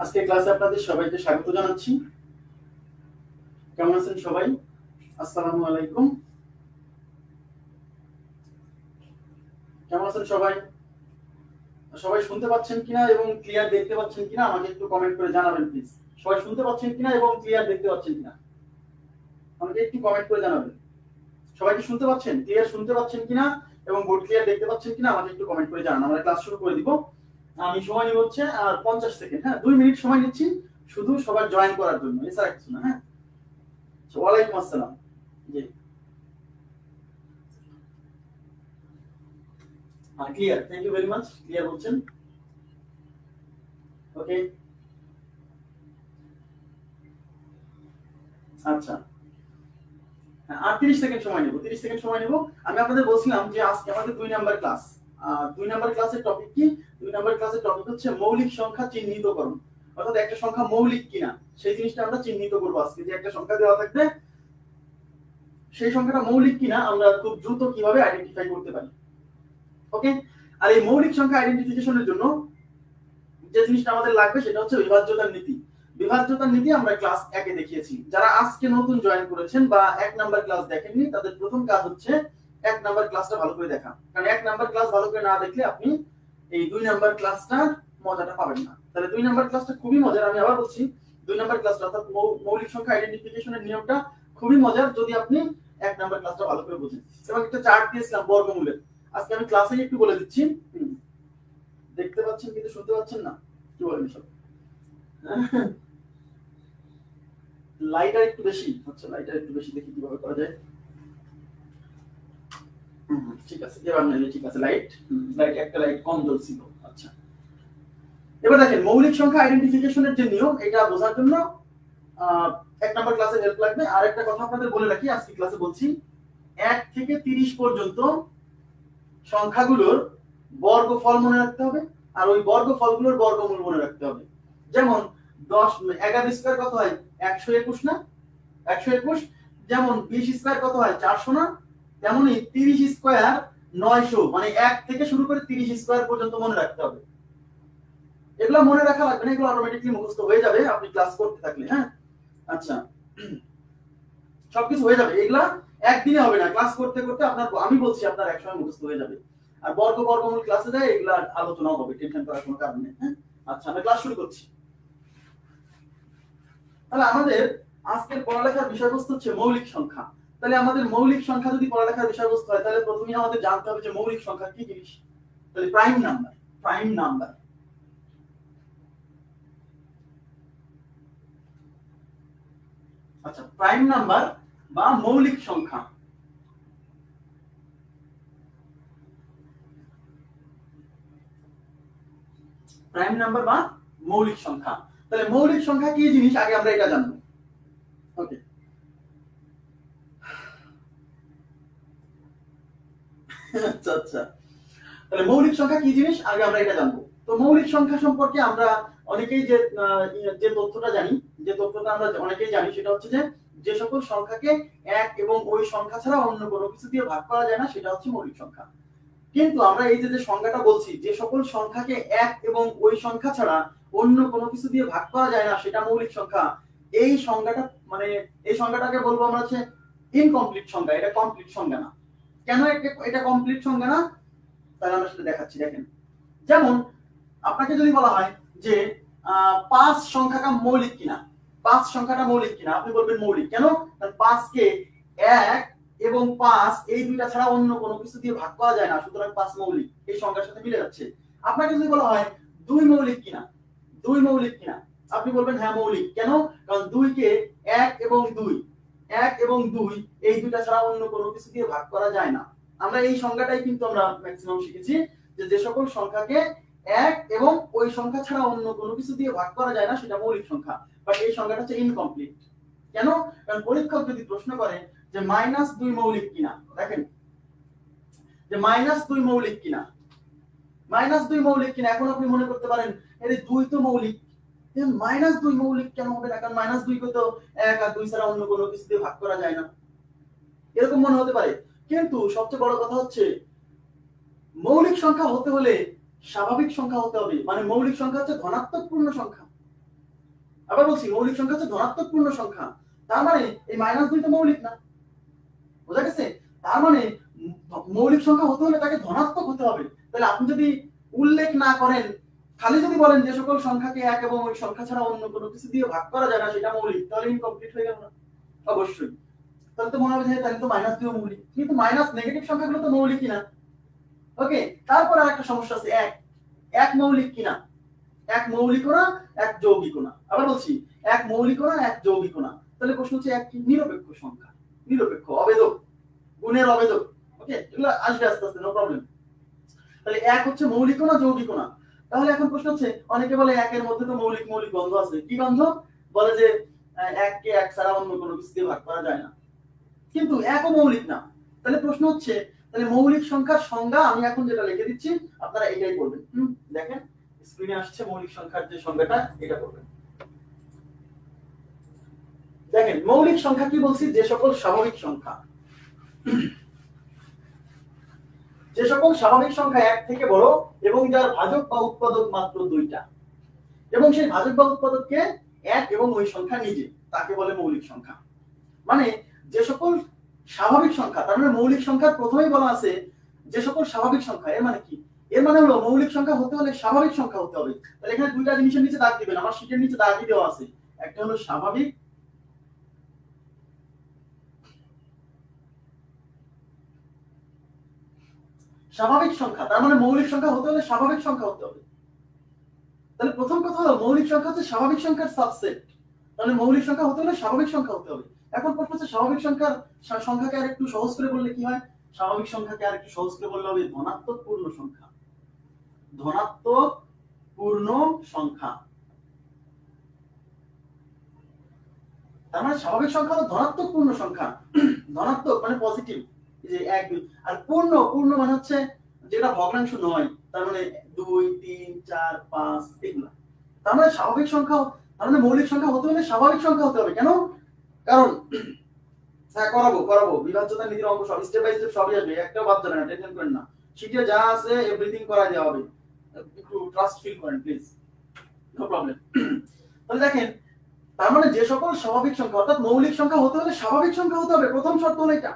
আজকে ক্লাসে আপনাদের সবাইকে স্বাগত জানাচ্ছি। কেমন আছেন সবাই? আসসালামু আলাইকুম। কেমন আছেন সবাই? সবাই শুনতে পাচ্ছেন কিনা এবং ক্লিয়ার দেখতে পাচ্ছেন কিনা আমাকে একটু কমেন্ট করে জানাবেন প্লিজ। সবাই শুনতে পাচ্ছেন কিনা এবং ক্লিয়ার দেখতে পাচ্ছেন কিনা আমাকে একটু কমেন্ট করে জানাবেন। সবাই কি শুনতে পাচ্ছেন? ক্লিয়ার শুনতে পাচ্ছেন কিনা এবং বোর্ড ক্লিয়ার দেখতে পাচ্ছেন কিনা আমাকে একটু কমেন্ট করে জানান। আমরা ক্লাস শুরু করে দিব। আমি সময় নিব হচ্ছে আর 50 সেকেন্ড। হ্যাঁ, 2 মিনিট সময় নিচ্ছি শুধু সবার জয়েন করার জন্য, এছাড়া কিছু না। হ্যাঁ, ওয়ালাইকুম আসসালাম। জি, হ্যাঁ clear, thank you very much. Clear বলছেন, ওকে আচ্ছা। আর 30 সেকেন্ড সময় নেব, 30 সেকেন্ড সময় নেব। আমি আপনাদের বলছিলাম যে আজকে আমাদের 2 নাম্বার ক্লাস। 2 নাম্বার ক্লাসের টপিক কি? 2 নাম্বার ক্লাসের টপিক হচ্ছে মৌলিক সংখ্যা চিহ্নিতকরণ, অর্থাৎ একটা সংখ্যা মৌলিক কিনা সেই জিনিসটা আমরা চিহ্নিত করব আজকে। যে একটা সংখ্যা দেওয়া থাকবে, সেই সংখ্যাটা মৌলিক কিনা আমরা খুব দ্রুত কিভাবে আইডেন্টিফাই করতে পারি। ওকে, আর এই মৌলিক সংখ্যা আইডেন্টিফিকেশনের জন্য যে জিনিসটা আমাদের লাগবে সেটা হচ্ছে বিভাজ্যতার নীতি। বিভাজ্যতার নীতি আমরা ক্লাস 1 এ দেখিয়েছি। যারা আজকে নতুন জয়েন করেছেন বা 1 নাম্বার ক্লাস দেখেননি, তাদের প্রথম কাজ হচ্ছে 1 নাম্বার ক্লাসটা ভালো করে দেখা। কারণ 1 নাম্বার ক্লাস ভালো করে না দেখলে আপনি এই 2 নাম্বার ক্লাসটা মজাটা পাবেন না। তাহলে 2 নাম্বার ক্লাসটা খুবই মজার। আমি আবার বলছি, 2 নাম্বার ক্লাসটা অর্থাৎ মৌলিক সংখ্যা আইডেন্টিফিকেশনের নিয়মটা খুবই মজার যদি আপনি 1 নাম্বার ক্লাসটা ভালো করে বুঝেন। এবং একটা চার্ট দিয়েছিলাম বর্গমূলের, আজকে আমি ক্লাসে একটু বলে দিচ্ছি। দেখতে পাচ্ছেন কিন্তু শুনতে পাচ্ছেন না, কি বলেন সব? লাইট আর একটু বেশি হচ্ছে, লাইট আর একটু বেশি, দেখি কিভাবে করা যায়। ঠিক আছে, এবার নাইলে ঠিক আছে। লাইট লাইট একটা লাইট কম জ্বলছিল। আচ্ছা, এবার দেখেন মৌলিক সংখ্যা আইডেন্টিফিকেশনের যে নিয়ম, এটা বোঝার জন্য 1 নাম্বার ক্লাসে হেল্প লাগবে। আর একটা কথা আপনাদের বলে রাখি, আজকে ক্লাসে বলছি 1 থেকে 30 পর্যন্ত সংখ্যাগুলোর বর্গফল মনে রাখতে হবে, আর ওই বর্গফলগুলোর বর্গমূল মনে রাখতে হবে। যেমন 11 স্কয়ার কত হয়? 121 না? 121। যেমন 20 স্কয়ার কত হয়? 400 না? তেমনি 30 স্কয়ার 900, মানে 1 থেকে শুরু করে 30 স্কয়ার পর্যন্ত মনে রাখতে হবে। এগুলো মনে রাখা লাগবে না, এগুলো অটোমেটিক্যালি মুখস্থ হয়ে যাবে আপনি ক্লাস করতে থাকলে। হ্যাঁ, আচ্ছা, সবকিছু হয়ে যাবে। এগুলা একদিনে হবে না, ক্লাস করতে করতে আপনার, আমি বলছি আপনার একসময় মুখস্থ হয়ে যাবে। আর বর্গমূল ক্লাসে যায় এগুলা আলোচনাও হবে, টেনশন করার কোনো কারণ নেই। হ্যাঁ, আচ্ছা, আমরা ক্লাস শুরু করছি। তাহলে আমাদের আজকের পড়ালেখার বিষয়বস্তু হচ্ছে মৌলিক সংখ্যা। তাহলে আমাদের মৌলিক সংখ্যা যদি পড়ালেখার বিষয়বস্তু হয়, তাহলে প্রথমেই আমাদের জানতে হবে যে মৌলিক সংখ্যা কি জিনিস। তাহলে প্রাইম নাম্বার, প্রাইম নাম্বার। আচ্ছা, প্রাইম নাম্বার বা মৌলিক সংখ্যা। প্রাইম নাম্বার বা মৌলিক সংখ্যা। তাহলে মৌলিক সংখ্যা কি জিনিস আগে আমরা এটা জানবো। ওকে, আচ্ছা আচ্ছা, তাহলে মৌলিক সংখ্যা কি জিনিস আগে আমরা এটা জানবো। তো মৌলিক সংখ্যা সম্পর্কে আমরা অনেকেই যে তথ্যটা জানি, যে তথ্যটা আমরা অনেকেই জানি, সেটা হচ্ছে যে সকল সংখ্যাকে 1 এবং ওই সংখ্যা ছাড়া অন্য কোনো কিছু দিয়ে ভাগ করা যায় না সেটা হচ্ছে মৌলিক সংখ্যা। কিন্তু আমরা এই যে সংখ্যাটা বলছি, যে সকল সংখ্যাকে 1 এবং ওই সংখ্যা ছাড়া অন্য কোনো কিছু দিয়ে ভাগ করা যায় না সেটা মৌলিক সংখ্যা। এই সংখ্যাটা মানে এই সংখ্যাটাকে বলবো আমরা হচ্ছে ইনকমপ্লিট সংখ্যা, এটা কমপ্লিট সংখ্যা না। কেন এটা কমপ্লিট সংখ্যা না? তাহলে আমরা সেটা দেখাচ্ছি। দেখেন, যেমন আপনাকে যদি বলা হয় যে 5 সংখ্যাটা মৌলিক কিনা, 5 সংখ্যাটা মৌলিক কিনা, আপনি বলবেন মৌলিক। কেন? কারণ 5 কে 1 এবং 5 এই দুইটা ছাড়া অন্য কোনো কিছু দিয়ে ভাগ করা যায় না, সুতরাং 5 মৌলিক, এই সংখ্যার সাথে মিলে যাচ্ছে। আপনাকে যদি বলা হয় 2 মৌলিক কিনা, 2 মৌলিক কিনা, আপনি বলবেন হ্যাঁ মৌলিক। কেন? কারণ 2 কে 1 এবং 2 এই দুইটা ছাড়া অন্য কোনো কিছু দিয়ে ভাগ করা যায় না। আমরা এই সংখ্যাটাই কিন্তু আমরা ম্যাক্সিমাম শিখেছি, যে সকল সংখ্যাকে 1 এবং ওই সংখ্যা ছাড়া অন্য কোনো কিছু দিয়ে ভাগ করা যায় না সেটা মৌলিক সংখ্যা। বাট এই সংখ্যাটা হচ্ছে ইনকমপ্লিট। কেন? কারণ পরীক্ষক যদি প্রশ্ন করে যে -2 মৌলিক কিনা, দেখেন যে -2 মৌলিক কিনা, -2 মৌলিক কিনা, এখন আপনি মনে করতে পারেন এর 2 তো মৌলিক, -2 মৌলিক কেন হবে না? কারণ -2 কে তো 1 আর 2 ছাড়া অন্য কোনো কিছু দিয়ে ভাগ করা যায় না। এরকম মনে হতে পারে, কিন্তু সবচেয়ে বড় কথা হচ্ছে মৌলিক সংখ্যা হতে হলে স্বাভাবিক সংখ্যা হতে হবে। মানে মৌলিক সংখ্যা হচ্ছে ধনাত্মক পূর্ণ সংখ্যা। আবার বলছি, মৌলিক সংখ্যা হচ্ছে ধনাত্মক পূর্ণ সংখ্যা। তার মানে এই -2 তো মৌলিক না, বোঝা গেছে? তার মানে মৌলিক সংখ্যা হতে হলে তাকে ধনাত্মক হতে হবে। তাহলে আপনি যদি উল্লেখ না করেন, খালি যদি বলেন যে সকল সংখ্যাকে এক এবং ওই সংখ্যা ছাড়া অন্য কোনো কিছু দিয়ে ভাগ করা যায় না সেটা মৌলিক, তাহলে ইনকমপ্লিট হয়ে গেল না? অবশ্যই। তাহলে তো মনে হবে যে তাহলে তো -2 মৌলিক, কিন্তু মাইনাস নেগেটিভ সংখ্যাগুলো তো মৌলিকই না। ওকে, তারপর আরেকটা সমস্যা আছে, এক মৌলিক কিনা। এক মৌলিক না, এক যৌগিক না। আবার বলছি, এক মৌলিক না, এক যৌগিক না। তাহলে প্রশ্ন হচ্ছে এক কি? নিরপেক্ষ সংখ্যা, নিরপেক্ষ, অবেদক, গুণের অবেদক। ওকে, এগুলো আসবে আস্তে আস্তে, নো প্রবলেম। তাহলে এক হচ্ছে মৌলিক না, যৌগিক না। তাহলে এখন প্রশ্ন হচ্ছে, অনেকে বলে একের মধ্যে তো মৌলিক মৌলিক গন্ধ আছে। কি গন্ধ? বলে যে এককে এক ছাড়া অন্য কোনো কিছু দিয়ে ভাগ করা যায় না, কিন্তু একও মৌলিক না। তাহলে প্রশ্ন হচ্ছে, তাহলে মৌলিক সংখ্যার সংজ্ঞা আমি এখন যেটা লিখে দিচ্ছি আপনারা এটাই করবেন। দেখেন স্ক্রিনে আসছে মৌলিক সংখ্যার যে সংজ্ঞাটা, এটা করবেন। দেখেন মৌলিক সংখ্যা কি বলছি? যে সকল স্বাভাবিক সংখ্যা, যে সকল স্বাভাবিক সংখ্যা এক থেকে বড় এবং যার ভাজক বা উৎপাদক মাত্র দুইটা, এবং সেই ভাজক বা উৎপাদককে এক এবং ওই সংখ্যা নিজে, তাকে বলে মৌলিক সংখ্যা। মানে যে সকল স্বাভাবিক সংখ্যা, তার মানে মৌলিক সংখ্যার প্রথমেই বলা আছে যে সকল স্বাভাবিক সংখ্যা। এর মানে কি? এর মানে হলো মৌলিক সংখ্যা হতে হলে স্বাভাবিক সংখ্যা হতে হবে। তাহলে এখানে দুইটা জিনিসের নিচে দাগ দিবেন, আমার শীটের নিচে দাগই দেওয়া আছে। একটা হলো স্বাভাবিক, স্বাভাবিক সংখ্যা, তার মানে মৌলিক সংখ্যা হতে হলে স্বাভাবিক সংখ্যা হতে হবে। তাহলে প্রথম কথা হলো মৌলিক সংখ্যা হচ্ছে স্বাভাবিক সংখ্যার সাবসেট। তাহলে মৌলিক সংখ্যা হতে হলে স্বাভাবিক সংখ্যা হতে হবে। এখন প্রশ্ন হচ্ছে স্বাভাবিক সংখ্যাকে আর একটু সহজ করে বললে কি হয়? স্বাভাবিক সংখ্যাকে আর একটু সহজ করে বললে হবে ধনাত্মক পূর্ণ সংখ্যা। ধনাত্মক পূর্ণ সংখ্যা, তার মানে স্বাভাবিক সংখ্যা হলো ধনাত্মক পূর্ণ সংখ্যা। ধনাত্মক মানে পজিটিভ, যে 1 2। আর পূর্ণ, পূর্ণ মানে হচ্ছে যেটা ভগ্নাংশ নয়, তার মানে 2 3 4 5 এগুলা। তার মানে স্বাভাবিক সংখ্যা, তার মানে মৌলিক সংখ্যা হতে হলে স্বাভাবিক সংখ্যা হতে হবে। কেন? কারণ হ্যাঁ, করাবো বিভাজ্যতা নীতির অঙ্ক সব স্টেপ বাই স্টেপ সবই আসবে, একটাও বাদ যাবে না, টেনশন করেন না। শিটে যা আছে এভরিথিং করা দেওয়া হবে, একটু ট্রাস্ট ফিল করেন প্লিজ, নো প্রবলেম। তাহলে দেখেন, তার মানে যে সকল স্বাভাবিক সংখ্যা, অর্থাৎ মৌলিক সংখ্যা হতে হলে স্বাভাবিক সংখ্যা হতে হবে, প্রথম শর্ত হলো এটা।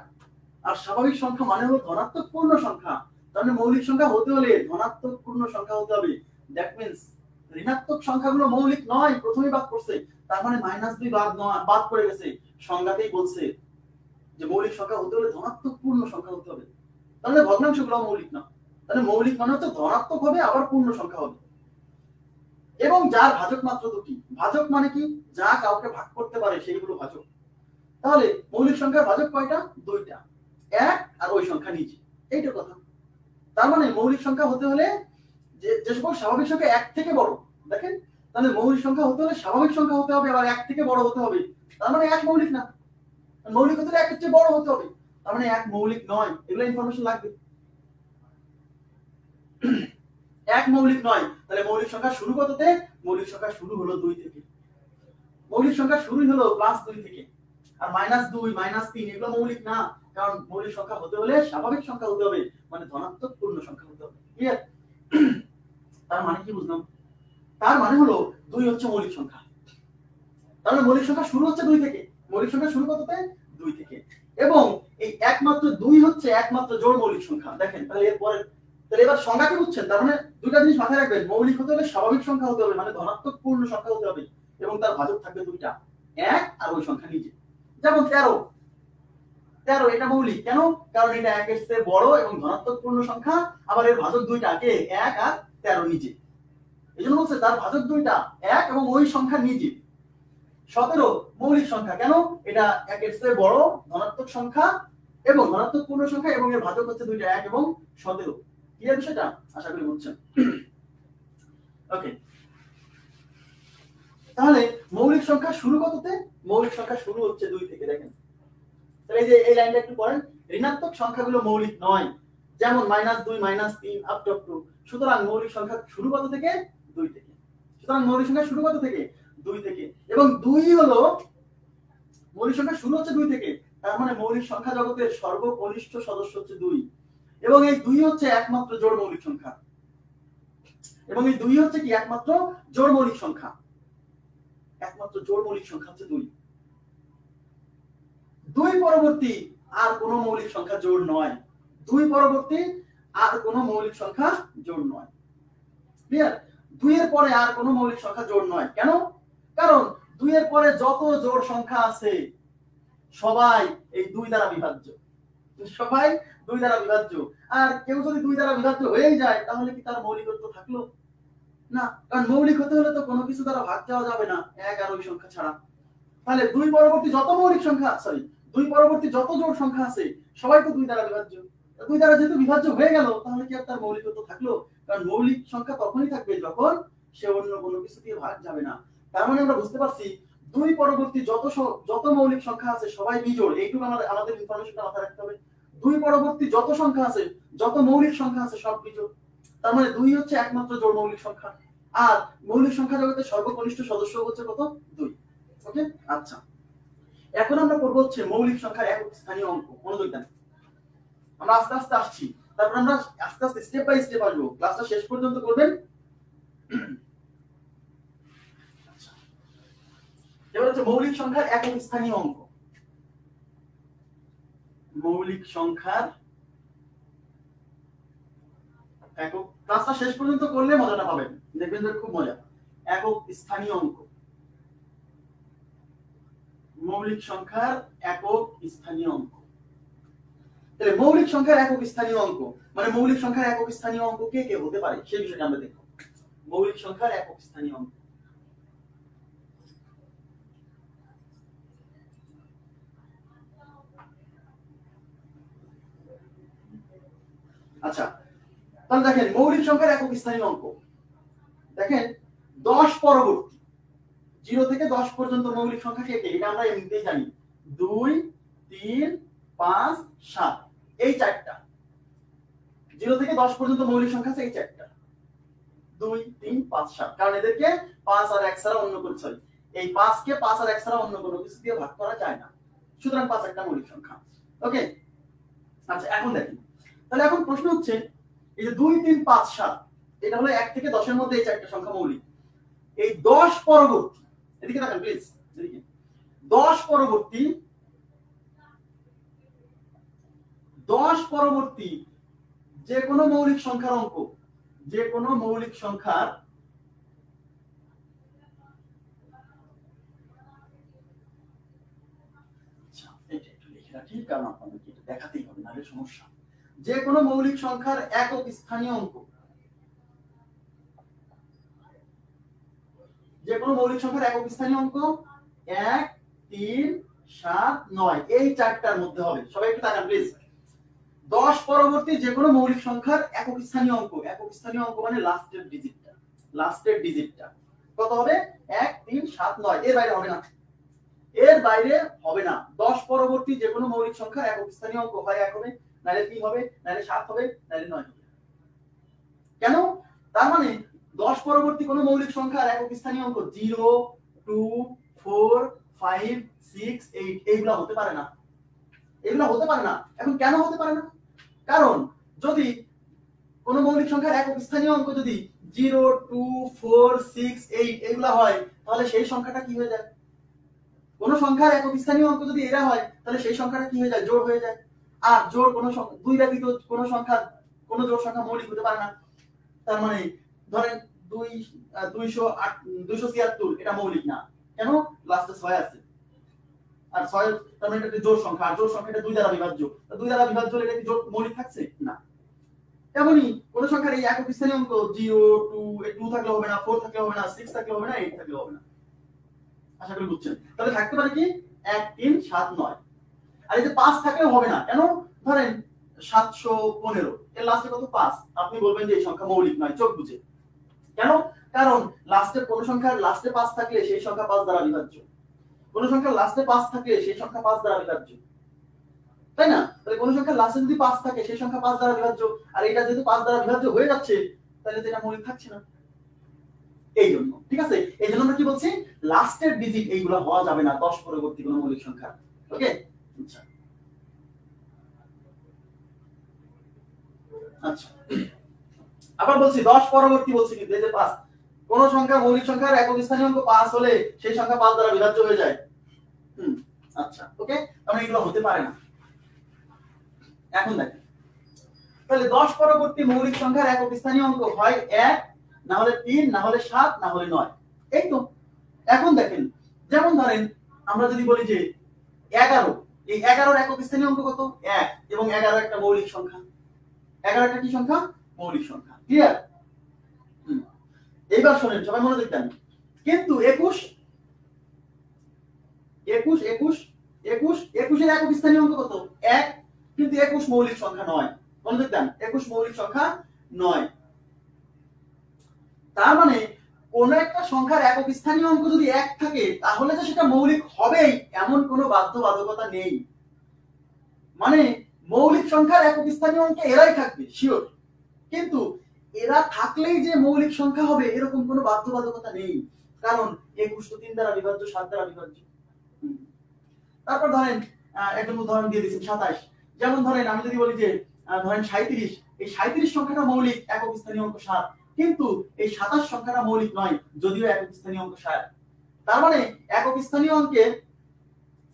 আর স্বাভাবিক সংখ্যা মানে হলো ধনাত্মক পূর্ণ সংখ্যা। তার মানে মৌলিক সংখ্যা হতে হলে ধনাত্মক পূর্ণ সংখ্যা হতে হবে। দ্যাট মিন্স ঋণাত্মক সংখ্যাগুলো মৌলিক নয়, প্রথমেই বাদ করছে। তার মানে -2 বাদ পড়ে গেছে, সংজ্ঞাতেই বলছে যে মৌলিক সংখ্যা হতে হলে ধনাত্মক পূর্ণ সংখ্যা হতে হবে। তাহলে ভগ্নাংশগুলো মৌলিক না। তাহলে মৌলিক মানে হচ্ছে ধনাত্মক হবে আবার পূর্ণ সংখ্যা হবে, এবং যার ভাজক মাত্র দুটি। ভাজক মানে কি? যা কাউকে ভাগ করতে পারে সেইগুলো ভাজক। তাহলে মৌলিক সংখ্যার ভাজক কয়টা? দুইটা, এক আর ওই সংখ্যা নিজে, এইটা কথা। তার মানে মৌলিক সংখ্যা হতে হলে যে সকল স্বাভাবিক সংখ্যা এক থেকে বড়, দেখেন তাহলে মৌলিক সংখ্যা হতে হলে স্বাভাবিক সংখ্যা হতে হবে, আবার এক থেকে বড় হতে হবে। তার মানে এক মৌলিক না, মৌলিক হতে হলে একের চেয়ে বড় হতে হবে। তার মানে এক মৌলিক নয়, এগুলো ইনফরমেশন লাগবে। এক মৌলিক নয়, তাহলে মৌলিক সংখ্যা শুরু কততে? মৌলিক সংখ্যা শুরু হলো 2 থেকে। মৌলিক সংখ্যা শুরু হলো +2 থেকে। আর -2 -3 এগুলো মৌলিক না, কারণ মৌলিক সংখ্যা হতে হলে স্বাভাবিক সংখ্যা হতে হবে, মানে ধনাত্মক পূর্ণ সংখ্যা হতে হবে। ক্লিয়ার? তার মানে কি বুঝলাম? তার মানে হলো 2 হচ্ছে মৌলিক সংখ্যা। তার মানে মৌলিক সংখ্যা শুরু হচ্ছে 2 থেকে। মৌলিক সংখ্যা শুরু কততে? 2 থেকে। এবং এই একমাত্র 2 হচ্ছে একমাত্র জোড় মৌলিক সংখ্যা। দেখেন তাহলে এরপরে, তাহলে এবার সংজ্ঞা কি বুঝছেন? তার মানে দুইটা জিনিস মাথায় রাখবেন, মৌলিক হতে হলে স্বাভাবিক সংখ্যা হতে হবে, মানে ধনাত্মক পূর্ণ সংখ্যা হতে হবে, এবং তার ভাজক থাকবে দুইটা, এক আর ওই সংখ্যা নিজে। যেমন 13 এটা মৌলিক। কেন? কারণ এটা 1 এর চেয়ে বড় এবং ধনাত্মক পূর্ণ সংখ্যা, আবার এর ভাজক দুইটা, কে? 1 আর 13 নিজে। এইজন্য বলছে তার ভাজক দুইটা, এক এবং ওই সংখ্যা নিজে। 17 মৌলিক সংখ্যা। কেন? এটা 1 এর চেয়ে বড় ধনাত্মক সংখ্যা এবং ধনাত্মক পূর্ণ সংখ্যা, এবং এর ভাজক হচ্ছে দুইটা, 1 এবং 17। ক্লিয়ার বিষয়টা? আশা করি বুঝছেন। ওকে, তাহলে মৌলিক সংখ্যা শুরু কততে? মৌলিক সংখ্যা শুরু হচ্ছে 2 থেকে। দেখেন তাহলে এই যে এই লাইনটা একটু পড়েন, ঋণাত্মক সংখ্যাগুলো মৌলিক নয়, যেমন -2 -3 আপ টু। সুতরাং মৌলিক সংখ্যা শুরু কত থেকে? 2 থেকে। সুতরাং মৌলিক সংখ্যা শুরু কত থেকে? 2 থেকে। এবং 2 হলো মৌলিক সংখ্যা শুরু হচ্ছে 2 থেকে, তার মানে মৌলিক সংখ্যা জগতের সর্বকনিষ্ঠ সদস্য হচ্ছে 2 এবং এই 2 হচ্ছে একমাত্র জোড় মৌলিক সংখ্যা এবং এই 2 হচ্ছে কি একমাত্র জোড় মৌলিক সংখ্যা হচ্ছে 2 2 পরবর্তী আর কোনো মৌলিক সংখ্যা জোড় নয় 2 পরবর্তী আর কোনো মৌলিক সংখ্যা জোড় নয় ক্লিয়ার 2 এর পরে আর কোনো মৌলিক সংখ্যা জোড় নয় কেন কারণ 2 এর পরে যত জোড় সংখ্যা আছে সবাই এই 2 দ্বারা বিভাজ্য আর কেউ যদি 2 দ্বারা বিভাজ্য হয়ে যায় তাহলে কি তার মৌলিকত্ব থাকলো না কারণ মৌলিক হতে হলে তো কোনো কিছু দ্বারা ভাগ দেওয়া যাবে না 1 আর ওই সংখ্যা ছাড়া তাহলে 2 পরবর্তী যত মৌলিক সংখ্যা 2 পরবর্তী যত জোড় সংখ্যা আছে সবাই তো 2 দ্বারা বিভাজ্য 2 দ্বারা যেহেতু বিভাজ্য হয়ে গেল তাহলে কি আর তার মৌলিকত্ব থাকলো কারণ মৌলিক সংখ্যা তখনই থাকবে যখন সে অন্য কোনো কিছু দিয়ে ভাগ যাবে না তার মানে আমরা বুঝতে পারছি 2 পরবর্তী যত মৌলিক সংখ্যা আছে সবাই বিজোড় এইটুকু আমাদের ইনফরমেশনটা মাথায় রাখতে হবে 2 পরবর্তী যত সংখ্যা আছে যত মৌলিক সংখ্যা আছে সব বিজোড় তার মানে 2 হচ্ছে একমাত্র জোড় মৌলিক সংখ্যা আর মৌলিক সংখ্যা জগতের সর্বকনিষ্ঠ সদস্য হচ্ছে কত 2 ওকে আচ্ছা এখন আমরা পড়ব হচ্ছে মৌলিক সংখ্যার একক স্থানীয় অঙ্ক মনোযোগ দেন আমরা আস্তে আস্তে আসছি তারপর আমরা আস্তে আস্তে স্টেপ বাই স্টেপ আসবো ক্লাসটা শেষ পর্যন্ত করবেন এবার হচ্ছে মৌলিক সংখ্যার একক স্থানীয় অঙ্ক মৌলিক সংখ্যার একক ক্লাসটা শেষ পর্যন্ত করলে মজাটা পাবেন দেখবেন যে খুব মজা একক স্থানীয় অঙ্ক মৌলিক সংখ্যার একক স্থানীয় অঙ্ক তাহলে মৌলিক সংখ্যার একক স্থানীয় অঙ্ক মানে মৌলিক সংখ্যার একক স্থানীয় অঙ্ক কে কে হতে পারে সেই বিষয়টা আমরা দেখব মৌলিক সংখ্যার একক স্থানীয় অঙ্ক আচ্ছা তাহলে দেখেন মৌলিক সংখ্যার একক স্থানীয় অঙ্ক দেখেন 10 পরবর্তী 0 থেকে 10 পর্যন্ত মৌলিক সংখ্যা কে কে এটা আমরা এমনিতেই জানি 2 3 5 7 এই চারটা 0 থেকে 10 পর্যন্ত মৌলিক সংখ্যা আছে এই চারটা 2 3 5 7 কারণ এদেরকে 5 আর 1 ছাড়া অন্য কোনো এই 5 কে 5 আর 1 ছাড়া অন্য কোনো কিছু দিয়ে ভাগ করা যায় না সুতরাং 5 একটা মৌলিক সংখ্যা ওকে আচ্ছা এখন দেখুন তাহলে এখন প্রশ্ন হচ্ছে এই যে 2 3 5 7 এটা হলো 1 থেকে 10 এর মধ্যে এই চারটা সংখ্যা মৌলিক এই 10 পরবর্তী এদিকে দেখেন প্লিজ এদিকে 10 পরবর্তী যে কোনো মৌলিক সংখ্যার অঙ্ক যে কোনো মৌলিক সংখ্যার আচ্ছা এটা একটু লিখে রাখি কারণ আপনাদেরকে এটা দেখাতেই হবে নাহলে সমস্যা যে কোনো মৌলিক সংখ্যার একক স্থানীয় অঙ্ক যে কোনো মৌলিক সংখ্যার একক স্থানীয় অঙ্ক 1 3 7 9 এই চারটার মধ্যে হবে সবাই একটু তাকান প্লিজ 10 পরবর্তী যে কোনো মৌলিক সংখ্যার একক স্থানীয় অঙ্ক মানে লাস্টের ডিজিটটা কত হবে 1 3 7 9 এর বাইরে হবে না 10 পরবর্তী যে কোনো মৌলিক সংখ্যার একক স্থানীয় অঙ্ক হয় 1 হবে নালে 3 হবে নালে 7 হবে নালে 9 হবে কেন তার মানে 10 পরবর্তী কোনো মৌলিক সংখ্যার একক স্থানীয় অঙ্ক 0 2 4 5 6 8 এগুলা হতে পারে না এখন কেন হতে পারে না কারণ যদি কোনো মৌলিক সংখ্যার একক স্থানীয় অঙ্ক যদি 0 2 4 6 8 এগুলা হয় তাহলে সেই সংখ্যাটা কি হয়ে যায় কোন সংখ্যার একক স্থানীয় অঙ্ক যদি এরা হয় তাহলে সেই সংখ্যাটা কি হয়ে যায় জোড় হয়ে যায় আর জোড় কোনো দুই ব্যতীত কোনো জোড় সংখ্যা মৌলিক হতে পারে না তার মানে ধরেন 276 এটা মৌলিক না কেন লাস্টে 6 আছে আর 6 তার মানে এটা জোড় সংখ্যা আর জোড় সংখ্যাটা 2 দ্বারা বিভাজ্য 2 দ্বারা বিভাজ্য হলে এটা কি জোড় মৌলিক থাকছে না তেমনি কোন সংখ্যার এই একক স্থানীয় অঙ্ক 0 2 2 থাকলে হবে না 4 থাকলে হবে না 6 থাকলে হবে না 8 থাকলে হবে না আশা করি বুঝছেন তাহলে থাকতে পারে কি 1 3 7 9 আর এই যে 5 থাকলেও হবে না কেন ধরেন 715 এর লাস্টে কত 5 আপনি বলবেন যে এই সংখ্যা মৌলিক নয় চোখ বুঝে কেন কারণ লাস্টে কোন সংখ্যার লাস্টে 5 থাকলে সেই সংখ্যা 5 দ্বারা বিভাজ্য কোন সংখ্যার লাস্টে 5 থাকলে সেই সংখ্যা 5 দ্বারা বিভাজ্য তাই না তাহলে কোন সংখ্যার লাস্টে যদি 5 থাকে সেই সংখ্যা 5 দ্বারা বিভাজ্য আর এটা যেহেতু 5 দ্বারা বিভাজ্য হয়ে যাচ্ছে তাহলে তো এটা মৌলিক থাকছে না এই জন্য ঠিক আছে এই জন্য আমরা কি বলছি লাস্টের ডিজিট এইগুলা হওয়া যাবে না 10 পরবর্তী কোন মৌলিক সংখ্যা ওকে আচ্ছা আচ্ছা, আবার বলছি 10 পরবর্তী বলছি, কিন্তু এই যে 5, কোন সংখ্যা মৌলিক সংখ্যার একক স্থানীয় অঙ্ক 5 হলে সেই সংখ্যা 5 দ্বারা বিভাজ্য হয়ে যায়। আচ্ছা, ওকে, তাহলে এগুলো হতে পারে না। এখন দেখেন, তাহলে 10 পরবর্তী মৌলিক সংখ্যার একক স্থানীয় অঙ্ক হয় 1, না হলে 3, না হলে 7, না হলে 9। এই তো। এখন দেখেন, যেমন ধরেন আমরা যদি বলি যে 11, এই 11 এর একক স্থানীয় অঙ্ক কত? 1, এবং 11 একটা মৌলিক সংখ্যা। 11 একটা কি সংখ্যা? মৌলিক সংখ্যা। ক্লিয়ার? এইবার শুনেন, সবাই মনোযোগ দেন। কিন্তু 21 এর একক স্থানীয় অঙ্ক কত? 1, কিন্তু 21 মৌলিক সংখ্যা নয়। মনোযোগ দেন, 21 মৌলিক সংখ্যা নয়। তার মানে কোন একটা সংখ্যার একক স্থানীয় অঙ্ক যদি 1 থাকে, তাহলে যে সেটা মৌলিক হবেই এমন কোনো বাধ্যবাধকতা নেই। মানে মৌলিক সংখ্যার একক স্থানীয় অঙ্কে এরাই থাকবে শিওর, কিন্তু এরা থাকলেই যে মৌলিক সংখ্যা হবে এরকম কোনো বাধ্যবাধকতা নেই। কারণ 21 তো 3 দ্বারা বিভাজ্য, 7 দ্বারা বিভাজ্য। তারপর ধরেন একটা উদাহরণ দিয়ে দিচ্ছি, 27। যেমন ধরেন আমি যদি বলি যে ধরেন 37, এই 37 সংখ্যাটা মৌলিক, একক স্থানীয় অঙ্ক 7, কিন্তু এই 27 সংখ্যাটা মৌলিক নয়, যদিও একক স্থানীয় অঙ্ক 7। তার মানে একক স্থানীয় অঙ্কে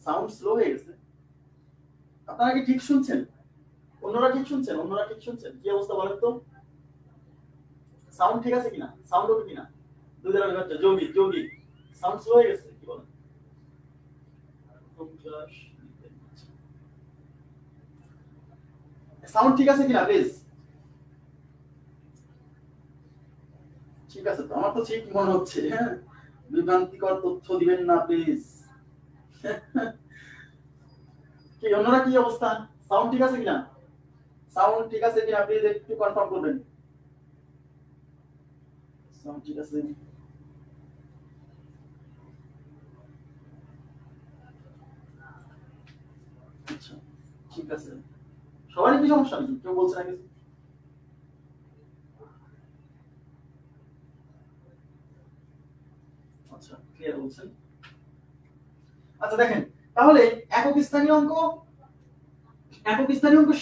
সাউন্ড স্লো হয়ে গেছে। আপনারা কি ঠিক শুনছেন? অন্যরা ঠিক শুনছেন? অন্যরা ঠিক শুনছেন? কি অবস্থা বলেন তো? সাউন্ড ঠিক আছে কিনা? সাউন্ড ওকে কিনা? দুই দ্বারা বিভাজ্য, যৌগিক। সাউন্ড স্লো হয়ে গেছে কি বলেন? সাউন্ড ঠিক আছে কিনা প্লিজ? ঠিক আছে তো, আমার তো ঠিক মনে হচ্ছে। হ্যাঁ, বিভ্রান্তিকর তথ্য দিবেন না প্লিজ। কি অন্যরা কি অবস্থা? সাউন্ড ঠিক আছে কিনা? সাউন্ড ঠিক আছে কিনা প্লিজ একটু কনফার্ম করবেন। সাউন্ড ঠিক আছে? আচ্ছা, ঠিক আছে। সবারই কি সমস্যা নাকি? কেউ বলছে না কিছু? আচ্ছা, ক্লিয়ার বলছেন। আচ্ছা দেখেন, তাহলে একক স্থানীয় অঙ্ক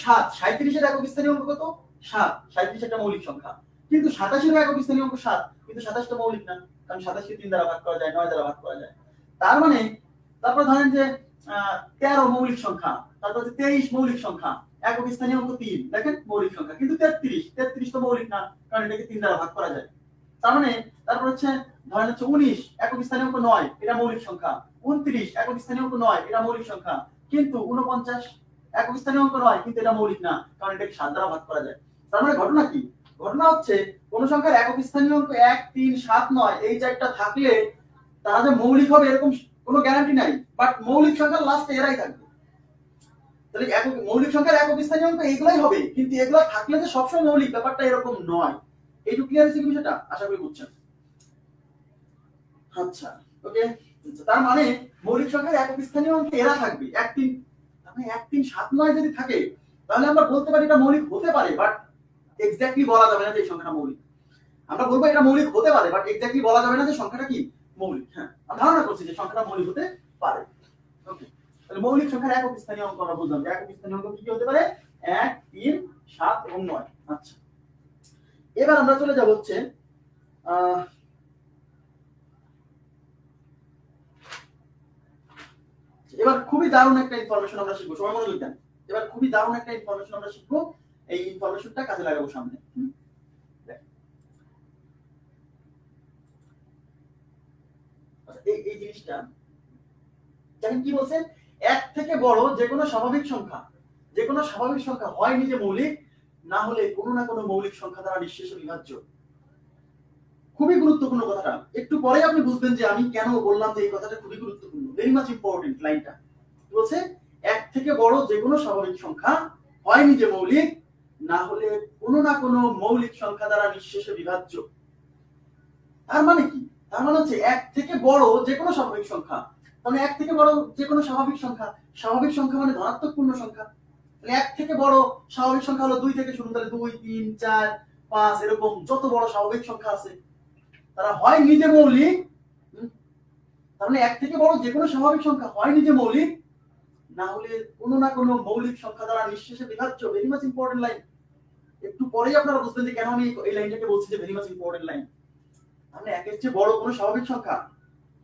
7। 37 এর একক স্থানীয় অঙ্ক কত? 7। 37 একটা মৌলিক সংখ্যা, কিন্তু 27 এর একক স্থানীয় অঙ্ক 7, কিন্তু 27 টা মৌলিক না, কারণ 27 কে 3 দ্বারা ভাগ করা যায়, 9 দ্বারা ভাগ করা যায়। তার মানে তারপর ধরেন যে 13 মৌলিক সংখ্যা, তারপর 23 মৌলিক সংখ্যা, একক স্থানীয় অঙ্ক 3, দেখেন মৌলিক সংখ্যা, কিন্তু 33 তো মৌলিক না, কারণ এটাকে 3 দ্বারা ভাগ করা যায়। তার মানে তারপর হচ্ছে ধরেন হচ্ছে 19 একক স্থানীয় অঙ্ক 9, এটা মৌলিক সংখ্যা। 29 একক স্থানীয় অঙ্ক 9, এটা মৌলিক সংখ্যা, কিন্তু 49 একক স্থানীয় অঙ্ক 9, কিন্তু এটা মৌলিক না, কারণ এটাকে 7 দ্বারা ভাগ করা যায়। তার মানে ঘটনা কি? ঘটনা হচ্ছে কোন সংখ্যার একক স্থানীয় অঙ্ক 1, 3, 7, 9 এই চারটা থাকলে তারা যে মৌলিক হবে এরকম কোনো গ্যারান্টি নাই, বাট মৌলিক সংখ্যার লাস্টে এরাই থাকবে। তাহলে একক মৌলিক সংখ্যার একক স্থানীয় অঙ্ক এইগুলাই হবে, কিন্তু এগুলো থাকলে যে সবসময় মৌলিক ব্যাপারটা এরকম নয়। এইটুকু ক্লিয়ার হয়েছে কি বিষয়টা? আশা করি বুঝছেন। আচ্ছা, ওকে। তার মানে মৌলিক সংখ্যার একক স্থানীয় অঙ্কে এরা থাকবে 1, 3, মানে 1, 3, 7, 9 যদি থাকে, তাহলে আমরা বলতে পারি এটা মৌলিক হতে পারে, বাট এক্স্যাক্টলি বলা যাবে না যে এই সংখ্যাটা মৌলিক। আমরা বলবো এটা মৌলিক হতে পারে, বাট এক্স্যাক্টলি বলা যাবে না যে সংখ্যাটা কি মৌলিক। হ্যাঁ, আমরা ধারণা করছি যে সংখ্যাটা মৌলিক হতে পারে। ওকে, তাহলে মৌলিক সংখ্যার একক স্থানীয় অঙ্ক আমরা বুঝলাম। একক স্থানীয় অঙ্ক কি হতে পারে? 1, 3, 7 এবং 9। আচ্ছা, এবার আমরা চলে যাব হচ্ছে এবার খুবই দারুণ একটা ইনফরমেশন আমরা শিখবো, সবাই মনোযোগ দেন। এবার খুবই দারুণ একটা ইনফরমেশন আমরা শিখবো, এই ইনফরমেশনটা কাজে লাগাবো সামনে। এই জিনিসটা দেখেন কি বলছে, 1 থেকে বড় যে কোনো স্বাভাবিক সংখ্যা হয় নিজে মৌলিক, না হলে কোনো না কোনো মৌলিক সংখ্যা দ্বারা নিঃশেষে বিভাজ্য। খুবই গুরুত্বপূর্ণ কথাটা, একটু পরে আপনি বুঝবেন যে আমি কেন বললাম যে এই কথাটা খুবই গুরুত্বপূর্ণ, ভেরি মাচ ইম্পর্টেন্ট। লাইনটা বলছে 1 থেকে বড় যে কোনো স্বাভাবিক সংখ্যা হয় নিজে মৌলিক, না হলে কোনো না কোনো মৌলিক সংখ্যা দ্বারা নিঃশেষে বিভাজ্য। তার মানে কি? তার মানে হচ্ছে 1 থেকে বড় যে কোনো স্বাভাবিক সংখ্যা, মানে 1 থেকে বড় যে কোনো স্বাভাবিক সংখ্যা মানে ধনাত্মক পূর্ণ সংখ্যা। তাহলে 1 থেকে বড় স্বাভাবিক সংখ্যা হলো 2 থেকে শুরু, তাহলে 2, 3, 4, 5 এরকম যত বড় স্বাভাবিক সংখ্যা আছে তারা হয় নিজে মৌলিক। তার মানে 1 থেকে বড় যে কোনো স্বাভাবিক সংখ্যা হয় নিজে মৌলিক, না হলে কোনো না কোনো মৌলিক সংখ্যা দ্বারা নিঃশেষে বিভাজ্য। Very much important line. একটু পরেই আপনারা বুঝবেন যে কেন আমি এই লাইনটাকে বলছি যে ভেরি মাচ ইম্পর্টেন্ট লাইন। তাহলে একের চেয়ে বড় কোনো স্বাভাবিক সংখ্যা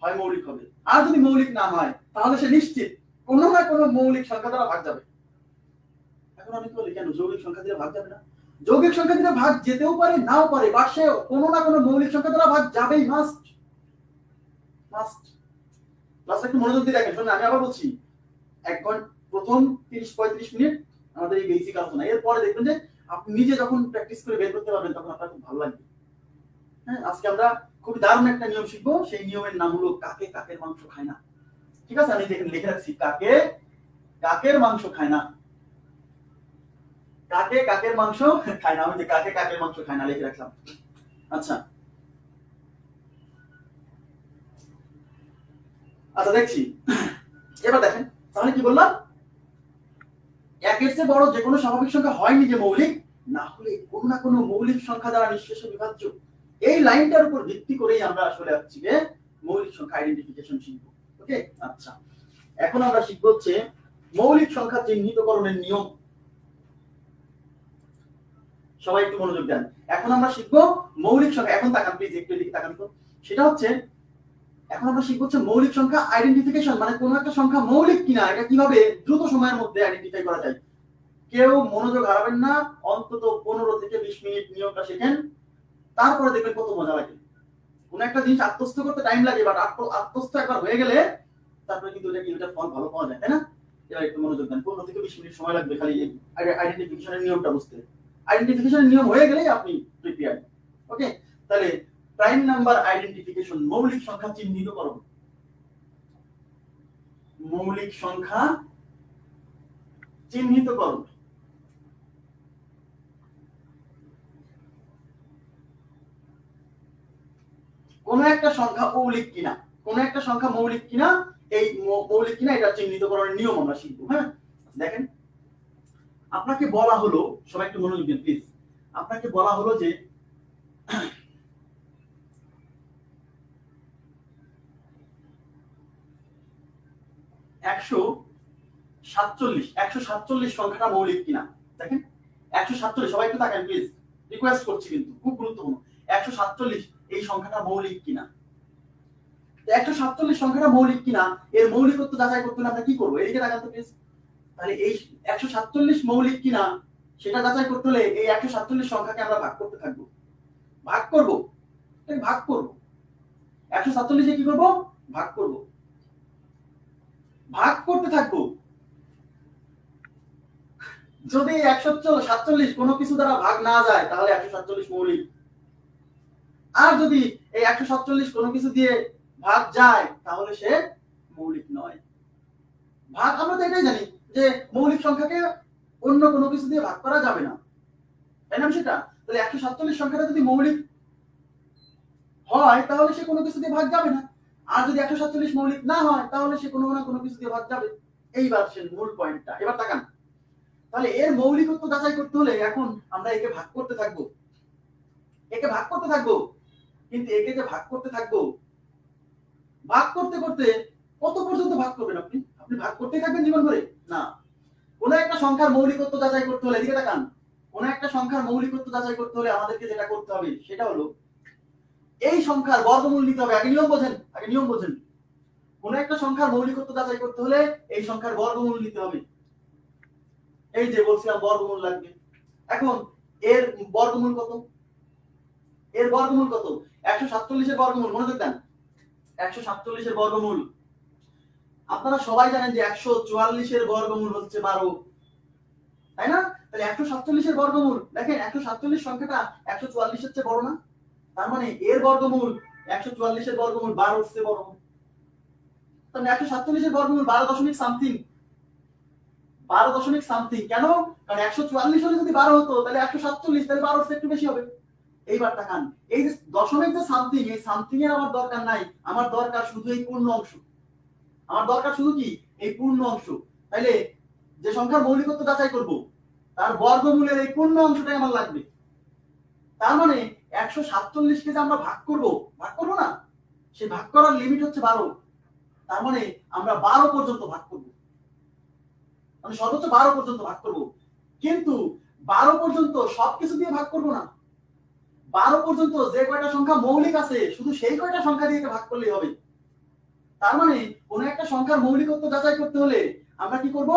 হয় মৌলিক হবে, আর যদি মৌলিক না হয় তাহলে সে নিশ্চিত কোনো না কোনো মৌলিক সংখ্যা দ্বারা ভাগ যাবে। এখন আমি বলি কেন যৌগিক সংখ্যা দিয়ে ভাগ যাবে না? যৌগিক সংখ্যা দিয়ে ভাগ যেতেও পারে নাও পারে, বাট সে কোনো না কোনো মৌলিক সংখ্যা দ্বারা ভাগ যাবেই, মাস্ট মাস্ট। ক্লাসটা একটু মনোযোগ দিয়ে দেখেন। শুনুন আমি আবার বলছি, প্রথম 30-35 মিনিট আমাদের এই বেসিক আলোচনা, এরপরে দেখবেন যে আপনি নিজে যখন প্র্যাকটিস করে বের করতে পারবেন তখন আপনার খুব ভালো লাগবে। হ্যাঁ, আজকে আমরা খুব দারুণ একটা নিয়ম শিখবো, সেই নিয়মের নাম হলো কাকে কাকের মাংস খায় না। ঠিক আছে, আমি দেখেন লিখে রাখছি, কাকে কাকের মাংস খায় না। কাকে কাকের মাংস খায় না, আমি যে কাকে কাকের মাংস খায় না লিখে রাখলাম। আচ্ছা আচ্ছা দেখছি, এবার দেখেন তাহলে কি বললাম, একের চেয়ে বড় যে কোনো স্বাভাবিক সংখ্যা হয়নি যে মৌলিক, না হলে কোনো না কোনো মৌলিক সংখ্যা দ্বারা নিঃশেষে বিভাজ্য। এই লাইনটার উপর ভিত্তি করেই আমরা আসলে আজকে মৌলিক সংখ্যা আইডেন্টিফিকেশন শিখবো। ওকে, আচ্ছা এখন আমরা শিখবো হচ্ছে মৌলিক সংখ্যা চিহ্নিতকরণের নিয়ম। সবাই একটু মনোযোগ দেন। এখন আমরা শিখবো মৌলিক সংখ্যা, এখন তাকান প্লিজ, একটু এদিকে তাকান তো। সেটা হচ্ছে এখন আমরা শিখবো হচ্ছে মৌলিক সংখ্যা আইডেন্টিফিকেশন, মানে কোনো একটা সংখ্যা মৌলিক কিনা এটা কিভাবে দ্রুত সময়ের মধ্যে আইডেন্টিফাই করা যায়। কেউ মনোযোগ হারাবেন না, অন্তত 15 থেকে 20 মিনিট নিয়মটা শেখেন, তারপরে দেখবেন কত মজা লাগে। কোন একটা জিনিস আত্মস্থ করতে টাইম লাগে, বাট আত্মস্থ একবার হয়ে গেলে তারপরে কিন্তু এটা ফল ভালো পাওয়া যায়, তাই না? এবার একটু মনোযোগ দেন, 15 থেকে 20 মিনিট সময় লাগবে খালি আইডেন্টিফিকেশনের নিয়মটা বুঝতে। আইডেন্টিফিকেশনের নিয়ম হয়ে গেলেই আপনি প্রিপেয়ার। ওকে, তাহলে প্রাইম নাম্বার আইডেন্টিফিকেশন, মৌলিক সংখ্যা চিহ্নিতকরণ। মৌলিক সংখ্যা চিহ্নিতকরণ। কোন একটা সংখ্যা মৌলিক কিনা, কোন একটা সংখ্যা মৌলিক কিনা, এই মৌলিক কিনা এটা চিহ্নিতকরণের নিয়ম আমরা শিখবো। হ্যাঁ, দেখেন আপনাকে বলা হলো, সবাই একটু মনোযোগ দিন প্লিজ, আপনাকে বলা হলো যে 147 সংখ্যাটা মৌলিক কিনা। দেখেন 147, সবাই একটু তাকান প্লিজ, রিকোয়েস্ট করছি কিন্তু খুব গুরুত্বপূর্ণ। 147 এই সংখ্যাটা মৌলিক কিনা। 147 সংখ্যাটা মৌলিক কিনা এর মৌলিকত্ব যাচাই করতে হলে আমরা কি করবো, এদিকে তাকান তো প্লিজ। তাহলে এই 147 মৌলিক কিনা সেটা যাচাই করতে হলে এই 147 সংখ্যাকে আমরা ভাগ করতে থাকবো, ভাগ করব 147 কি করব, ভাগ করব, ভাগ করতে থাকবো। যদি 147 কোনো কিছু দ্বারা ভাগ না যায় তাহলে 147 মৌলিক, আর যদি এই 147 কোনো কিছু দিয়ে ভাগ যায় তাহলে সে মৌলিক নয়। ভাগ আমরা তো এটাই জানি যে মৌলিক সংখ্যাকে অন্য কোনো কিছু দিয়ে ভাগ করা যাবে না, তাই না? সেটা তাহলে 147 সংখ্যাটা যদি মৌলিক হয় তাহলে সে কোনো কিছু দিয়ে ভাগ যাবে না, আর যদি 147 মৌলিক না হয় তাহলে সে কোনো না কোনো কিছু দিয়ে ভাগ যাবে। এইবার সে মূল পয়েন্টটা, এবার তাকান। তাহলে এর মৌলিকত্ব যাচাই করতে হলে এখন আমরা একে ভাগ করতে থাকবো, কিন্তু একে যে ভাগ করতে থাকবো, ভাগ করতে করতে কত পর্যন্ত ভাগ করবেন আপনি ভাগ করতেই থাকবেন জীবন ভরে? না, কোন একটা সংখ্যার মৌলিকত্ব যাচাই করতে হলে, এদিকে তাকান, কোন একটা সংখ্যার মৌলিকত্ব যাচাই করতে হলে আমাদেরকে যেটা করতে হবে সেটা হলো এই সংখ্যার বর্গমূল নিতে হবে। আগে নিয়ম বোঝেন। কোন একটা সংখ্যার মৌলিকত্ব যাচাই করতে হলে এই সংখ্যার বর্গমূল নিতে হবে। এই যে বলছিলাম বর্গমূল লাগবে। এখন এর বর্গমূল কত? 147 এর বর্গমূল, মনোযোগ দেন, 147 এর বর্গমূল আপনারা সবাই জানেন যে 144 এর বর্গমূল হচ্ছে 12, তাই না? তাহলে 147 এর বর্গমূল, দেখেন 147 সংখ্যাটা 144 এর চেয়ে বড় না? তার মানে এর বর্গমূল 144 এর বর্গমূল 12 এর চেয়ে বড়। তাহলে 147 এর বর্গমূল 12 দশমিক সামথিং। কেন? কারণ 144 হলে যদি 12 হতো তাহলে 147, তাহলে 12 এর একটু বেশি হবে। এইবার তাকান, এই যে দশমিক যে সামথিং, এই সামথিং এর আমার দরকার নাই, আমার দরকার শুধু এই পূর্ণ অংশ। আমার দরকার শুধু কি? এই পূর্ণ অংশ। তাইলে যে সংখ্যার মৌলিকত্ব যাচাই করব তার বর্গমূলের এই পূর্ণ অংশটাই আমার লাগবে। তার মানে 147 কে যে আমরা ভাগ করব না, সেই ভাগ করার লিমিট হচ্ছে 12। তার মানে আমরা 12 পর্যন্ত ভাগ করব, আমি সর্বোচ্চ 12 পর্যন্ত ভাগ করব। কিন্তু 12 পর্যন্ত সবকিছু দিয়ে ভাগ করব না। 12 পর্যন্ত যে কয়টা সংখ্যা মৌলিক আছে শুধু সেই কয়টা সংখ্যা দিয়ে ভাগ করলেই হবে। তার মানে কোন একটা সংখ্যার মৌলিকত্ব যাচাই করতে হলে আমরা কি করব?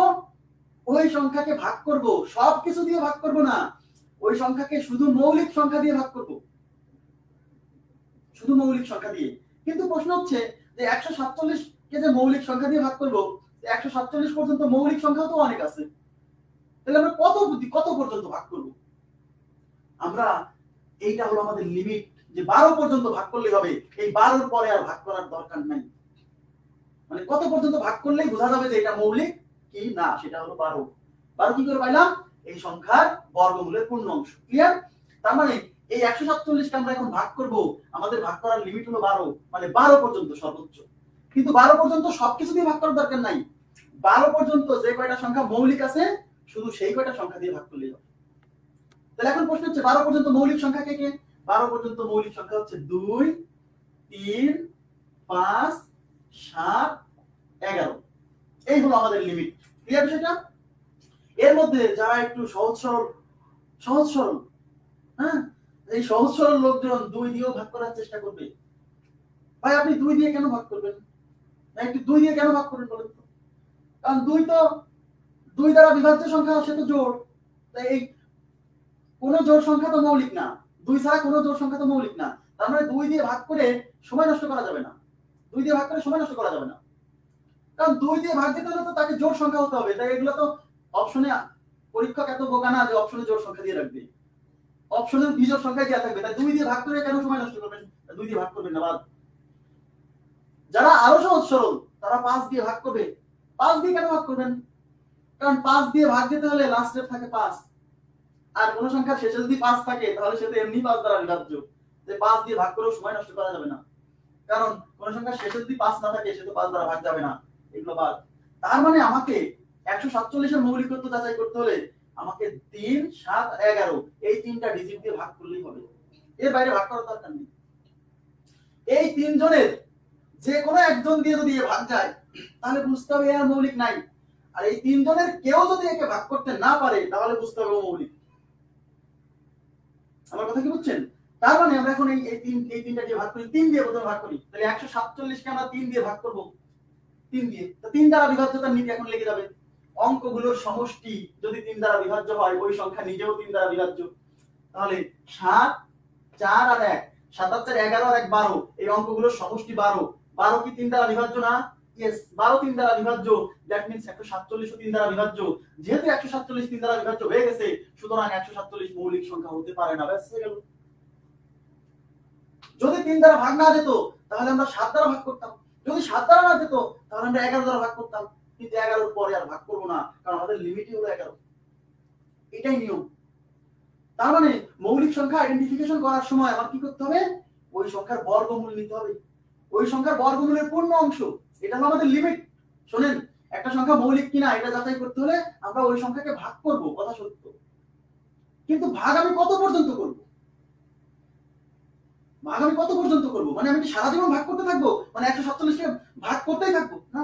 ওই সংখ্যাকে ভাগ করব, সবকিছু দিয়ে ভাগ করব না। ওই সংখ্যাকে শুধু মৌলিক সংখ্যা দিয়ে ভাগ করব, শুধু মৌলিক সংখ্যা দিয়ে। কিন্তু প্রশ্ন হচ্ছে যে 147 কে যে মৌলিক সংখ্যা দিয়ে ভাগ করব, 147 পর্যন্ত মৌলিক সংখ্যাও তো অনেক আছে, তাহলে আমরা কত পর্যন্ত ভাগ করব? আমরা এইটা হলো আমাদের লিমিট, যে 12 পর্যন্ত ভাগ করলেই হবে, এই 12 পরে আর ভাগ করার দরকার নাই। মানে কত পর্যন্ত ভাগ করলেই বোঝা যাবে যে এটা মৌলিক কি না, সেটা হলো 12। 12 কি করে পাইলাম? এই সংখ্যার বর্গমূলের পূর্ণ অংশ। ক্লিয়ার? তার মানে এই 147 কে আমরা এখন ভাগ করব, আমাদের ভাগ করার লিমিট হলো 12, মানে 12 পর্যন্ত সর্বোচ্চ। কিন্তু 12 পর্যন্ত সবকিছু দিয়ে ভাগ করার দরকার নাই। 12 পর্যন্ত যে কয়টা সংখ্যা মৌলিক আছে শুধু সেই কয়টা সংখ্যা দিয়ে ভাগ করলেই হবে। তাহলে এখন প্রশ্ন হচ্ছে 12 পর্যন্ত মৌলিক সংখ্যা কে কে? 12 পর্যন্ত মৌলিক সংখ্যা হচ্ছে 2, 3, 5, 7, 11। এই হলো আমাদের লিমিট। ক্লিয়ার বিষয়টা? এর মধ্যে যারা একটু সহজ সরল, হ্যাঁ, এই সহজ সরল লোকজন 2 দিয়েও ভাগ করার চেষ্টা করবে। ভাই আপনি 2 দিয়ে কেন ভাগ করবেন? না একটু 2 দিয়ে কেন ভাগ করবেন বলেন তো? কারণ 2 তো 2 দ্বারা বিভাজ্য সংখ্যা, সে তো জোড়। তাই এই কোন জোড় সংখ্যা তো মৌলিক না, 2 ছাড়া কোন জোড় সংখ্যা তো মৌলিক না। তার মানে 2 দিয়ে ভাগ করে সময় নষ্ট করা যাবে না। 2 দিয়ে ভাগ করে সময় নষ্ট করা যাবে না, কারণ 2 দিয়ে ভাগ দিতে হলে তো তাকে জোড় সংখ্যা হতে হবে। তাই এগুলো তো অপশনে, পরীক্ষক এত বোকা না যে অপশনে জোড় সংখ্যা দিয়ে রাখবে, অপশনে বিজোড় সংখ্যা দেওয়া থাকবে। তাই 2 দিয়ে ভাগ করে কেন সময় নষ্ট করবেন? 2 দিয়ে ভাগ করবেন না। বাদ। যারা আরো সহজ সরল তারা 5 দিয়ে ভাগ করবে। 5 দিয়ে কেন ভাগ করবেন? কারণ 5 দিয়ে ভাগ দিতে হলে লাস্টে থাকে 5, আর কোন সংখ্যার শেষে যদি 5 থাকে তাহলে সেটা এমনি 5 দ্বারা বিভাজ্য। যে 5 দিয়ে ভাগ করেও সময় নষ্ট করা যাবে না, কারণ কোন সংখ্যার শেষে যদি 5 না থাকে সে তো 5 দ্বারা ভাগ যাবে না। এগুলো বাদ। তার মানে আমাকে 147 এর মৌলিকত্ব যাচাই করতে হলে আমাকে 3, 7, 11 এই তিনটা ডিজিট দিয়ে ভাগ করলেই হবে, এর বাইরে ভাগ করার দরকার নেই। এই তিনজনের যে কোনো একজন দিয়ে যদি ভাগ যায় তাহলে বুঝতে হবে এর মৌলিক নাই, আর এই তিনজনের কেউ যদি একে ভাগ করতে না পারে তাহলে বুঝতে হবে ও মৌলিক। আমার কথা কি বুঝছেন? তার মানে আমরা এখন এই তিনটা দিয়ে ভাগ করি, 3 দিয়ে প্রথমে ভাগ করি। তাহলে 147 কে আমরা 3 দিয়ে ভাগ করব, 3 দিয়ে। তো 3 দ্বারা বিভাজ্যতার নীতি এখন লেগে যাবে। অঙ্কগুলোর সমষ্টি যদি 3 দ্বারা বিভাজ্য হয়, ওই সংখ্যা নিজেও 3 দ্বারা বিভাজ্য। তাহলে 7, 4 আর 1, 7 আর 4 11 আর 1 12, এই অঙ্কগুলোর সমষ্টি 12। 12 কি 3 দ্বারা বিভাজ্য না? यस, 12 3 দ্বারা বিভাজ্য। দ্যাট মিন্স 147 3 দ্বারা বিভাজ্য। যেহেতু 147 3 দ্বারা বিভাজ্য হয়ে গেছে, সুতরাং 147 মৌলিক সংখ্যা হতে পারে না। ব্যাস হয়ে গেল। যদি 3 দ্বারা ভাগ না যেত তাহলে আমরা 7 দ্বারা ভাগ করতাম, যদি 7 দ্বারা না যেত তাহলে আমরা 11 দ্বারা ভাগ করতাম। কিন্তু 11 এর পরে আর ভাগ করব না, কারণ আমাদের লিমিটই হলো 11। এটাই নিয়ম। তার মানে মৌলিক সংখ্যা আইডেন্টিফিকেশন করার সময় আমার কি করতে হবে? ওই সংখ্যার বর্গমূল নিতে হবে, ওই সংখ্যার বর্গমূলের পূর্ণ অংশ। এটা হলো আমাদের লিমিট। শুনেন, একটা সংখ্যা মৌলিক কিনা এটা যাচাই করতে হলে আমরা ওই সংখ্যাকে ভাগ করব, কথা সত্য। কিন্তু ভাগ আমি কত পর্যন্ত করব? ভাগ আমি কত পর্যন্ত করব? মানে আমি কি সারা জীবন ভাগ করতে থাকবো? মানে 147 কে ভাগ করতেই থাকবো? না,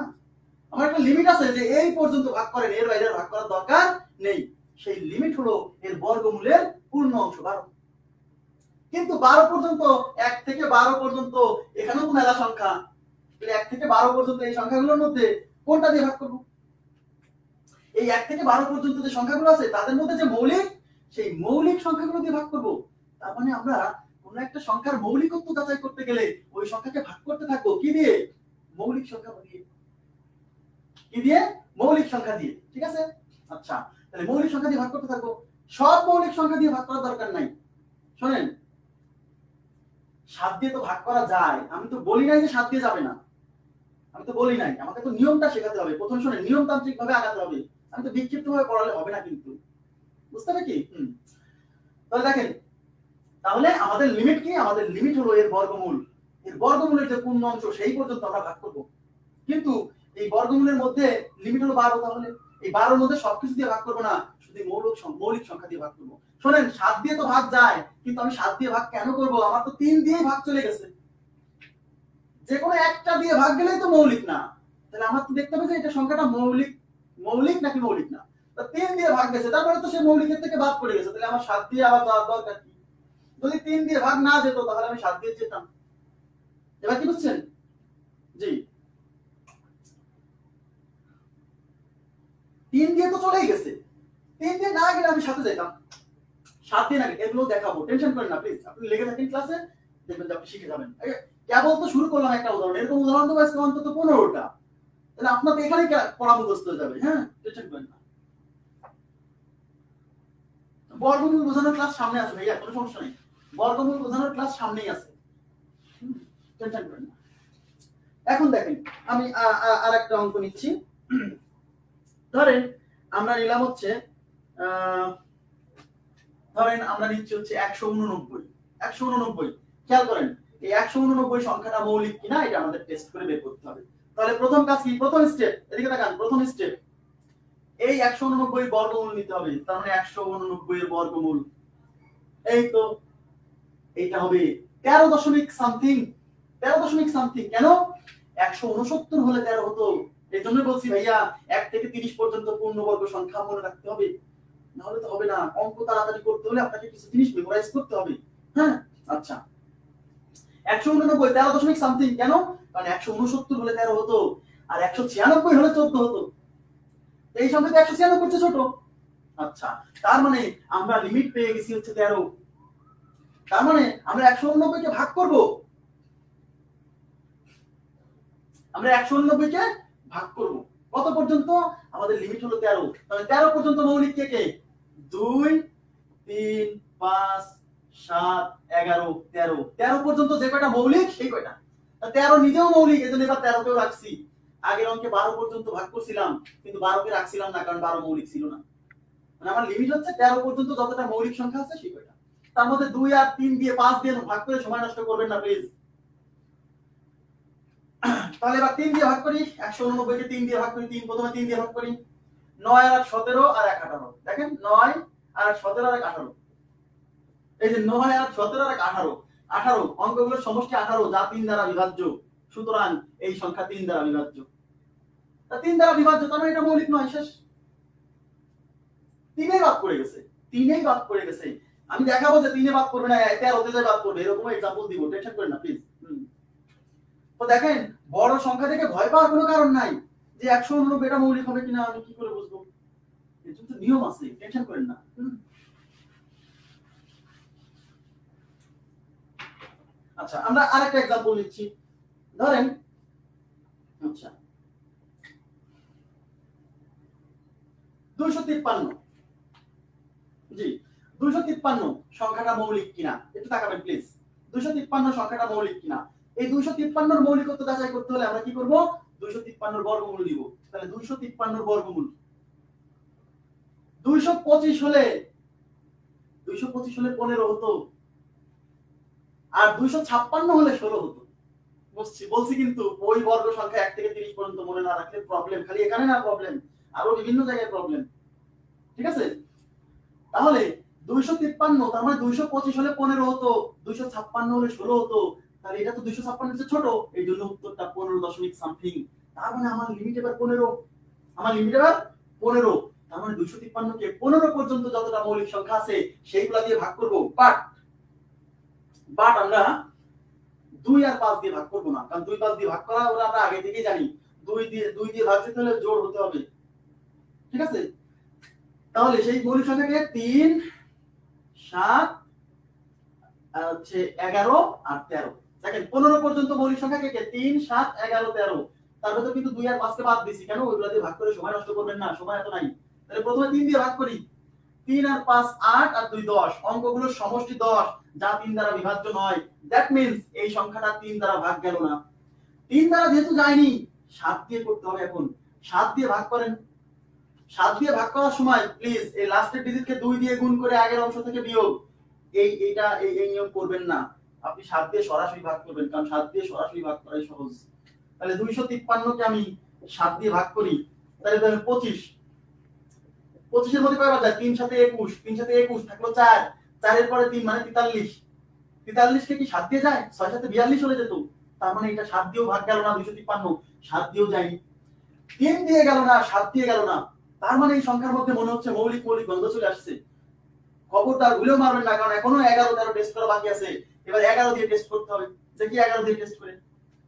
আমার একটা লিমিট আছে যে এই পর্যন্ত ভাগ করেন, এর বাইরে ভাগ করার দরকার নেই। সেই লিমিট হলো এর বর্গমূলের পূর্ণ অংশ 12। কিন্তু 12 পর্যন্ত, 1 থেকে 12 পর্যন্ত এখানেও তো মেলা সংখ্যা। 1 থেকে 12 পর্যন্ত এই সংখ্যাগুলোর মধ্যে কোনটা দিয়ে ভাগ করব? এই 1 থেকে 12 পর্যন্ত যে সংখ্যাগুলো আছে তাদের মধ্যে যে মৌলিক, সেই মৌলিক সংখ্যাগুলো দিয়ে ভাগ করব। তার মানে আমরা কোন একটা সংখ্যার মৌলিকত্ব যাচাই করতে গেলে ওই সংখ্যাকে ভাগ করতে থাকবো কি দিয়ে? মৌলিক সংখ্যা দিয়ে। কি দিয়ে? মৌলিক সংখ্যা দিয়ে। ঠিক আছে? আচ্ছা, তাহলে মৌলিক সংখ্যা দিয়ে ভাগ করতে থাকবো। সব মৌলিক সংখ্যা দিয়ে ভাগ করার দরকার নাই। শুনেন, 7 দিয়ে তো ভাগ করা যায়, আমি তো বলি নাই যে 7 দিয়ে যাবে না, আমি তো বলি নাই। আমাকে তো নিয়মটা শেখাতে হবে। প্রথম শুনে নিয়মতান্ত্রিক ভাবে আগাতে হবে, আমি তো বিক্ষিপ্ত ভাবে পড়ালে হবে না কিন্তু। বুঝতে হবে কি? তাহলে দেখেন, তাহলে আমাদের লিমিট কি? আমাদের লিমিট হলো এর বর্গমূল। এর বর্গমূলের যে পূর্ণ অংশ সেই পর্যন্ত আমরা ভাগ করব। কিন্তু এই বর্গমূলের মধ্যে লিমিট হলো 12। তাহলে এই 12 এর মধ্যে সবকিছু দিয়ে ভাগ করব না, শুধু মৌলিক সংখ্যা দিয়ে ভাগ করব। শুনেন, 7 দিয়ে তো ভাগ যায়, কিন্তু আমি 7 দিয়ে ভাগ কেন করব? আমার তো 3 দিয়েই ভাগ চলে গেছে। যে কোনো একটা দিয়ে ভাগ গেলেই তো মৌলিক না। তাহলে আমার তো দেখতে হবে যে এটা সংখ্যাটা মৌলিক নাকি মৌলিক না। তিন দিয়ে ভাগ গেছে, তারপরে তো সে মৌলিকের থেকে বাদ পড়ে গেছে, তাহলে আমার 7 দিয়ে আবার যাওয়ার দরকার কি? যদি 3 দিয়ে ভাগ না যেত তাহলে আমি 7 দিয়ে যেতাম। এবার কি বুঝছেন? জি, 3 দিয়ে তো চলেই গেছে, 3 দিয়ে না গেলে আমি 7 যেতাম, 7 দিয়ে না গেলে এগুলো দেখাবো, টেনশন করেন না প্লিজ, আপনি লেগে থাকেন ক্লাসে, দেখবেন যে আপনি শিখে যাবেন। কেবল তো শুরু করলাম একটা উদাহরণ, এরকম উদাহরণ তো আজকে অন্তত 15টা, তাহলে আপনার তো এখানেই পড়া মুখস্থ হয়ে যাবে। হ্যাঁ, টেনশন করেন না। বর্গমূল বোঝানোর ক্লাস সামনে আছে ভাইয়া, কোনো সমস্যা নেই, বর্গমূল বোঝানোর ক্লাস সামনেই আছে, টেনশন করেন না। এখন দেখেন আমি আর একটা অঙ্ক নিচ্ছি। ধরেন আমরা নিলাম হচ্ছে ধরেন আমরা নিচ্ছি হচ্ছে 189। খেয়াল করেন এই 189 সংখ্যাটা মৌলিক কিনা এটা আমাদের টেস্ট করে বের করতে হবে। তাহলে প্রথম কাজ কি? প্রথম স্টেপ, এদিকে তাকান, প্রথম স্টেপ এই 189 বর্গমূল নিতে হবে। তার মানে 189 এর বর্গমূল, এই তো এইটা হবে 13 দশমিক সামথিং। 13 দশমিক সামথিং কেন? 169 হলে 13 হতো। এই জন্য বলছি ভাইয়া 1 থেকে 30 পর্যন্ত পূর্ণবর্গ সংখ্যা মনে রাখতে হবে, নাহলে তো হবে না। অঙ্ক তাড়াতাড়ি করতে হলে আপনাকে কিছু জিনিস মেমোরাইজ করতে হবে। হ্যাঁ, আচ্ছা 189 13 দশমিক সামথিং কেন? কারণ 169 হলে 13 হতো, আর 196 হলে 14 হতো। এই সংখ্যা তো 196 চেয়ে ছোট। আচ্ছা, তার মানে আমরা লিমিট পেয়ে গেছি হচ্ছে 13। তার মানে আমরা 189 কে ভাগ করব, আমরা 189 কে ভাগ করব কত পর্যন্ত? আমাদের লিমিট হলো 13, তাহলে 13 পর্যন্ত মৌলিক কে কে? 2 3 5 7 11 13। 13 পর্যন্ত যে কয়টা মৌলিক সেই কয়টা। 13 নিজেও মৌলিক, এজন্য এবার 13 কেও রাখছি। আগের অঙ্কে 12 পর্যন্ত ভাগ করছিলাম, কিন্তু 12 কে রাখছিলাম না কারণ 12 মৌলিক ছিল না। মানে আমার লিমিট হচ্ছে 13 পর্যন্ত যতটা মৌলিক সংখ্যা আছে সেই কয়টা। তার মধ্যে 2 আর 3 দিয়ে 5 দিয়ে ভাগ করে সময় নষ্ট করবেন না প্লিজ। তাহলে এবার 3 দিয়ে ভাগ করি, 189 কে 3 দিয়ে ভাগ করি, 3 প্রথমে 3 দিয়ে ভাগ করি, 9 আর 17 আর 1 18। দেখেন 9 আর 17 আর 18, এই যে 9 আর 17 আর 18, 18 অঙ্কগুলোর সমষ্টি 18 যা 3 দ্বারা বিভাজ্য। সুতরাং এই সংখ্যা 3 দ্বারা বিভাজ্য। তা 3 দ্বারা বিভাজ্য, তার মানে এটা মৌলিক নয়, শেষ। 3 বাদ পড়ে গেছে, 3 বাদ পড়ে গেছে। আমি দেখাবো যে 3 বাদ পড়বে না, 13 তে বাদ পড়বে, এরকম एग्जांपल দিব, টেনশন করেন না প্লিজ। তো দেখেন বড় সংখ্যা থেকে ভয় পাওয়ার কোনো কারণ নাই, যে 189 এটা মৌলিক হবে কিনা আমি কি করে বুঝবো? এর জন্য নিয়ম আছে, টেনশন করেন না। আচ্ছা, আমরা আরেকটা एग्जांपल নিচ্ছি। ধরেন আচ্ছা 253, জি 253 সংখ্যাটা মৌলিক কিনা একটু তাকাবেন প্লিজ। 253 সংখ্যাটা মৌলিক কিনা, এই 253 এর মৌলিকত্ব যাচাই করতে হলে আমরা কি করব? 253 এর বর্গমূল নিব। তাহলে 253 এর বর্গমূল 225 হলে 15 হতো, আর 256 হলে 16 হতো। বলছি কিন্তু ওই বর্গ সংখ্যা 1 থেকে 30 পর্যন্ত মনে না রাখলে প্রবলেম, খালি এখানে না প্রবলেম, আরো বিভিন্ন জায়গায় প্রবলেম। ঠিক আছে, তাহলে 253 তার মানে 225 হলে 15 হতো, 256 হলে 16 হতো, তাহলে এটা তো 256 এর চেয়ে ছোট, এই জন্য উত্তরটা 15 দশমিক সামথিং। তার মানে আমার লিমিট এবার 15, আমার লিমিট এবার 15। তার মানে 253 কে 15 পর্যন্ত যতটা মৌলিক সংখ্যা আছে সেইগুলা দিয়ে ভাগ করব, বাট আমরা 2 আর 5 দিয়ে ভাগ করব না, কারণ 2 5 দিয়ে ভাগ করা ওরা আমরা আগে থেকেই জানি, 2 দিয়ে ভাগ করতে হলে জোড় হতে হবে। ঠিক আছে, তাহলে সেই মৌলিক সংখ্যাকে 3 7 আর হচ্ছে 11 আর 13। দেখেন 15 পর্যন্ত মৌলিক সংখ্যা কে 3 7 11 13, তার মধ্যে কিন্তু 2 আর 5 কে বাদ দিছি, কেন? ওইগুলা দিয়ে ভাগ করে সময় নষ্ট করবেন না, সময় এত নাই। তাহলে প্রথমে 3 দিয়ে ভাগ করি, 3 আর 5 8 আর 2 10, অঙ্কগুলোর সমষ্টি 10 যা 3 দ্বারা বিভাজ্য নয়। দ্যাট মিন্স এই সংখ্যাটা 3 দ্বারা ভাগ গেল না। 3 দ্বারা যেহেতু যায়নি 7 দিয়ে করতে হবে। এখন 7 দিয়ে ভাগ করেন, 7 দিয়ে ভাগ করার সময় প্লিজ এই লাস্টের ডিজিটকে 2 দিয়ে গুণ করে আগের অংশ থেকে বিয়োগ, এই নিয়ম করবেন না। আপনি 7 দিয়ে সরাসরি ভাগ করবেন, কারণ 7 দিয়ে সরাসরি ভাগ করাই সহজ। তাহলে 253 কে আমি 7 দিয়ে ভাগ করি, তাহলে 25, 25 এর মধ্যে কয়বার যায়? 3 7 21, 3 7 21 থাকলো 4, 4 এর পরে 3 মানে 43, 43 কে কি 7 দিয়ে যায়? 6 7 42 হলে যেত। তার মানে এটা 7 দিয়েও ভাগ গেল না, 253 7 দিয়েও যায়নি, 3 দিয়ে গেল না, 7 দিয়ে গেল না, তার মানে এই সংখ্যার মধ্যে মনে হচ্ছে মৌলিক মৌলিক গন্ধ চলে আসছে। খবরদার ভুলেও মারবেন না, কারণ এখনো 11-13 টেস্ট করা বাকি আছে। এবার 11 দিয়ে টেস্ট করতে হবে। দেখি 11 দিয়ে টেস্ট করে।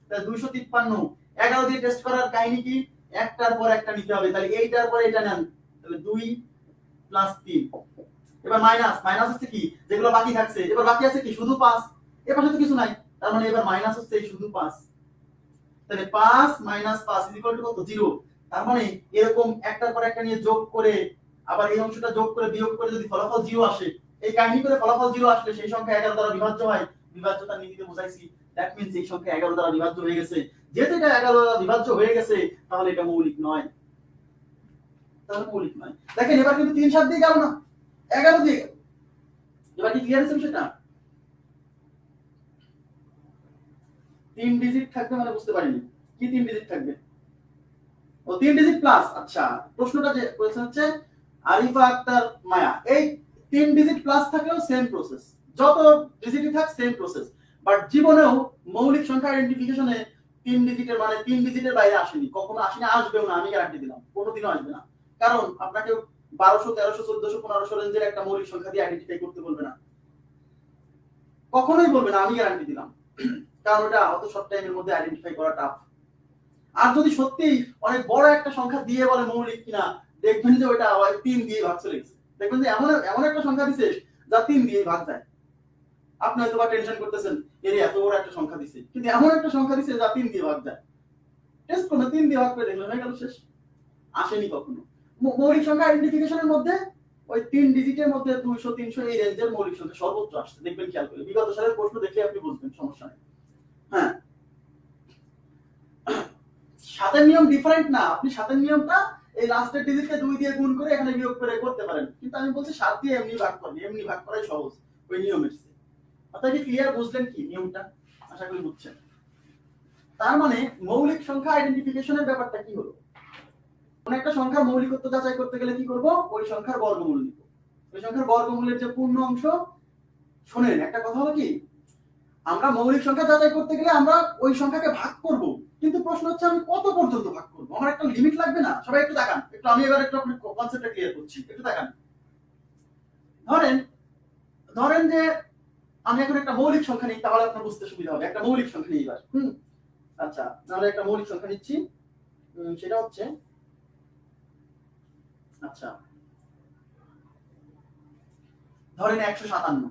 তাহলে 253 11 দিয়ে টেস্ট করার কাহিনী কি? একটার পর একটা নিতে হবে। তাহলে এইটার পর এটা নেন, তাহলে 2 + 3। এবার মাইনাস মাইনাস হচ্ছে কি, যেগুলো বাকি থাকছে। এবার বাকি আছে কি, শুধু 5। এর পাশে তো কিছু নাই, তার মানে এবার মাইনাস হচ্ছে এই শুধু 5। তাহলে 5 - 5 কত? 0। তার মানে এরকম একটার পর একটা নিয়ে যোগ করে আবার এই অংশটা যোগ করে বিয়োগ করে যদি ফলাফল 0 আসে, এই কাহিনী করে ফলাফল 0 আসলে সেই সংখ্যা 11 দ্বারা বিভাজ্য হয়। বিভাজ্যতার নীতিতে বোঝাইছি, দ্যাট মিন্স এই সংখ্যা 11 দ্বারা বিভাজ্য হয়ে গেছে। যেহেতু এটা 11 দ্বারা বিভাজ্য হয়ে গেছে, তাহলে এটা মৌলিক নয়। তাহলে মৌলিক নয়। দেখেন এবার কিন্তু 3 7 দিয়ে গেল না, 11 দিয়ে গেল। এবার কি ক্লিয়ার আছে বিষয়টা? 3 ডিজিট থাকবে মানে বুঝতে পারিনি কি 3 ডিজিট থাকবে। ও 3 ডিজিট প্লাস। আচ্ছা, প্রশ্নটা যে কোয়েশ্চেন হচ্ছে আরিফা আক্তার মায়া, এই 3 ডিজিট প্লাস থাকলেও সেম প্রসেস, যত ডিজিটই থাক সেম প্রসেস। বাট জীবনেও মৌলিক সংখ্যা আইডেন্টিফিকেশনে 3 ডিজিটের মানে 3 ডিজিটের বাইরে আসেনি, কখনো আসেনি, আসবেও না, আমি গ্যারান্টি দিলাম, কোনোদিনও আসবে না। কারণ আপনাকে 1200 1300 1400 1500 রেঞ্জের একটা মৌলিক সংখ্যা দিয়ে আইডেন্টিফাই করতে বলবে না, কখনোই বলবে না, আমি গ্যারান্টি দিলাম। কারণ ওটা অত শর্ট টাইমের মধ্যে আইডেন্টিফাই করা টাফ। আর যদি সত্যি অনেক বড় একটা সংখ্যা দিয়ে বলে মৌলিক কিনা, দেখবেন যে ওটা 3 দিয়ে ভাগ চলে গেছে। দেখবেন যে এমন একটা সংখ্যা দিছে যা 3 দিয়ে ভাগ যায়। আপনি হয়তো বা টেনশন করতেছেন এর এত বড় একটা সংখ্যা দিছে, কিন্তু এমন একটা সংখ্যা দিছে যা 3 দিয়ে ভাগ যায়। টেস্ট করুন, 3 দিয়ে ভাগ করে দেখলেন হয়ে গেল, শেষ। আসেনি কখনো। মৌলিক সংখ্যা আইডেন্টিফিকেশনের মধ্যে ওই 3 ডিজিটের মধ্যে 200 300 এই রেঞ্জের মৌলিক সংখ্যা সর্বোচ্চ আসছে, দেখবেন খেয়াল করে। বিগত সালের প্রশ্ন দেখলে আপনি বুঝবেন, সমস্যা নেই। হ্যাঁ, সাতের নিয়ম ডিফারেন্ট না। আপনি সাতের নিয়মটা এই লাস্টের ডিজিটকে 2 দিয়ে গুণ করে এখানে বিয়োগ করে করতে পারেন, কিন্তু আমি বলছি 7 দিয়ে এমনি ভাগ করবেন, এমনি ভাগ করাই সহজ ওই নিয়মের চেয়ে। আপনারা কি ক্লিয়ার বুঝলেন কি নিয়মটা? আশা করি বুঝছেন। তার মানে মৌলিক সংখ্যা আইডেন্টিফিকেশনের ব্যাপারটা কি হলো, কোন একটা সংখ্যার মৌলিকত্ব যাচাই করতে গেলে কি করব, ওই সংখ্যার বর্গমূল নিব। ওই সংখ্যার বর্গমূলের যে পূর্ণ অংশ, শুনেন একটা কথা হলো কি, আমরা মৌলিক সংখ্যা যাচাই করতে গেলে আমরা ওই সংখ্যাকে ভাগ করব, কিন্তু প্রশ্ন হচ্ছে আমি কত পর্যন্ত ভাগ করব, আমার একটা লিমিট লাগবে না? সবাই একটু তাকান, একটু আমি এবার একটু আপনার কনসেপ্টটা ক্লিয়ার করছি, একটু তাকান। ধরেন যে আমি এখন একটা মৌলিক সংখ্যা নিই, তাহলে আপনার বুঝতে সুবিধা হবে। একটা মৌলিক সংখ্যা নিই এবার। আচ্ছা, তাহলে একটা মৌলিক সংখ্যা নিচ্ছি, সেটা হচ্ছে, আচ্ছা ধরেন 157।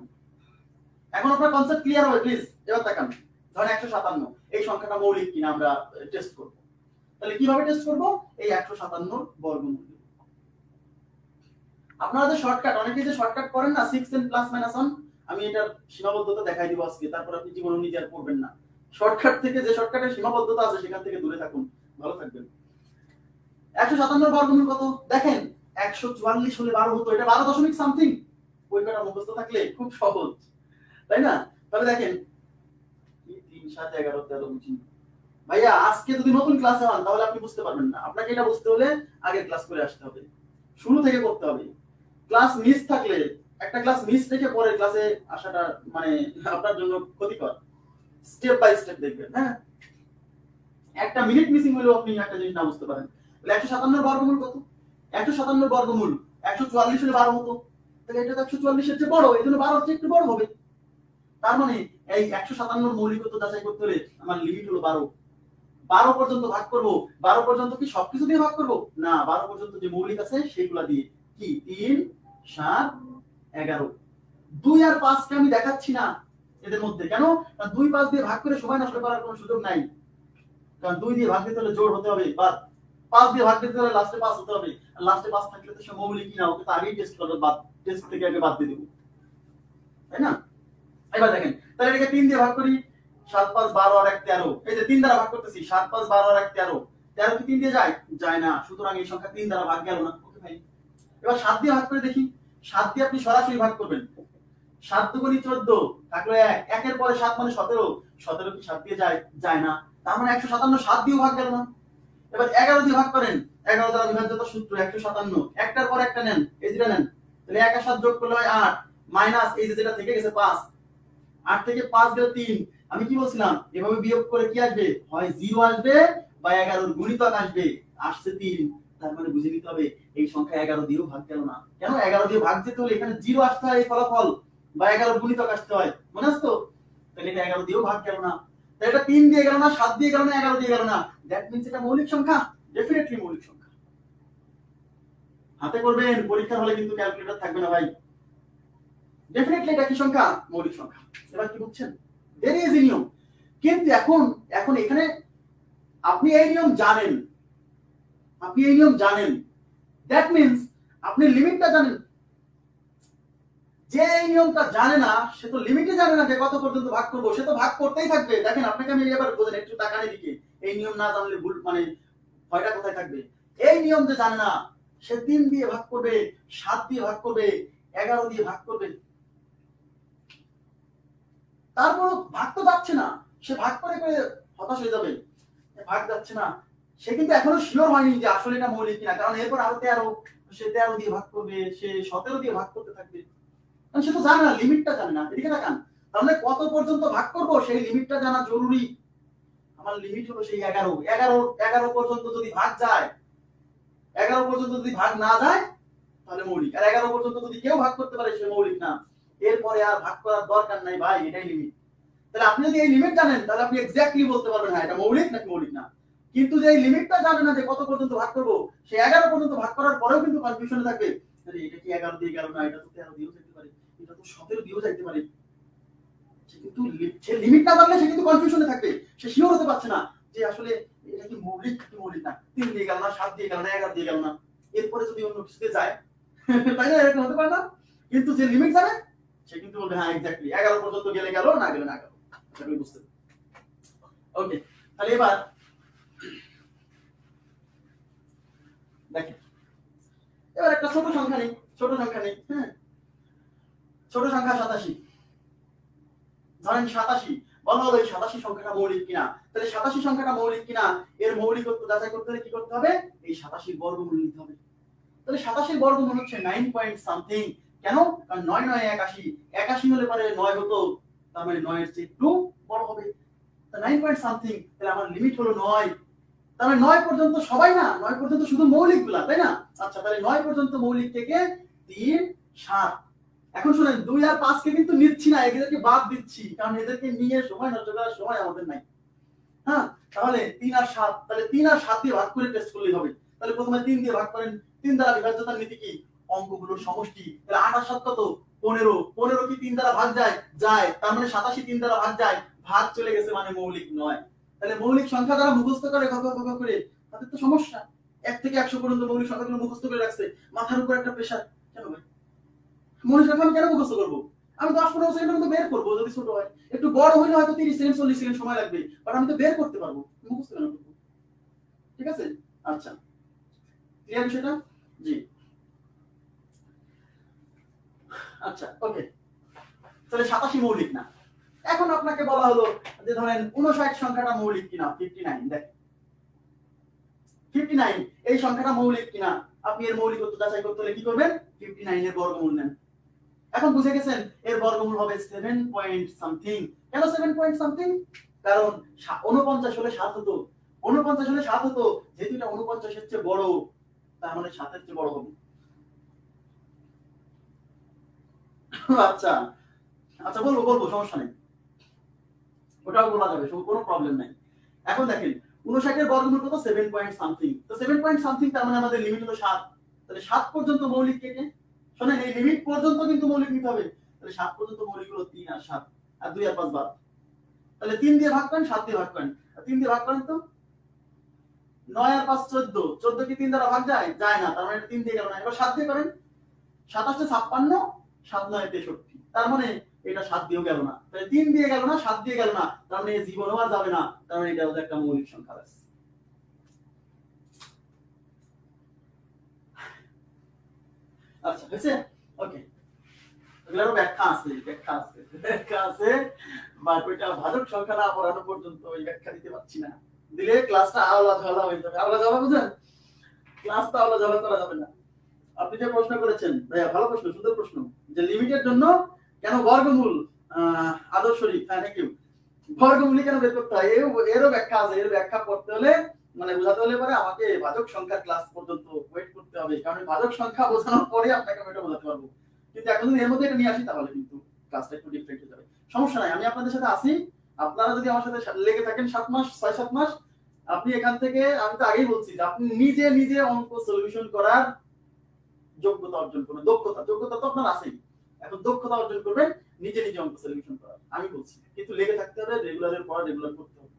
এখন আপনার কনসেপ্ট ক্লিয়ার হবে প্লিজ, এবার তাকান। ধরেন 157 এই সংখ্যাটা মৌলিক কিনা আমরা টেস্ট করব। তাহলে কিভাবে টেস্ট করব? এই 157 বর্গমূল। আপনারা যে শর্টকাট, অনেকেই যে শর্টকাট করেন না 6n ± 1, আমি এটার সীমাবদ্ধতা দেখাই দিব আজকে, তারপর আপনি জীবনে নিজে আর করবেন না। শর্টকাট থেকে, যে শর্টকাটের সীমাবদ্ধতা আছে সেখান থেকে দূরে থাকুন, ভালো থাকবেন। 157 বর্গমূল কত? দেখেন 144 হলে 12 হতো, এটা 12 দশমিক সামথিং। ওই কটা মুখস্থ থাকলে খুব সহজ, তাই না? তবে দেখেন 3 7 11 13 বুঝি ভাইয়া, আজকে যদি নতুন ক্লাসে হন তাহলে আপনি বুঝতে পারবেন না। আপনাকে এটা বুঝতে হলে আগে ক্লাস করে আসতে হবে, শুরু থেকে করতে হবে। ক্লাস মিস থাকলে, একটা ক্লাস মিস থেকে পরের ক্লাসে আসাটা মানে আপনার জন্য ক্ষতিকর। স্টেপ বাই স্টেপ দেখবেন। হ্যাঁ, একটা মিনিট মিসিং হলেও আপনি একটা জিনিস না বুঝতে পারেন। তাহলে 157 বর্গমূল কত? 157 বর্গমূল 144 হলে 12 হতো, তাহলে এটা তো 144 এর চেয়ে বড়, এজন্য 12 হচ্ছে একটু বড় হবে। তার মানে এই 157 মৌলিকত্ব যাচাই করতে হলে আমার লিমিট হলো 12। 12 পর্যন্ত ভাগ করব। 12 পর্যন্ত কি সবকিছু দিয়ে ভাগ করব না, 12 পর্যন্ত যে মৌলিক আছে সেগুলা দিয়ে। কি 3 7 11। 2 আর 5 কে আমি দেখাচ্ছি না এদের মধ্যে, কেন? কারণ 2 5 দিয়ে ভাগ করে সময় নষ্ট করার কোনো সুযোগ নাই। কারণ 2 দিয়ে ভাগ দিতে হলে জোড় হতে হবে, বাদ। 5 দিয়ে ভাগ দিতে হলে লাস্টে 5 হতে হবে, আর লাস্টে 5 থাকলে তো সে মৌলিক কি না, ওকে তো আগেই টেস্ট করবে, বাদ, টেস্ট থেকে আগে বাদ দিয়ে দেব, তাই না? এবার দেখেন, তাহলে এটাকে 3 দিয়ে ভাগ করি, 7 5 12 আর 1 13। এই যে 3 দ্বারা ভাগ করতেছি, 7 5 12 আর 1 13। 13 কি 3 দিয়ে যায়? যায় না, সুতরাং এই সংখ্যা 3 দ্বারা ভাগ গেল না। ওকে ভাই, এবার 7 দিয়ে ভাগ করে দেখি। 7 দিয়ে আপনি সরাসরি ভাগ করবেন। 7 দুগুণী 14, থাকলো 1, 1 এর পরে 7 মানে 17। 17 কি 7 দিয়ে যায়? যায় না। তার মানে 157 7 দিয়েও ভাগ গেল না। এবার 11 দিয়ে ভাগ করেন। 11 দ্বারা বিভাজ্যতার সূত্র 157, একটার পর একটা নেন, এই দুটো নেন। তাহলে 1 আর 7 যোগ করলে হয় 8, মাইনাস এই যে যেটা থেকে গেছে 5। 8 থেকে 5 গেল 3। আমি কি বলছিলাম, এভাবে বিয়োগ করে কি আসবে? হয় 0 আসবে বা 11 এর গুণিতক আসবে। আসছে 3, তার মানে বুঝে নিতে হবে এই সংখ্যা 11 দিয়েও ভাগ গেল না। কেন 11 দিয়ে ভাগ যেতে হলে এখানে 0 আসতে হয়, এই ফলাফল বা 11 গুণিতক আসতে হয়, মনে আছে তো? তাহলে এটা 11 দিয়েও ভাগ গেল না। তাহলে এটা 3 দিয়ে গেল না, 7 দিয়ে গেল না, 11 দিয়ে গেল না। দ্যাট মিন্স এটা মৌলিক সংখ্যা, ডেফিনেটলি মৌলিক সংখ্যা। হাতে করবেন, পরীক্ষা হলে কিন্তু ক্যালকুলেটর থাকবে না ভাই। ডেফিনেটলি এটা কি সংখ্যা? মৌলিক সংখ্যা। এবার কি বুঝছেন? ভেরি ইজি নিয়ম। কিন্তু এখন এখানে আপনি এই নিয়ম জানেন, দ্যাট মিন্স আপনি লিমিটটা জানেন। যে এই নিয়মটা জানে না সে তো লিমিটে জানে না যে কত পর্যন্ত ভাগ করব, সে তো ভাগ করতেই থাকবে। দেখেন আপনাকে আমি এবার বোঝেন, একটু তাকানোর দিকে। এই নিয়ম না জানলে ভুল, মানে ভয়টা কোথায় থাকবে? এই নিয়ম যে জানে না সে 3 দিয়ে ভাগ করবে, 7 দিয়ে ভাগ করবে, 11 দিয়ে ভাগ করবে। তারপর ভাগ তো যাচ্ছে না, সে ভাগ করে করে হতাশ হয়ে যাবে, ভাগ যাচ্ছে না। সে কিন্তু এখনো শিওর হয়নি যে আসলে এটা মৌলিক কিনা, কারণ এরপর আরো 13, সে 13 দিয়ে ভাগ করবে, সে 17 দিয়ে ভাগ করতে থাকবে। কারণ সে তো জানে না, লিমিটটা জানে না। এদিকে তাকান, তাহলে কত পর্যন্ত ভাগ করব সেই লিমিটটা জানা জরুরি। আমার লিমিট হলো সেই 11। 11 পর্যন্ত যদি ভাগ যায়, 11 পর্যন্ত যদি ভাগ না যায় তাহলে মৌলিক। আর 11 পর্যন্ত যদি কেউ ভাগ করতে পারে সে মৌলিক না। এরপরে আর ভাগ করার দরকার নাই ভাই, এটাই লিমিট। তাহলে আপনি যদি এই লিমিট জানেন তাহলে আপনি এক্স্যাক্টলি বলতে পারবেন হ্যাঁ এটা মৌলিক নাকি মৌলিক না। কিন্তু যে এই লিমিটটা জানে না যে কত পর্যন্ত ভাগ করব, সে 11 পর্যন্ত ভাগ করার পরেও কিন্তু কনফিউশনে থাকবে। আরে এটা কি 11 দিয়ে গেল না, এটা তো 13 দিয়েও যেতে পারে, এটা তো 17 দিয়েও যেতে পারে। সে কিন্তু সে লিমিট না জানলে সে কিন্তু কনফিউশনে থাকবে, সে শিওর হতে পারছে না যে আসলে এটা কি মৌলিক কি মৌলিক না। 3 দিয়ে গেল না, 7 দিয়ে গেল না, 11 দিয়ে গেল না, এরপরে যদি অন্য কিছুতে যায় তাই না, এরকম হতে পারে না। কিন্তু যে লিমিট জানে সে কিন্তু বলবে হ্যাঁ এক্স্যাক্টলি 11 পর্যন্ত গেলে গেল, না গেলে না গেল। আপনি বুঝতে ওকে। তাহলে এবার দেখেন, এবার একটা ছোট সংখ্যা নেই, হ্যাঁ ছোট সংখ্যা 87। ধরেন 87, বলা হলো এই 87 সংখ্যাটা মৌলিক কিনা। তাহলে 87 সংখ্যাটা মৌলিক কিনা এর মৌলিকত্ব যাচাই করতে হলে কি করতে হবে? এই 87 এর বর্গমূল নিতে হবে। তাহলে 87 এর বর্গমূল হচ্ছে 9 পয়েন্ট সামথিং। কেন? কারণ 9 9 81, 81 হলে পরে 9 হতো, তার মানে 9 এর চেয়ে একটু বড় হবে। তা 9 পয়েন্ট সামথিং, তাহলে আমার লিমিট হলো 9। তার মানে 9 পর্যন্ত সবাই না, 9 পর্যন্ত শুধু মৌলিকগুলা, তাই না? আচ্ছা, তাহলে 9 পর্যন্ত মৌলিক থেকে 3 7। এখন শুনেন, 2 আর 5 কে কিন্তু নিচ্ছি না, এদেরকে বাদ দিচ্ছি, কারণ এদেরকে নিয়ে সময় নষ্ট করার সময় আমাদের নাই। হ্যাঁ, তাহলে 3 আর 7, তাহলে 3 আর 7 দিয়ে ভাগ করে টেস্ট করলেই হবে। তাহলে প্রথমে 3 দিয়ে ভাগ করেন, 3 দ্বারা বিভাজ্যতার নীতি কি? অঙ্কগুলোর সমষ্টি। তাহলে 8 আর 7 কত? 15। 15 কি 3 দ্বারা ভাগ যায়? যায়। তার মানে 87 3 দ্বারা ভাগ যায়, ভাগ চলে গেছে, মানে মৌলিক নয়। তাহলে মৌলিক সংখ্যা যারা মুখস্থ করে করে তাদের তো সমস্যা। 1 থেকে 100 পর্যন্ত মৌলিক সংখ্যাগুলো মুখস্থ করে রাখছে, মাথার উপর একটা প্রেসার। কেন ভাই মৌলিক সংখ্যা আমি কেন মুখস্থ করবো? আমি 10-15 সেকেন্ডের মধ্যে বের করবো। যদি ছোট হয়, একটু বড় হলে হয়তো 30 সেকেন্ড 40 সেকেন্ড সময় লাগবে, বাট আমি তো বের করতে পারবো, মুখস্থ কেন করবো? ঠিক আছে, আচ্ছা ক্লিয়ার বিষয়টা? জি আচ্ছা ওকে। তাহলে 87 মৌলিক না। এখন আপনাকে বলা হলো যে ধরেন 59 সংখ্যাটা মৌলিক কিনা। 59, দেখ 59 এই সংখ্যাটা মৌলিক কিনা আপনি এর মৌলিকত্ব যাচাই করতে হলে কি করবেন? 59 এর বর্গমূল নেন। এখন বুঝে গেছেন এর বর্গমূল হবে 7 পয়েন্ট সামথিং। কেন 7 পয়েন্ট সামথিং? কারণ 49 হলে 7 হতো, 49 হলে 7 হতো, যেহেতু এটা 49 এর চেয়ে বড়, তার মানে 7 এর চেয়ে বড় হবে। আচ্ছা আচ্ছা, বলবো সমস্যা নেই, ওটাও বলা যাবে, কোনো প্রবলেম নাই। এখন দেখেন 59 এর বর্গমূল কত? 7 পয়েন্ট সামথিং। তো 7 পয়েন্ট সামথিং তার মানে আমাদের লিমিট হলো 7। তাহলে 7 পর্যন্ত মৌলিক কে কে? শুনেন, এই লিমিট পর্যন্ত কিন্তু মৌলিক নিতে হবে। তাহলে 7 পর্যন্ত মৌলিক হলো 3 আর 7, আর 2 আর 5 বাদ। তাহলে 3 দিয়ে ভাগ করেন, 7 দিয়ে ভাগ করেন, 3 দিয়ে ভাগ করেন তো 9 আর 5 14। 14 কি 3 দ্বারা ভাগ যায়? যায় না, তার মানে 3 দিয়ে গেল না। এবার 7 দিয়ে করেন, 27 56, 7 9 63, তার মানে এটা 7 দিয়েও গেল না। তাহলে 3 দিয়ে গেল না, 7 দিয়ে গেল না, তার মানে জীবনও আর যাবে না, তার মানে এটা হচ্ছে একটা মৌলিক সংখ্যা। আছে আচ্ছা হয়েছে ওকে। এগুলোর ব্যাখ্যা আছে, বাট ওইটা ভাজক সংখ্যা না পড়ানো পর্যন্ত ওই ব্যাখ্যা দিতে পারছি না। দিলে ক্লাসটা আলাদা ঝালা হয়ে যাবে। আলাদা ঝালা বুঝেন? ক্লাসটা আলাদা ঝালা করা যাবে না। আপনি যে প্রশ্ন করেছেন ভাইয়া, ভালো প্রশ্ন, সুন্দর প্রশ্ন, যে লিমিটের জন্য কেন বর্গমূল আদর্শ রিক, থ্যাংক ইউ, বর্গমূল কেন বের করতে হয় এরও ব্যাখ্যা আছে। এর ব্যাখ্যা পড়তে হলে মানে বোঝাতে হলে পরে আমাকে ভাজক সংখ্যার ক্লাস পর্যন্ত ওয়েট করতে হবে, কারণ ভাজক সংখ্যা বোঝানোর পরে আপনাকে আমি এটা বোঝাতে পারবো। কিন্তু এখন যদি এর মধ্যে এটা নিয়ে আসি তাহলে কিন্তু ক্লাসটা একটু ডিফারেন্ট হয়ে যাবে। সমস্যা নাই, আমি আপনাদের সাথে আসি, আপনারা যদি আমার সাথে লেগে থাকেন 7 মাস 6-7 মাস, আপনি এখান থেকে, আমি তো আগেই বলছি যে আপনি নিজে নিজে অঙ্ক সলিউশন করার যোগ্যতা অর্জন করবেন। যোগ্যতা তো আপনার আছেই, এখন দক্ষতা অর্জন করবেন নিজে নিজে অঙ্ক সলিউশন করার, আমি বলছি। কিন্তু লেগে থাকতে হবে, রেগুলারের পর রেগুলার করতে হবে,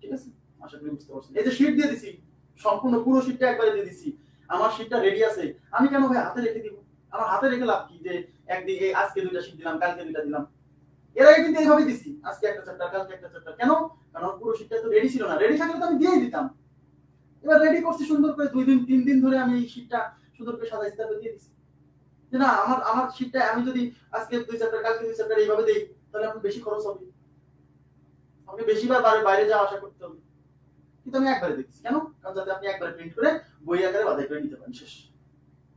ঠিক আছে? আশা করি বুঝতে পারছেন। এই যে শীট দিয়ে দিছি, সম্পূর্ণ পুরো শীটটা একবারে দিয়ে দিছি, আমার শীটটা রেডি আছে, আমি কেন ভাই হাতে রেখে দিব? আমার হাতে রেখে লাভ কি যে একদিকে আজকে 2টা শীট দিলাম, কালকে 2টা দিলাম? এর আগে কিন্তু এইভাবে দিছি, আজকে একটা চ্যাপ্টার, কালকে একটা চ্যাপ্টার। কেন? কারণ পুরো শীটটা তো রেডি ছিল না, রেডি থাকলে তো আমি দিয়েই দিতাম। এবার রেডি করছি সুন্দর করে, 2 দিন 3 দিন ধরে আমি এই শীটটা সুন্দর করে সাজাইছি, তারপরে দিয়ে দিছি। যে না, আমার শীটটা আমি যদি আজকে 2 চ্যাপ্টার, কালকে 2 চ্যাপ্টার এইভাবে দেই, তাহলে আপনার বেশি খরচ হবে, আপনি বেশিবার বাইরে যাওয়া আসা করতে হবে। কিন্তু আমি একবারে দেখছি, কেন? কারণ যাতে আপনি একবারে প্রিন্ট করে বই আকারে বাছাই করে নিতে পারেন, শেষ।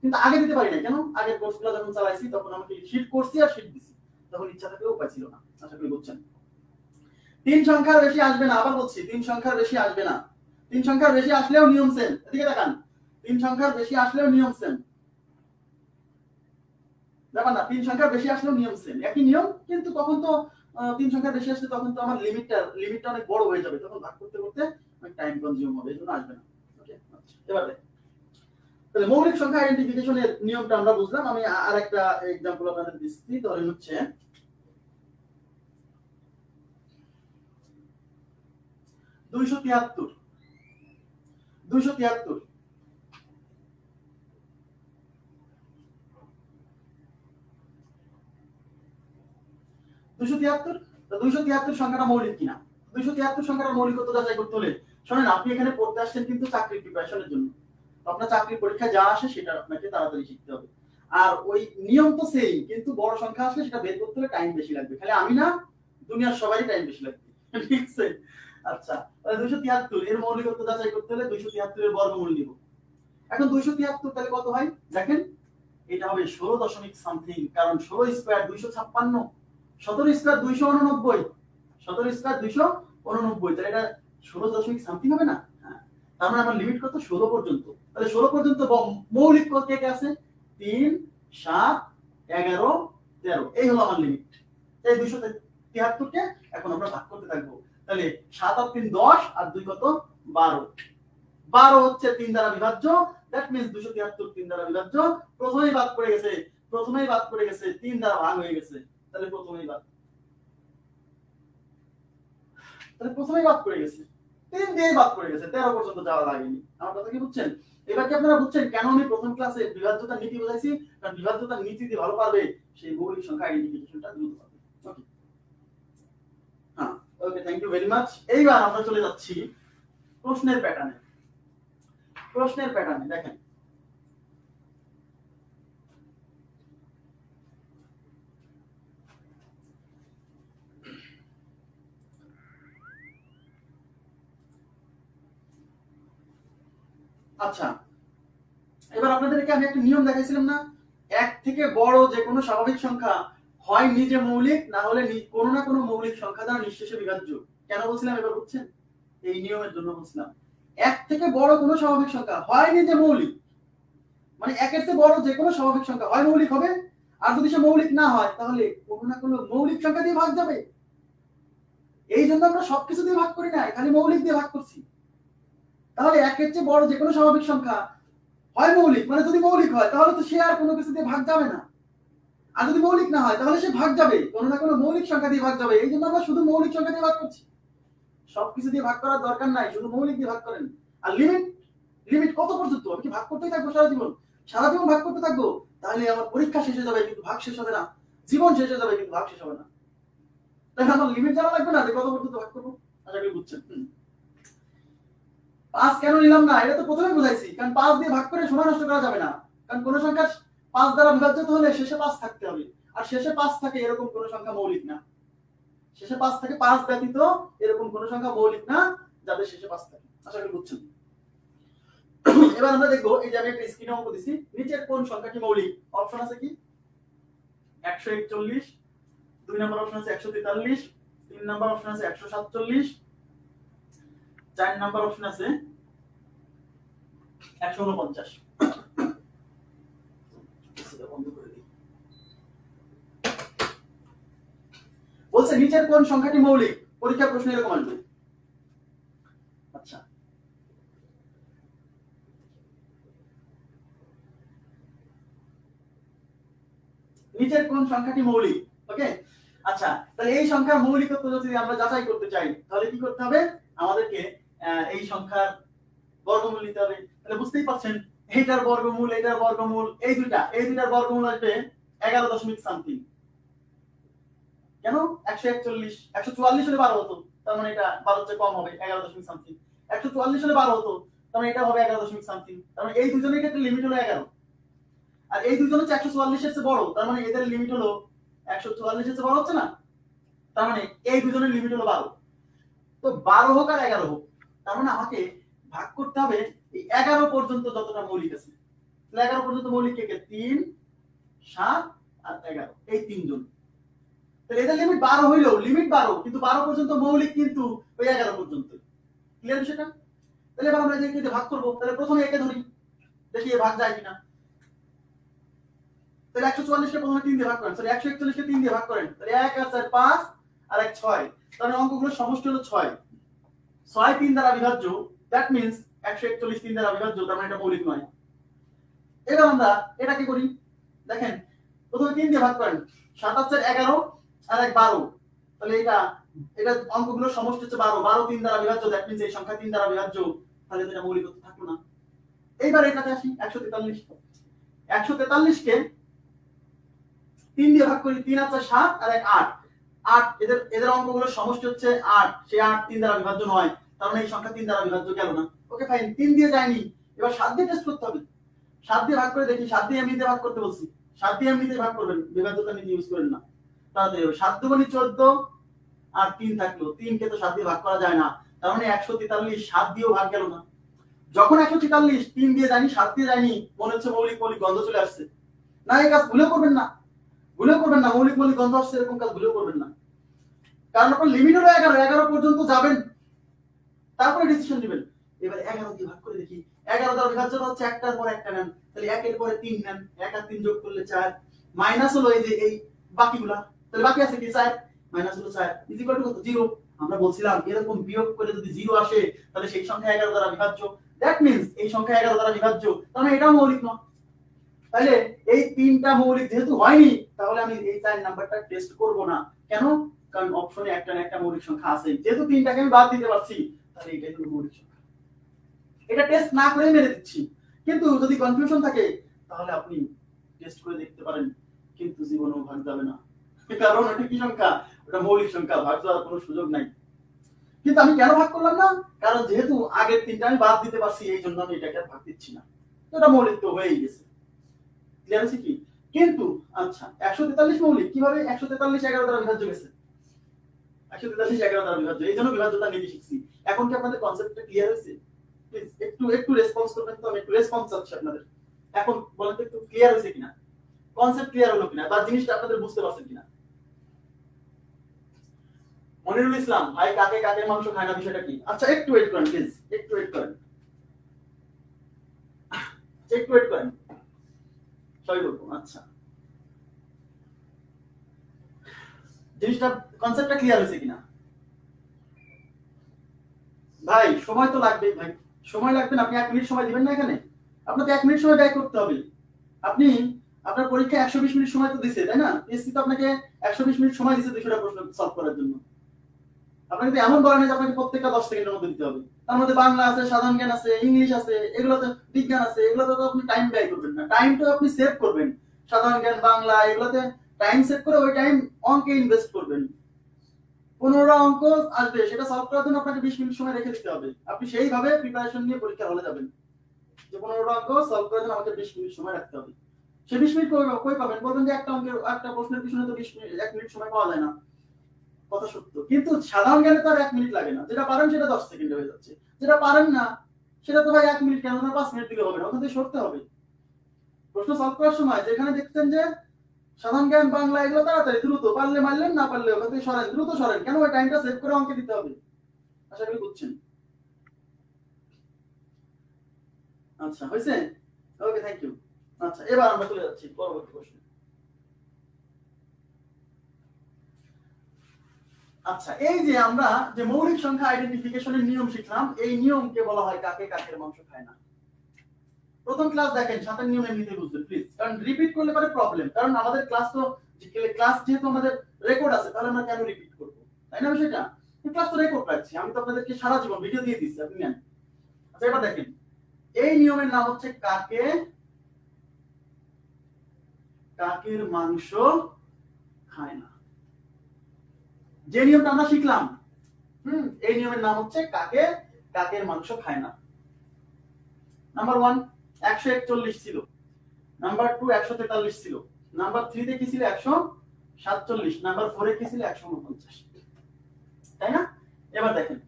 কিন্তু আগে দিতে পারি না, কেন? আগের কোর্সগুলো যখন চালাইছি তখন আমাকে শীট করছি আর শীট দিছি, তখন ইচ্ছা থাকলেও উপায় ছিল না। আশা করি বুঝছেন। 3 সংখ্যার বেশি আসবে না, আবার বলছি 3 সংখ্যার বেশি আসবে না। 3 সংখ্যার বেশি আসলেও নিয়ম সেম, এদিকে তাকান, 3 সংখ্যার বেশি আসলেও নিয়ম সেম, ব্যাপার না। 3 সংখ্যার বেশি আসলেও নিয়ম সেম, একই নিয়ম। কিন্তু তখন তো 3 সংখ্যার বেশি আসলে তখন তো আমার লিমিটটা অনেক বড় হয়ে যাবে, তখন ভাগ করতে করতে অনেক টাইম কনজিউম হবে, এজন্য আসবে না। ওকে, আচ্ছা, এবার দেখেন তাহলে মৌলিক সংখ্যা আইডেন্টিফিকেশনের নিয়মটা আমরা বুঝলাম। আমি আরেকটা एग्जांपल আপনাদের দিচ্ছি, ধরেন হচ্ছে 273 273 273 সংখ্যাটা মৌলিক কিনা। 273 সংখ্যাটা মৌলিকত্ব যাচাই করতে হলে শুনেন, আপনি এখানে পড়তে আসছেন কিন্তু চাকরির প্রিপারেশনের জন্য, আপনার চাকরির পরীক্ষা যা আসে সেটা আপনাকে তাড়াতাড়ি শিখতে হবে। আর ওই নিয়ম তো সেই, কিন্তু বড় সংখ্যা আসলে সেটা বের করতে হলে টাইম বেশি লাগবে, খালি আমি না, দুনিয়ার সবারই টাইম বেশি লাগবে, ঠিক আছে? আচ্ছা, তাহলে 273 এর মৌলিকত্ব যাচাই করতে হলে 273 এর বর্গমূল নিব। এখন 273 তাহলে কত হয় দেখেন, এটা হবে 16 দশমিক সামথিং, কারণ 16 স্কয়ার 256, 17 স্কয়ার 289, 17 স্কয়ার 289, তাহলে এটা 16 দশমিক সামথিং হবে না? হ্যাঁ, তার মানে আমার লিমিট কত? 16 পর্যন্ত। তাহলে 16 পর্যন্ত মৌলিক কত কে আছে? 3, 7, 11, 13, এই হলো আমার লিমিট। এই 273 কে এখন আমরা ভাগ করতে থাকবো। তাহলে 7 আর 3 10, আর 2 কত? 12। 12 হচ্ছে 3 দ্বারা বিভাজ্য, দ্যাট মিন্স 273 3 দ্বারা বিভাজ্য। প্রথমেই বাদ পড়ে গেছে, 3 দ্বারা ভাগ হয়ে গেছে, তাহলে প্রথমেই বাদ পড়ে গেছে, 3 দিয়ে বাদ পড়ে গেছে, 13 পর্যন্ত যাওয়া লাগেনি। আমার কথা কি বুঝছেন? এবার কি আপনারা বুঝছেন কেন আমি প্রথম ক্লাসে বিভাজ্যতার নীতি বোঝাইছি? কারণ বিভাজ্যতার নীতি দিয়ে ভালো পারবে সেই মৌলিক সংখ্যা আইডেন্টিফিকেশনটা দ্রুত পাবে। ওকে, হ্যাঁ, ওকে, থ্যাংক ইউ ভেরি মাচ। এইবার আমরা চলে যাচ্ছি প্রশ্নের প্যাটার্নে। দেখেন, আচ্ছা, এবার আপনাদেরকে আমি একটা নিয়ম দেখাইছিলাম না, এক থেকে বড় যে কোনো স্বাভাবিক সংখ্যা হয় নিজে মৌলিক, না হলে কোনো না কোনো মৌলিক সংখ্যা দ্বারা নিঃশেষে বিভাজ্য। কেন বলছিলাম এবার বুঝছেন? এই নিয়মের জন্য বলছিলাম, এক থেকে বড় কোনো স্বাভাবিক সংখ্যা হয় নিজে মৌলিক, মানে একের চেয়ে বড় যে কোনো স্বাভাবিক সংখ্যা হয় মৌলিক হবে, আর যদি সে মৌলিক না হয় তাহলে কোনো না কোনো মৌলিক সংখ্যা দিয়ে ভাগ যাবে। এই জন্য আমরা সবকিছু দিয়ে ভাগ করি না, খালি মৌলিক দিয়ে ভাগ করছি। তাহলে একের চেয়ে বড় যে কোনো স্বাভাবিক সংখ্যা হয় মৌলিক, মানে যদি মৌলিক হয় তাহলে তো সে আর কোনো কিছু দিয়ে ভাগ যাবে না, আর যদি মৌলিক না হয় তাহলে সে ভাগ যাবে, কোনো না কোনো মৌলিক সংখ্যা দিয়ে ভাগ যাবে। এই জন্য আমরা শুধু মৌলিক সংখ্যা দিয়ে ভাগ করছি, সবকিছু দিয়ে ভাগ করার দরকার নাই, শুধু মৌলিক দিয়ে ভাগ করেন। আর লিমিট কত পর্যন্ত? আমি কি ভাগ করতেই থাকবো সারা জীবন ভাগ করতে থাকবো? তাহলে আমার পরীক্ষা শেষ হয়ে যাবে কিন্তু ভাগ শেষ হবে না, জীবন শেষ হয়ে যাবে কিন্তু ভাগ শেষ হবে না। তাহলে আমার লিমিট জানা লাগবে না যে কত পর্যন্ত ভাগ করবো। আশা করি বুঝছেন। 5 কেন নিলাম না এটা তো প্রথমে বুঝাইছি, কারণ 5 দিয়ে ভাগ করে সময় নষ্ট করা যাবে না, কারণ কোন সংখ্যা 5 দ্বারা বিভাজ্য হলে শেষে 5 থাকতে হবে, আর শেষে 5 থাকে এরকম কোন সংখ্যা মৌলিক না, শেষে 5 থাকে 5 ব্যতীত এরকম কোন সংখ্যা মৌলিক না যাদের শেষে 5 থাকে। আশা করি বুঝছেন। এবার আমরা দেখবো, এই যে আমি একটা স্ক্রিনে অঙ্ক দিছি, নিচের কোন সংখ্যাটি মৌলিক? অপশন আছে কি? 141, 2 নম্বর অপশন আছে 143, 3 নম্বর অপশন আছে 147, 4 নাম্বার অপশন আছে 149। বন্ধ করে দিই। বলছে নিচের কোন সংখ্যাটি মৌলিক? পরীক্ষা প্রশ্ন এরকম আসবে। আচ্ছা, নিচের কোন সংখ্যাটি মৌলিক? ওকে, আচ্ছা, তাহলে এই সংখ্যার মৌলিকত্ব যদি আমরা যাচাই করতে চাই তাহলে কি করতে হবে? আমাদেরকে এই সংখ্যার বর্গমূল নিতে হবে। তাহলে বুঝতেই পারছেন এইটার বর্গমূল, এইটার বর্গমূল, এই দুইটার বর্গমূল আসবে 11 দশমিক সামথিং। কেন? 141, 144 হলে 12 হতো, তার মানে এটা 12 চেয়ে কম হবে, 11 দশমিক সামথিং। 144 হলে 12 হতো, তার মানে এটা হবে 11 দশমিক সামথিং। তার মানে এই দুজনের ক্ষেত্রে লিমিট হলো 11, আর এই দুজন হচ্ছে 144 এর চেয়ে বড়, তার মানে এদের লিমিট হলো 144 এর চেয়ে বড় হচ্ছে না, তার মানে এই দুজনের লিমিট হলো 12। তো 12 হোক আর 11 হোক, তার মানে আমাকে ভাগ করতে হবে এই 11 পর্যন্ত যতটা মৌলিক আছে। তাহলে 11 পর্যন্ত মৌলিক কে কে? 3, 7 আর 11, এই তিনজন। তাহলে এদের লিমিট 12 হইলেও লিমিট 12, কিন্তু 12 পর্যন্ত মৌলিক কিন্তু ওই 11 পর্যন্ত। ক্লিয়ার বিষয়টা? তাহলে এবার আমরা এদেরকে ভাগ করব। তাহলে প্রথমে একে ধরি, দেখি এ ভাগ যায় কিনা। তাহলে 144 কে প্রথমে 3 দিয়ে ভাগ করেন, সরি 141 কে 3 দিয়ে ভাগ করেন, তাহলে 1 আর 4 5 আর 1 6, তাহলে অঙ্কগুলোর সমষ্টি হলো 6। 6 3 দ্বারা বিভাজ্য, দ্যাট মিন্স 141 3 দ্বারা বিভাজ্য, তার মানে এটা মৌলিক নয়। এবার আমরা এটা কি করি? দেখেন, প্রথমে 3 দিয়ে ভাগ করেন, 7 আর 4 11 আর 1 12, তাহলে এটা অঙ্কগুলোর সমষ্টি হচ্ছে 12। 12 3 দ্বারা বিভাজ্য, দ্যাট মিন্স এই সংখ্যা 3 দ্বারা বিভাজ্য, তাহলে এটা মৌলিকত্ব থাকলো না। এইবার এটাতে আসি, 143। 143 কে 3 দিয়ে ভাগ করি, 3 আর 4 7 আর 1 8। 8 এদের অঙ্কগুলোর সমষ্টি হচ্ছে 8, সেই 8 3 দ্বারা বিভাজ্য নয়, তার মানে এই সংখ্যা 3 দ্বারা বিভাজ্য গেল না। ওকে ফাইন, 3 দিয়ে যায়নি, এবার 7 দিয়ে টেস্ট করতে হবে। 7 দিয়ে ভাগ করে দেখি, 7 দিয়ে এমনিতে ভাগ করতে বলছি, 7 দিয়ে এমনিতে ভাগ করবেন, বিভাজ্যতা নীতি ইউজ করেন না। তাহলে 7 দুগুণে 14 আর 3 থাকলো, 3 কে তো 7 দিয়ে ভাগ করা যায় না, তার মানে 143 7 দিয়েও ভাগ গেল না। যখন 143 3 দিয়ে যায়নি, 7 দিয়ে যায়নি, মনে হচ্ছে মৌলিক গন্ধ চলে আসছে। না, এই কাজ ভুলেও করবেন না, মৌলিক গন্ধ আসছে এরকম কাজ ভুলেও করবেন না। কারণ আপনার লিমিট হলো 11 পর্যন্ত যাবেন, তারপরে ডিসিশন নেবেন। এবার 11 দিয়ে ভাগ করে দেখি, 11 দ্বারা বিভাজ্য হচ্ছে একটার পর একটা নেন, তাহলে 1 এর পরে 3 নেন, 1 আর 3 যোগ করলে 4, মাইনাস হলো এই যে এই বাকিগুলা, তাহলে বাকি আছে কি 4, মাইনাস হলো 4 ইজ ইকুয়াল টু কত? 0। আমরা বলছিলাম এরকম বিয়োগ করে যদি 0 আসে তাহলে সেই সংখ্যা 11 দ্বারা বিভাজ্য, দ্যাট মিন্স এই সংখ্যা 11 দ্বারা বিভাজ্য, তাহলে এটাও মৌলিক নয়। তাহলে এই তিনটা মৌলিক যেহেতু হয়নি, তাহলে আমি এই 4 নাম্বারটা টেস্ট করব না। কেন? কারণ অপশনে একটা না একটা মৌলিক সংখ্যা আছে, যেহেতু তিনটাকে আমি বাদ দিতে পারছি, তাহলে এটাই হলো মৌলিক সংখ্যা। এটা টেস্ট না করে মেরে দিচ্ছি, কিন্তু যদি কনফিউশন থাকে তাহলে আপনি টেস্ট করে দেখতে পারেন, কিন্তু জীবনেও ভাগ যাবে না, কারণ এটা কি সংখ্যা? ওটা মৌলিক সংখ্যা, ভাগ যাওয়ার কোনো সুযোগ নাই। কিন্তু আমি কেন ভাগ করলাম না? কারণ যেহেতু আগের তিনটা আমি বাদ দিতে পারছি, এই জন্য আমি এটাকে ভাগ দিচ্ছি না, এটা মৌলিক তো হয়েই গেছে। ক্লিয়ার আছে কি? কিন্তু আচ্ছা, 143 মৌলিক কিভাবে? 143 11 দ্বারা বিভাজ্য গেছে, 143 11 দ্বারা বিভাজ্য, এই জন্য বিভাজ্যতা নীতি শিখছি। এখন কি আপনাদের কনসেপ্টটা ক্লিয়ার হয়েছে? প্লিজ একটু রেসপন্স করবেন তো, আমি একটু রেসপন্স চাচ্ছি আপনাদের। এখন বলেন তো একটু ক্লিয়ার হয়েছে কিনা, কনসেপ্ট ক্লিয়ার হলো কিনা, বা জিনিসটা আপনাদের বুঝতে পারছেন কিনা? মনিরুল ইসলাম ভাই, কাকে কাকে মাংস খায় না, বিষয়টা কি? আচ্ছা একটু ওয়েট করেন প্লিজ, একটু ওয়েট করেন, সরি বলবো। আচ্ছা, জিনিসটা কনসেপ্টটা ক্লিয়ার হয়েছে কিনা? ভাই সময় তো লাগবে, ভাই সময় লাগবে না, আপনি 1 মিনিট সময় দিবেন না? এখানে আপনাকে 1 মিনিট সময় ব্যয় করতে হবে। আপনি আপনার পরীক্ষা 120 মিনিট সময় তো দিছে, তাই না? এসসি তো আপনাকে 120 মিনিট সময় দিছে 200টা প্রশ্ন সলভ করার জন্য। আপনাকে তো এমন বলা নেই যে আপনাকে প্রত্যেকটা 10 সেকেন্ডের মধ্যে দিতে হবে। তার মধ্যে বাংলা আছে, সাধারণ জ্ঞান আছে, ইংলিশ আছে, এগুলোতে বিজ্ঞান আছে, এগুলোতে তো আপনি টাইম ব্যয় করবেন না, টাইমটা আপনি সেভ করবেন। সাধারণ জ্ঞান, বাংলা, এগুলোতে টাইম সেভ করে ওই টাইম অঙ্কে ইনভেস্ট করবেন। 15টা অঙ্ক আসবে, সেটা সলভ করার জন্য আপনাকে 20 মিনিট সময় রেখে দিতে হবে। আপনি সেইভাবে প্রিপারেশন নিয়ে পরীক্ষার হলে যাবেন, যে 15টা অঙ্ক সলভ করার জন্য আমাকে 20 মিনিট সময় রাখতে হবে। সেই 20 মিনিট কই পাবেন? বলবেন যে একটা প্রশ্নের পিছনে তো 1 মিনিট সময় পাওয়া যায় না, কথা সত্য, কিন্তু সাধারণ জ্ঞানে তো আর 1 মিনিট লাগে না। যেটা পারেন সেটা 10 সেকেন্ডে হয়ে যাচ্ছে, যেটা পারেন না সেটা তো ভাই 1 মিনিট কেন, 5 মিনিট দিলে হবে না, ওখান থেকে সরতে হবে। প্রশ্ন সলভ করার সময় যেখানে দেখছেন যে সাধারণ জ্ঞান, বাংলা, এগুলো তাড়াতাড়ি দ্রুত, পারলে মারলেন, না পারলে ওখান থেকে সরেন, দ্রুত সরেন, কেন? ওই টাইমটা সেভ করে অঙ্কে দিতে হবে। আশা করি বুঝছেন। আচ্ছা হয়েছে, ওকে থ্যাংক ইউ। আচ্ছা এবার আমরা চলে যাচ্ছি পরবর্তী প্রশ্ন। আচ্ছা এই যে আমরা যে মৌলিক সংখ্যা আইডেন্টিফিকেশনের নিয়ম শিখলাম, এই নিয়মকে বলা হয় কাকে কাকের মাংস খায় না। প্রথম ক্লাস দেখেন, সাথে নিয়ম এমনিতেই বুঝবেন প্লিজ, কারণ রিপিট করলে পরে প্রবলেম, কারণ আমাদের ক্লাস তো ক্লাস যেহেতু আমাদের রেকর্ড আছে, তাহলে আমরা কেন রিপিট করব, তাই না বিষয়টা? ক্লাস তো রেকর্ড রাখছি, আমি তো আপনাদেরকে সারা জীবন ভিডিও দিয়ে দিচ্ছি, আপনি নেন। আচ্ছা এবার দেখেন, এই নিয়মের নাম হচ্ছে কাকে কাকের মাংস খায় না। যে নিয়মটা আমরা শিখলাম, এই নিয়মের নাম হচ্ছে কাকে কাকের মাংস খায় না। নাম্বার 1 141 ছিল, নাম্বার 2 143 ছিল, নাম্বার 3 তে কি ছিল 147, নাম্বার 4 এ কি ছিল 149, তাই না? এবার দেখেন,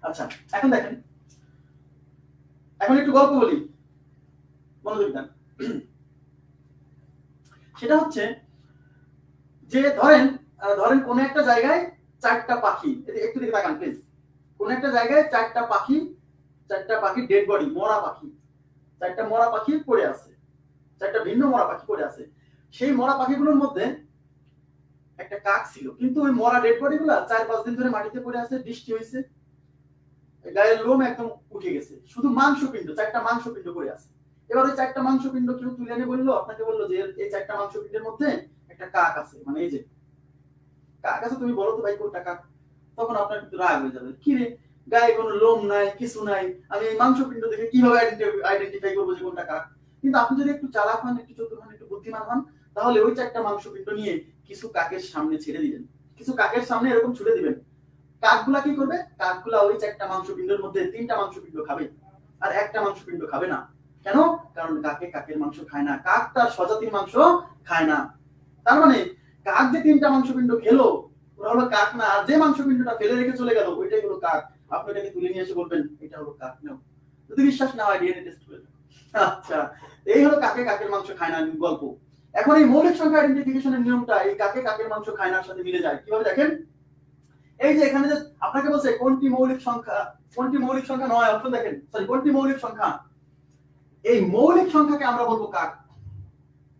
আচ্ছা এখন দেখেন, এখন একটু গল্প বলি, মনোযোগ দেন। সেটা হচ্ছে যে ধরেন কোন একটা জায়গায় 4টা পাখি, একটু দিকে তাকান প্লিজ, কোন একটা জায়গায় 4টা পাখি ডেড বডি, মরা পাখি, 4টা মরা পাখি পড়ে আছে, 4টা ভিন্ন মরা পাখি পড়ে আছে। সেই মরা পাখিগুলোর মধ্যে একটা কাক ছিল, কিন্তু ওই মরা ডেড বডি গুলা 4-5 দিন ধরে মাটিতে পড়ে আছে, বৃষ্টি হয়েছে, গায়ের লোম একদম উঠে গেছে, শুধু মাংসপিণ্ড, 4টা মাংসপিণ্ড পড়ে আছে। এবার ওই 4টা মাংসপিণ্ড কেউ তুলে এনে বললো, আপনাকে বললো যে এই 4টা মাংসপিণ্ডের মধ্যে একটা কাক আছে, মানে এই যে কাক আছে, তুমি বলো তো ভাই কোনটা কাক। তখন আপনার কিন্তু রাগ হয়ে যাবে, কি রে গায়ে কোনো লোম নাই, কিছু নাই, আমি এই মাংসপিণ্ড দেখে কিভাবে আইডেন্টিফাই করবো যে কোনটা কাক? কিন্তু আপনি যদি একটু চালাক হন, একটু চতুর হন, একটু বুদ্ধিমান হন, তাহলে ওই 4টা মাংসপিণ্ড নিয়ে কিছু কাকের সামনে ছেড়ে দিবেন, কিছু কাকের সামনে এরকম ছুড়ে দিবেন। কাকগুলা কি করবে? কাকগুলা ওই 4টা মাংসপিণ্ডের মধ্যে 3টা মাংসপিণ্ড খাবে, আর একটা মাংসপিণ্ড খাবে না। কেন? কারণ কাকে কাকের মাংস খায় না, কাক তার স্বজাতির মাংস খায় না। তার মানে কাক যে 3টা মাংসপিণ্ড খেলো, ওরা হলো কাক না, আর যে মাংসপিণ্ডটা ফেলে রেখে চলে গেল ওইটাই হলো কাক। আপনি এটাকে তুলে নিয়ে এসে বলবেন এটা হলো কাক। নাও, যদি বিশ্বাস না হয় ডিএনএ টেস্ট করে। আচ্ছা, এই হলো কাকে কাকের মাংস খায় না গল্প। এখন এই মৌলিক সংখ্যা আইডেন্টিফিকেশনের নিয়মটা এই কাকে কাকের মাংস খায় নার সাথে মিলে যায় কিভাবে দেখেন। এই যে এখানে যে আপনাকে বলছে কোনটি মৌলিক সংখ্যা নয়, অপশন দেখেন, সরি কোনটি মৌলিক সংখ্যা, এই মৌলিক সংখ্যাকে আমরা বলবো কাক,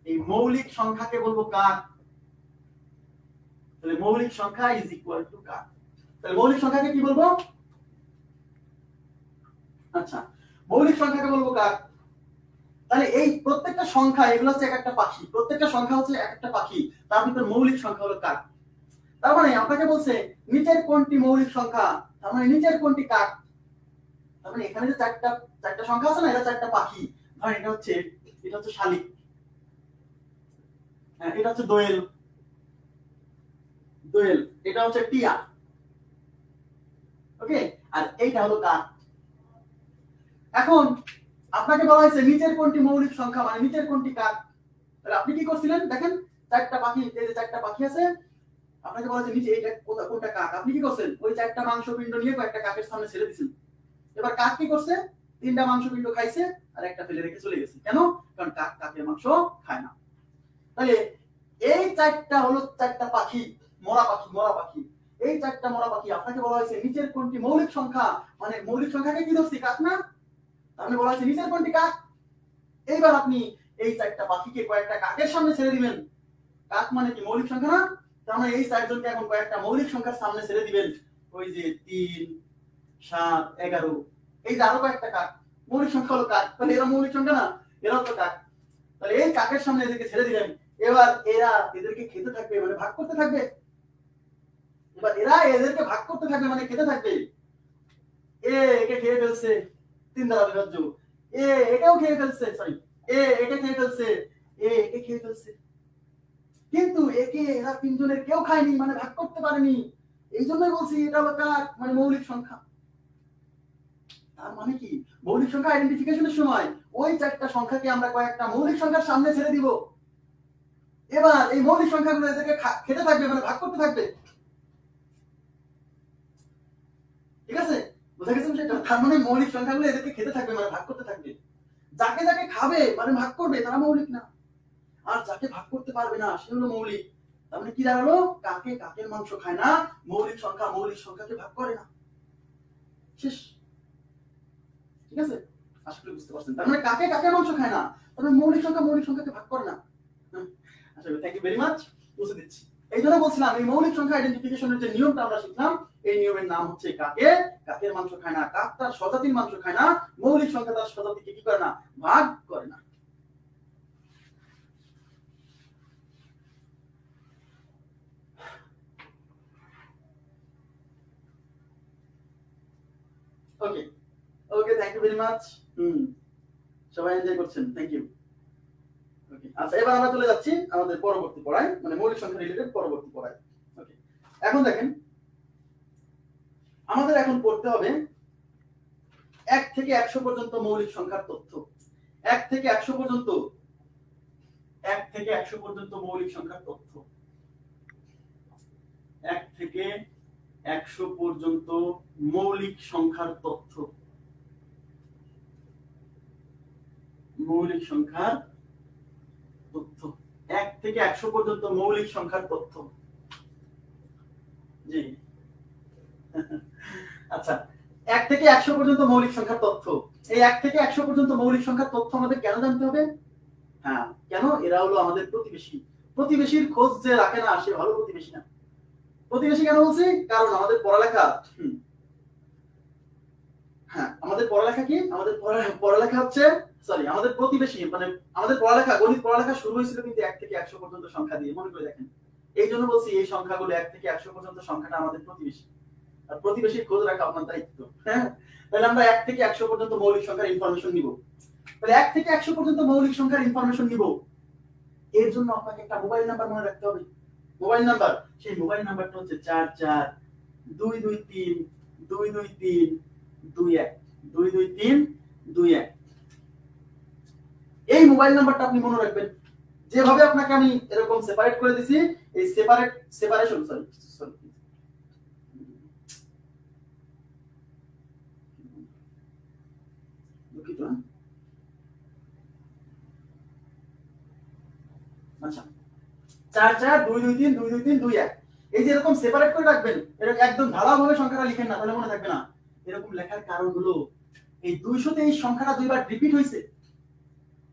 এই মৌলিক সংখ্যাকে বলবো কাক। তাহলে মৌলিক সংখ্যা ইজ ইকুয়াল টু কাক। তাহলে মৌলিক সংখ্যাকে কি বলবো? আচ্ছা, মৌলিক সংখ্যাকে বলবো কাক। তাহলে এই প্রত্যেকটা সংখ্যা, এগুলো হচ্ছে এক একটা পাখি, প্রত্যেকটা সংখ্যা হচ্ছে এক একটা পাখি, তার ভিতর মৌলিক সংখ্যা হলো কাক। তার মানে আপনাকে বলছে নিচের কোনটি মৌলিক সংখ্যা, তার মানে নিচের কোনটি কাক। তার মানে এখানে যে চারটা সংখ্যা আছে না, এটা 4টা পাখি। ধরেন এটা হচ্ছে শালিক, হ্যাঁ এটা হচ্ছে দোয়েল, এটা হচ্ছে টিয়া, ওকে, আর এইটা হলো কাক। এখন আপনাকে বলা হয়েছে নিচের কোনটি মৌলিক সংখ্যা, মানে নিচের কোনটি কাক। তাহলে আপনি কি করছিলেন দেখেন, 4টা পাখি, এই যে 4টা পাখি আছে, আপনাকে বলা হয়েছে নিচে এইটা কোনটা কাক। আপনি কি করছেন? ওই 4টা মাংসপিণ্ড নিয়ে কয়েকটা কাকের সামনে ছেড়ে দিয়েছেন। এবার কাক কি করছে? 3টা মাংসপিণ্ড খাইছে আর একটা ফেলে রেখে চলে গেছে। কেন? কারণ কাক কাকের মাংস খায় না। তাহলে এই 4টা হলো 4টা পাখি, মরা পাখি। এই 4টা মরা পাখি, আপনাকে বলা হয়েছে নিচের কোনটি মৌলিক সংখ্যা, মানে মৌলিক সংখ্যাকে কি ধরছি? কাক না? তাহলে বলা হয়েছে নিচের কোনটি কাক। এইবার আপনি এই 4টা পাখিকে কয়েকটা কাকের সামনে ছেড়ে দিবেন। কাক মানে কি মৌলিক সংখ্যা না? তার মানে এই 4জনকে এখন কয়েকটা মৌলিক সংখ্যার সামনে ছেড়ে দিবেন। ওই যে 3, 7, 11, এই যে আরো কয়েকটা কাক, মৌলিক সংখ্যা হলো কাক। তাহলে এরা মৌলিক সংখ্যা না, এরাও তো কাক। তাহলে এই কাকের সামনে এদেরকে ছেড়ে দিলেন। এবার এরা এদেরকে খেতে থাকবে, মানে ভাগ করতে থাকবে। এবার এরা এদেরকে ভাগ করতে থাকবে, মানে খেতে থাকবে। একে খেয়ে ফেলছে, 3 দ্বারা বিভাজ্য। এটাও খেয়ে ফেলছে, সরি একে খেয়ে ফেলছে, একে খেয়ে ফেলছে। কিন্তু একে এরা 3জনের কেউ খায়নি, মানে ভাগ করতে পারেনি। এই জন্যই বলছি এটা হলো কাক, মানে মৌলিক সংখ্যা। তার মানে কি, মৌলিক সংখ্যা আইডেন্টিফিকেশনের সময় ওই 4টা সংখ্যাকে আমরা কয়েকটা মৌলিক সংখ্যার সামনে ছেড়ে দিব। এবার এই মৌলিক সংখ্যাগুলো এদেরকে খেতে থাকবে, মানে ভাগ করতে থাকবে। ঠিক আছে, বুঝা গেছে সেটা? তার মানে মৌলিক সংখ্যাগুলো এদেরকে খেতে থাকবে, মানে ভাগ করতে থাকবে। যাকে যাকে খাবে, মানে ভাগ করবে, তারা মৌলিক না। আর যাকে ভাগ করতে পারবে না, সে হলো মৌলিক। তার মানে কি দাঁড়ালো, কাকে কাকের মাংস খায় না, মৌলিক সংখ্যা মৌলিক সংখ্যাকে ভাগ করে না। শেষ। ঠিক আছে, আশা করি বুঝতে পারছেন। তার মানে কাকে কাকের মাংস খায় না, তার মানে মৌলিক সংখ্যা মৌলিক সংখ্যাকে ভাগ করে না। আচ্ছা, থ্যাংক ইউ ভেরি মাচ, বুঝে দিচ্ছি। এই জন্য বলছিলাম এই মৌলিক সংখ্যা আইডেন্টিফিকেশনের যে নিয়মটা আমরা শিখলাম, এই নিয়মের নাম হচ্ছে কাকে কাকের মাংস খায় না। কাক তার স্বজাতির মাংস খায় না, মৌলিক সংখ্যা তার স্বজাতিকে কি করে না, ভাগ করে না। ওকে ওকে, থ্যাংক ইউ ভেরি মাচ। সবাই এনজয় করছেন, থ্যাংক ইউ। ওকে, আচ্ছা এবার আমরা চলে যাচ্ছি আমাদের পরবর্তী পড়ায়, মানে মৌলিক সংখ্যা রিলেটেড পরবর্তী পড়ায়। ওকে, এখন দেখেন আমাদের এখন পড়তে হবে 1 থেকে 100 পর্যন্ত মৌলিক সংখ্যার তথ্য। 1 থেকে 100 পর্যন্ত, 1 থেকে 100 পর্যন্ত মৌলিক সংখ্যার তথ্য। 1 থেকে 100 পর্যন্ত মৌলিক সংখ্যার তথ্য। মৌলিক সংখ্যার তথ্য 1 থেকে 100 পর্যন্ত মৌলিক সংখ্যার তথ্য। জি আচ্ছা, 1 থেকে 100 পর্যন্ত মৌলিক সংখ্যার তথ্য। এই 1 থেকে 100 পর্যন্ত মৌলিক সংখ্যার তথ্য আমাদের কেন জানতে হবে? হ্যাঁ, কেন? এরা হলো আমাদের প্রতিবেশী। প্রতিবেশীর খোঁজ যে রাখে না সে ভালো প্রতিবেশী না। প্রতিবেশী কেন বলছি? কারণ আমাদের পড়ালেখা, হ্যাঁ আমাদের পড়ালেখা কি, আমাদের পড়ালেখা হচ্ছে, সরি আমাদের প্রতিবেশী, মানে আমাদের পড়ালেখা, গণিত পড়ালেখা শুরু হয়েছিল কিন্তু 1 থেকে 100 পর্যন্ত সংখ্যা দিয়ে, মনে করে দেখেন। এই জন্য বলছি এই সংখ্যাগুলো 1 থেকে 100 পর্যন্ত সংখ্যাটা আমাদের প্রতিবেশী, আর প্রতিবেশীর খোঁজ রাখা আপনার দায়িত্ব। হ্যাঁ, তাহলে আমরা 1 থেকে 100 পর্যন্ত মৌলিক সংখ্যার ইনফরমেশন নিব। তাহলে 1 থেকে 100 পর্যন্ত মৌলিক সংখ্যার ইনফরমেশন নিব, এর জন্য আপনাকে একটা মোবাইল নাম্বার মনে রাখতে হবে। মোবাইল নাম্বার, সেই মোবাইল নাম্বারটা হচ্ছে 4422232232122321। এই মোবাইল নাম্বারটা আপনি মনে রাখবেন। যেভাবে আপনাকে আমি এরকম সেপারেট করে দিছি, এই সেপারেশন আচ্ছা 442232232221, এই যে এরকম সেপারেট করে রাখবেন, এরকম একদম ঢালাভাবে সংখ্যাটা লিখেন না, তাহলে মনে থাকবে না। এরকম লেখার কারণ হলো এই 223 সংখ্যাটা দুইবার রিপিট হয়েছে।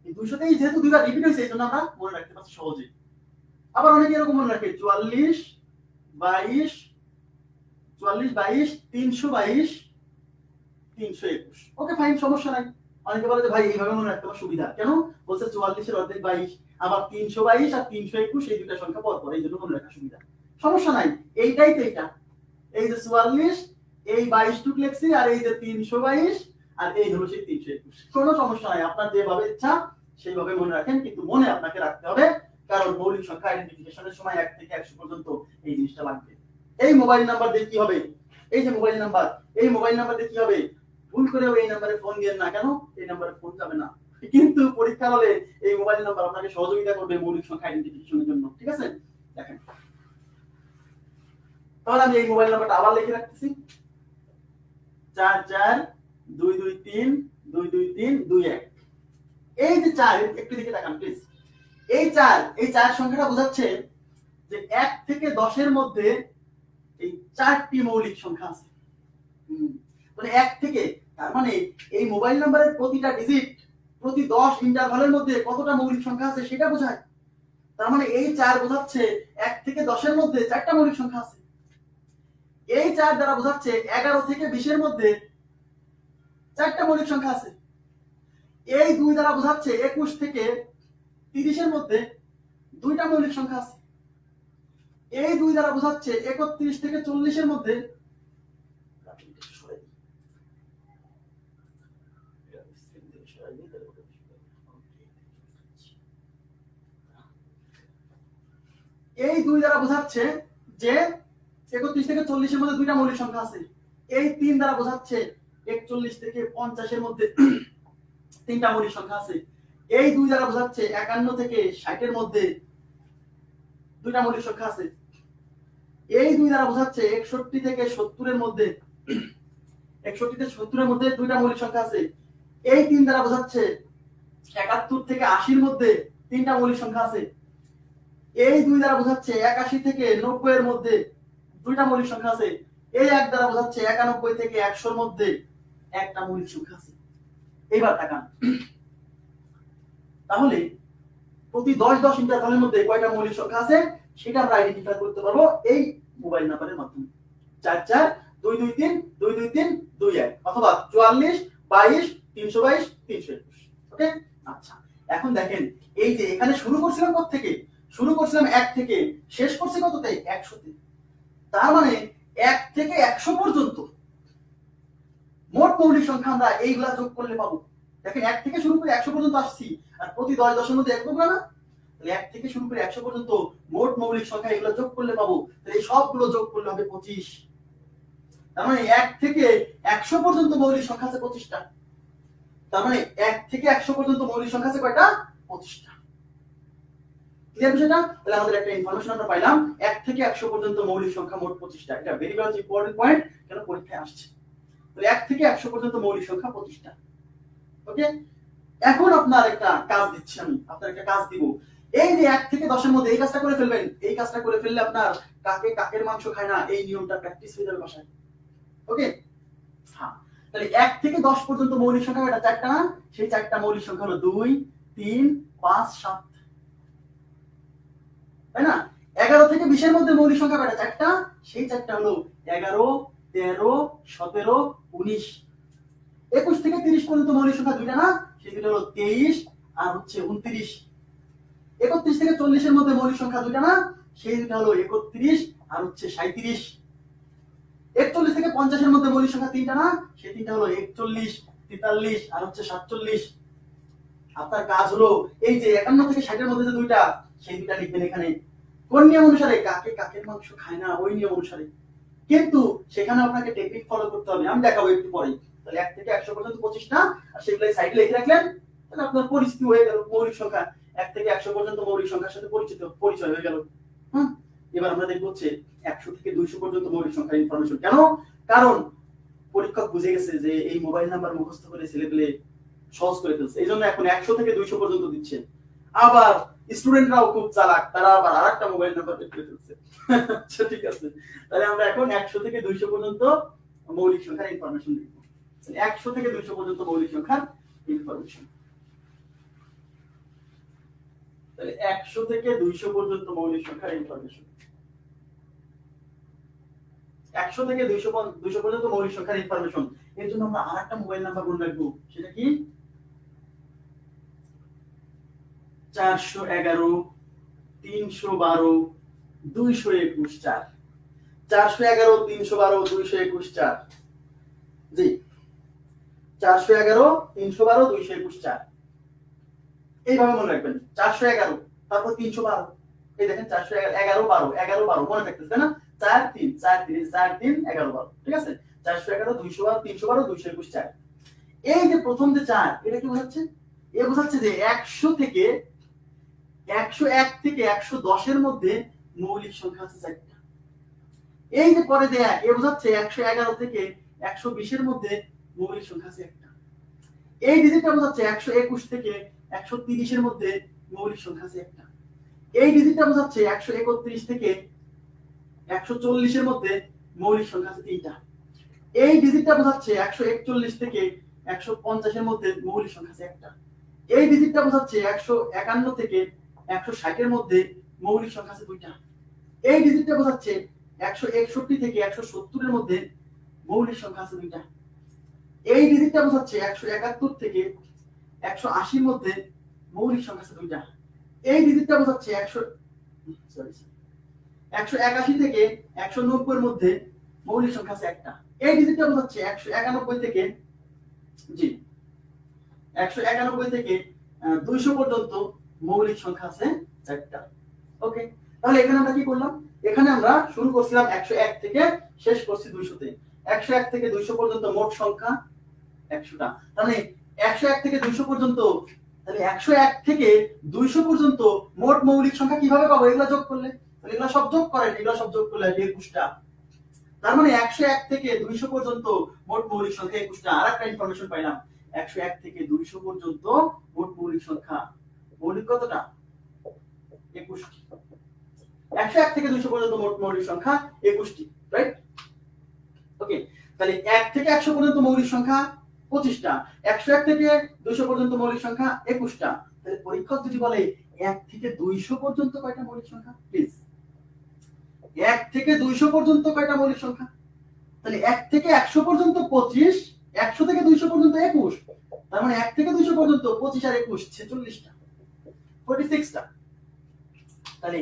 এই 223 যেহেতু দুইবার রিপিট হয়েছে, এই জন্য আমরা মনে রাখতে পারছি সহজে। আবার অনেকে এরকম মনে রাখে 44 22 322 321। ওকে ফাইন, সমস্যা নাই। অনেকে বলে যে ভাই এইভাবে মনে রাখতে আমার সুবিধা। কেন? বলছে 44 এর অর্ধেক 22, আবার 322 আর 321 এই দুটো সংখ্যা পর পর, এই জন্য মনে রাখা সুবিধা। সমস্যা নাই, এইটাই তো এটা। এই যে 44, এই 22 টুক লিখছি, আর এই যে 322, আর এই হলো সেই 321। কোনো সমস্যা নাই, আপনার যেভাবে ইচ্ছা সেইভাবে মনে রাখেন, কিন্তু মনে আপনাকে রাখতে হবে, কারণ মৌলিক সংখ্যা আইডেন্টিফিকেশনের সময় 1 থেকে 100 পর্যন্ত এই জিনিসটা লাগবে। এই মোবাইল নাম্বার দিয়ে কি হবে? এই যে মোবাইল নাম্বার, এই মোবাইল নাম্বার দিয়ে কি হবে? ভুল করেও এই নাম্বারে ফোন দিবেন না। কেন? এই নাম্বারে ফোন যাবে না, কিন্তু পরীক্ষা হলে এই মোবাইল নাম্বার আপনাকে সহযোগিতা করবে মৌলিক সংখ্যা আইডেন্টিফিকেশনের জন্য। ঠিক আছে, দেখেন তাহলে আমি এই মোবাইল নাম্বারটা আবার লিখে রাখতেছি, 442232232221। এই যে 4, একটু দিকে তাকান প্লিজ। এই 4 সংখ্যাটা বোঝাচ্ছে যে 1 থেকে 10 এর মধ্যে এই 4টি মৌলিক সংখ্যা আছে। মানে 1 থেকে, তার মানে এই মোবাইল নাম্বারের প্রতিটা ডিজিট, প্রতি 10 ইন্টারভালের মধ্যে কতটা মৌলিক সংখ্যা আছে সেটা বোঝায়। তার মানে এই 4 বোঝাচ্ছে 1 থেকে 10 এর মধ্যে 4টা মৌলিক সংখ্যা আছে। এই 4 দ্বারা বোঝাচ্ছে 11 থেকে 20 এর মধ্যে 4টা মৌলিক সংখ্যা আছে। এই 2 দ্বারা বোঝাচ্ছে 21 থেকে 30 এর মধ্যে 2টা মৌলিক সংখ্যা আছে। এই 2 দ্বারা বোঝাচ্ছে 31 থেকে 40 এর মধ্যে এই 2 দ্বারা বোঝাচ্ছে যে 31 থেকে 40 এর মধ্যে 2টা মৌলিক সংখ্যা আছে। এই 3 দ্বারা বোঝাচ্ছে 41 থেকে 50 এর মধ্যে 3টা মৌলিক সংখ্যা আছে। এই 2 দ্বারা বোঝাচ্ছে 51 থেকে 60 এর মধ্যে 2টা মৌলিক সংখ্যা আছে। এই 2 দ্বারা বোঝাচ্ছে 61 থেকে 70 এর মধ্যে 61 থেকে 70 এর মধ্যে 2টা মৌলিক সংখ্যা আছে। এই 3 দ্বারা বোঝাচ্ছে 71 থেকে 80 এর মধ্যে 3টা মৌলিক সংখ্যা আছে। এই 2 দ্বারা বোঝাচ্ছে 81 থেকে 90 এর মধ্যে দুইটা মৌলিক সংখ্যা আছে। এই 1 দ্বারা বোঝাচ্ছে 91 থেকে 100 এর মধ্যে একটা মৌলিক সংখ্যা আছে। এইবার তাকান, তাহলে প্রতি 10 ইন্টারভালের মধ্যে কয়টা মৌলিক সংখ্যা আছে সেটা আমরা আইডেন্টিফাই করতে পারবো এই মোবাইল নাম্বারের মাধ্যমে। 44 223 223 21 অথবা 44 22 322 321। ওকে, আচ্ছা এখন দেখেন, এই যে এখানে শুরু করছিলাম কত থেকে? শুরু করছিলাম 1 থেকে, শেষ করছি কততে? 100 তে। তার মানে 1 থেকে 100 পর্যন্ত মোট মৌলিক সংখ্যা আমরা এইগুলা যোগ করলে পাবো। দেখেন 1 থেকে শুরু করে 100 পর্যন্ত আসছি, আর প্রতি 10 দশের মধ্যে এক না, 1 থেকে শুরু করে 100 পর্যন্ত মোট মৌলিক সংখ্যা এগুলো যোগ করলে পাবো। তাহলে এই সবগুলো যোগ করলে হবে 25। তার মানে 1 থেকে 100 পর্যন্ত মৌলিক সংখ্যা আছে 25টা। তার মানে 1 থেকে 100 পর্যন্ত মৌলিক সংখ্যা আছে কয়টা? 25টা। ক্লিয়ার বিষয়টা? তাহলে আমাদের একটা ইনফরমেশন আমরা পাইলাম, 1 থেকে 100 পর্যন্ত মৌলিক সংখ্যা মোট 25টা। এটা ভেরি ভেরি ইম্পর্টেন্ট পয়েন্ট, কেন পরীক্ষায় আসছে। তাহলে 1 থেকে 100 পর্যন্ত মৌলিক সংখ্যা 25টা। ওকে, এখন আপনার একটা কাজ দিচ্ছি আমি, আপনার একটা কাজ দিব। এই যে 1 থেকে 10 এর মধ্যে এই কাজটা করে ফেলবেন। এই কাজটা করে ফেললে আপনার কাকে কাকের মাংস খায় না এই নিয়মটা প্র্যাকটিস হয়ে যাবে বাসায়। ওকে, হ্যাঁ, তাহলে 1 থেকে 10 পর্যন্ত মৌলিক সংখ্যা এটা 4টা না? সেই 4টা মৌলিক সংখ্যা হলো 2 3 5 7, তাই না? 11 থেকে 20 এর মধ্যে মৌলিক সংখ্যা কয়টা? 4টা। সেই 4টা হলো 11 13 17 19। 21 থেকে 30 পর্যন্ত মৌলিক সংখ্যা দুইটা না? সেই দুটো হলো 23 আর হচ্ছে 29। 31 থেকে 40 এর মধ্যে মৌলিক সংখ্যা দুইটা না? সেই দুটো হলো 31 আর হচ্ছে 37। 41 থেকে 50 এর মধ্যে মৌলিক সংখ্যা তিনটা না? সেই তিনটা হলো 41 43 আর হচ্ছে 47। আপনার কাজ হলো এই যে 51 থেকে 60 এর মধ্যে যে দুইটা, সেই দুইটা লিখবেন এখানে। কোন নিয়ম অনুসারে? কাকে কাকের মাংস খায় না ওই নিয়ম অনুসারে। কিন্তু সেখানে আপনাকে টেকনিক ফলো করতে হবে, আমি দেখাবো একটু পরে। তাহলে 1 থেকে 100 পর্যন্ত 25টা, আর সেগুলো সাইডে লিখে রাখলেন। তাহলে আপনার পরিচিতি হয়ে গেল মৌলিক সংখ্যা। 1 থেকে 100 পর্যন্ত মৌলিক সংখ্যার সাথে পরিচয় হয়ে গেল। এবার আমরা দেখব হচ্ছে 100 থেকে 200 পর্যন্ত মৌলিক সংখ্যার ইনফরমেশন। কেন? কারণ পরীক্ষক বুঝে গেছে যে এই মোবাইল নাম্বার মুখস্থ করে ছেলেপেলে সহজ করে ফেলছে, এই জন্য এখন 100 থেকে 200 পর্যন্ত দিচ্ছে। আবার স্টুডেন্টরাও খুব চালাক, তারা আবার আরেকটা মোবাইল নাম্বার বের করে ফেলছে। আচ্ছা ঠিক আছে, তাহলে আমরা এখন 100 থেকে 200 পর্যন্ত মৌলিক সংখ্যার ইনফরমেশন দেখব। 100 থেকে 200 পর্যন্ত মৌলিক সংখ্যার ইনফরমেশন। তাহলে 100 থেকে 200 পর্যন্ত মৌলিক সংখ্যার ইনফরমেশন। 100 থেকে 200 পর্যন্ত মৌলিক সংখ্যার ইনফরমেশন। এর জন্য আমরা আরেকটা মোবাইল নাম্বার মনে রাখবো, সেটা কি? 411 312 221 4। 411 312 221 4। জি, 411 312 221 4। এইভাবে মনে রাখবেন। 411 তারপর 312। এই দেখেন 411 11 12 11 12 মনে থাকতেছে না? 4 3 4 3 4 3 11 12। ঠিক আছে, 411 212 312 221 4। এই যে প্রথম যে 4, এটা কি বোঝাচ্ছে? এ বোঝাচ্ছে যে 100 থেকে 101 থেকে 110 এর মধ্যে মৌলিক সংখ্যা আছে 4টা। এই যে পরে যে 1, এ বোঝাচ্ছে 111 থেকে 120 এর মধ্যে মৌলিক সংখ্যা আছে একটা। এই ডিজিটটা বোঝাচ্ছে 121 থেকে 130 এর মধ্যে মৌলিক সংখ্যা আছে একটা। এই ডিজিটটা বোঝাচ্ছে 131 থেকে 140 এর মধ্যে মৌলিক সংখ্যা আছে 3টা। এই ডিজিটটা বোঝাচ্ছে 141 থেকে 150 এর মধ্যে মৌলিক সংখ্যা আছে একটা। এই ডিজিটটা বোঝাচ্ছে 151 থেকে 160 এর মধ্যে মৌলিক সংখ্যা আছে 2টা। এই ডিজিটটা বোঝাচ্ছে 161 থেকে 170 এর মধ্যে মৌলিক সংখ্যা আছে 2টা। এই ডিজিটটা বোঝাচ্ছে 171 থেকে 180 এর মধ্যে মৌলিক সংখ্যা আছে 2টা। এই ডিজিটটা বোঝাচ্ছে 181 থেকে 190 এর মধ্যে মৌলিক সংখ্যা আছে একটা। এই ডিজিটটা বোঝাচ্ছে 191 থেকে 200 পর্যন্ত মৌলিক সংখ্যা আছে 4টা। ওকে, তাহলে এখানে আমরা কি করলাম? এখানে আমরা শুরু করছিলাম 101 থেকে, শেষ করছি 200 তে। 101 থেকে 200 পর্যন্ত মোট সংখ্যা 100টা। তাহলে 101 থেকে 200 পর্যন্ত, তাহলে 101 থেকে 200 পর্যন্ত মোট মৌলিক সংখ্যা কিভাবে পাবো? এগুলা যোগ করলে, তাহলে এগুলা সব যোগ করেন, এগুলা সব যোগ করলে 21টা। তার মানে 101 থেকে 200 পর্যন্ত মোট মৌলিক সংখ্যা 21টা। আরেকটা ইনফরমেশন পাইলাম, 101 থেকে 200 পর্যন্ত মোট মৌলিক সংখ্যা, মৌলিক কতটা? 21টি। 101 থেকে 200 পর্যন্ত মোট মৌলিক সংখ্যা 21টি, রাইট? ওকে, তাহলে 1 থেকে 100 পর্যন্ত মৌলিক সংখ্যা 25টা, 101 থেকে 200 পর্যন্ত মৌলিক সংখ্যা 21টা। তাহলে পরীক্ষক যদি বলে 1 থেকে 200 পর্যন্ত কয়টা মৌলিক সংখ্যা, প্লিজ 1 থেকে 200 পর্যন্ত কয়টা মৌলিক সংখ্যা? তাহলে 1 থেকে 100 পর্যন্ত 25, 100 থেকে 200 পর্যন্ত 21, তার মানে 1 থেকে 200 পর্যন্ত 25 আর 21 46টা, 46টা। তাহলে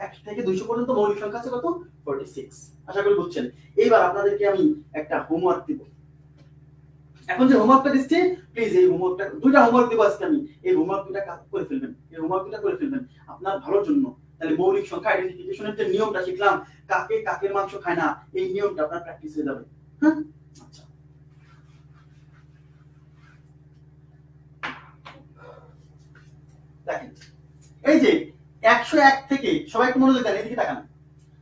1 থেকে 200 পর্যন্ত মৌলিক সংখ্যা আছে কত? 46। আশা করি বুঝছেন। এইবার আপনাদেরকে আমি একটা হোমওয়ার্ক দিব। এখন যে হোমওয়ার্কটা দিচ্ছি, প্লিজ এই হোমওয়ার্কটা, দুইটা হোমওয়ার্ক দিব আজকে আমি, এই হোমওয়ার্ক দুইটা করে ফেলবেন, এই হোমওয়ার্ক দুইটা করে ফেলবেন আপনার ভালোর জন্য। তাহলে মৌলিক সংখ্যা আইডেন্টিফিকেশনের যে নিয়মটা শিখলাম, কাকে কাকের মাংস খায় না, এই নিয়মটা আপনার প্র্যাকটিস হয়ে যাবে। হ্যাঁ, আচ্ছা। দেখেন, এই যে 101 থেকে, সবাই একটু মনোযোগ দেন, এদিকে তাকান।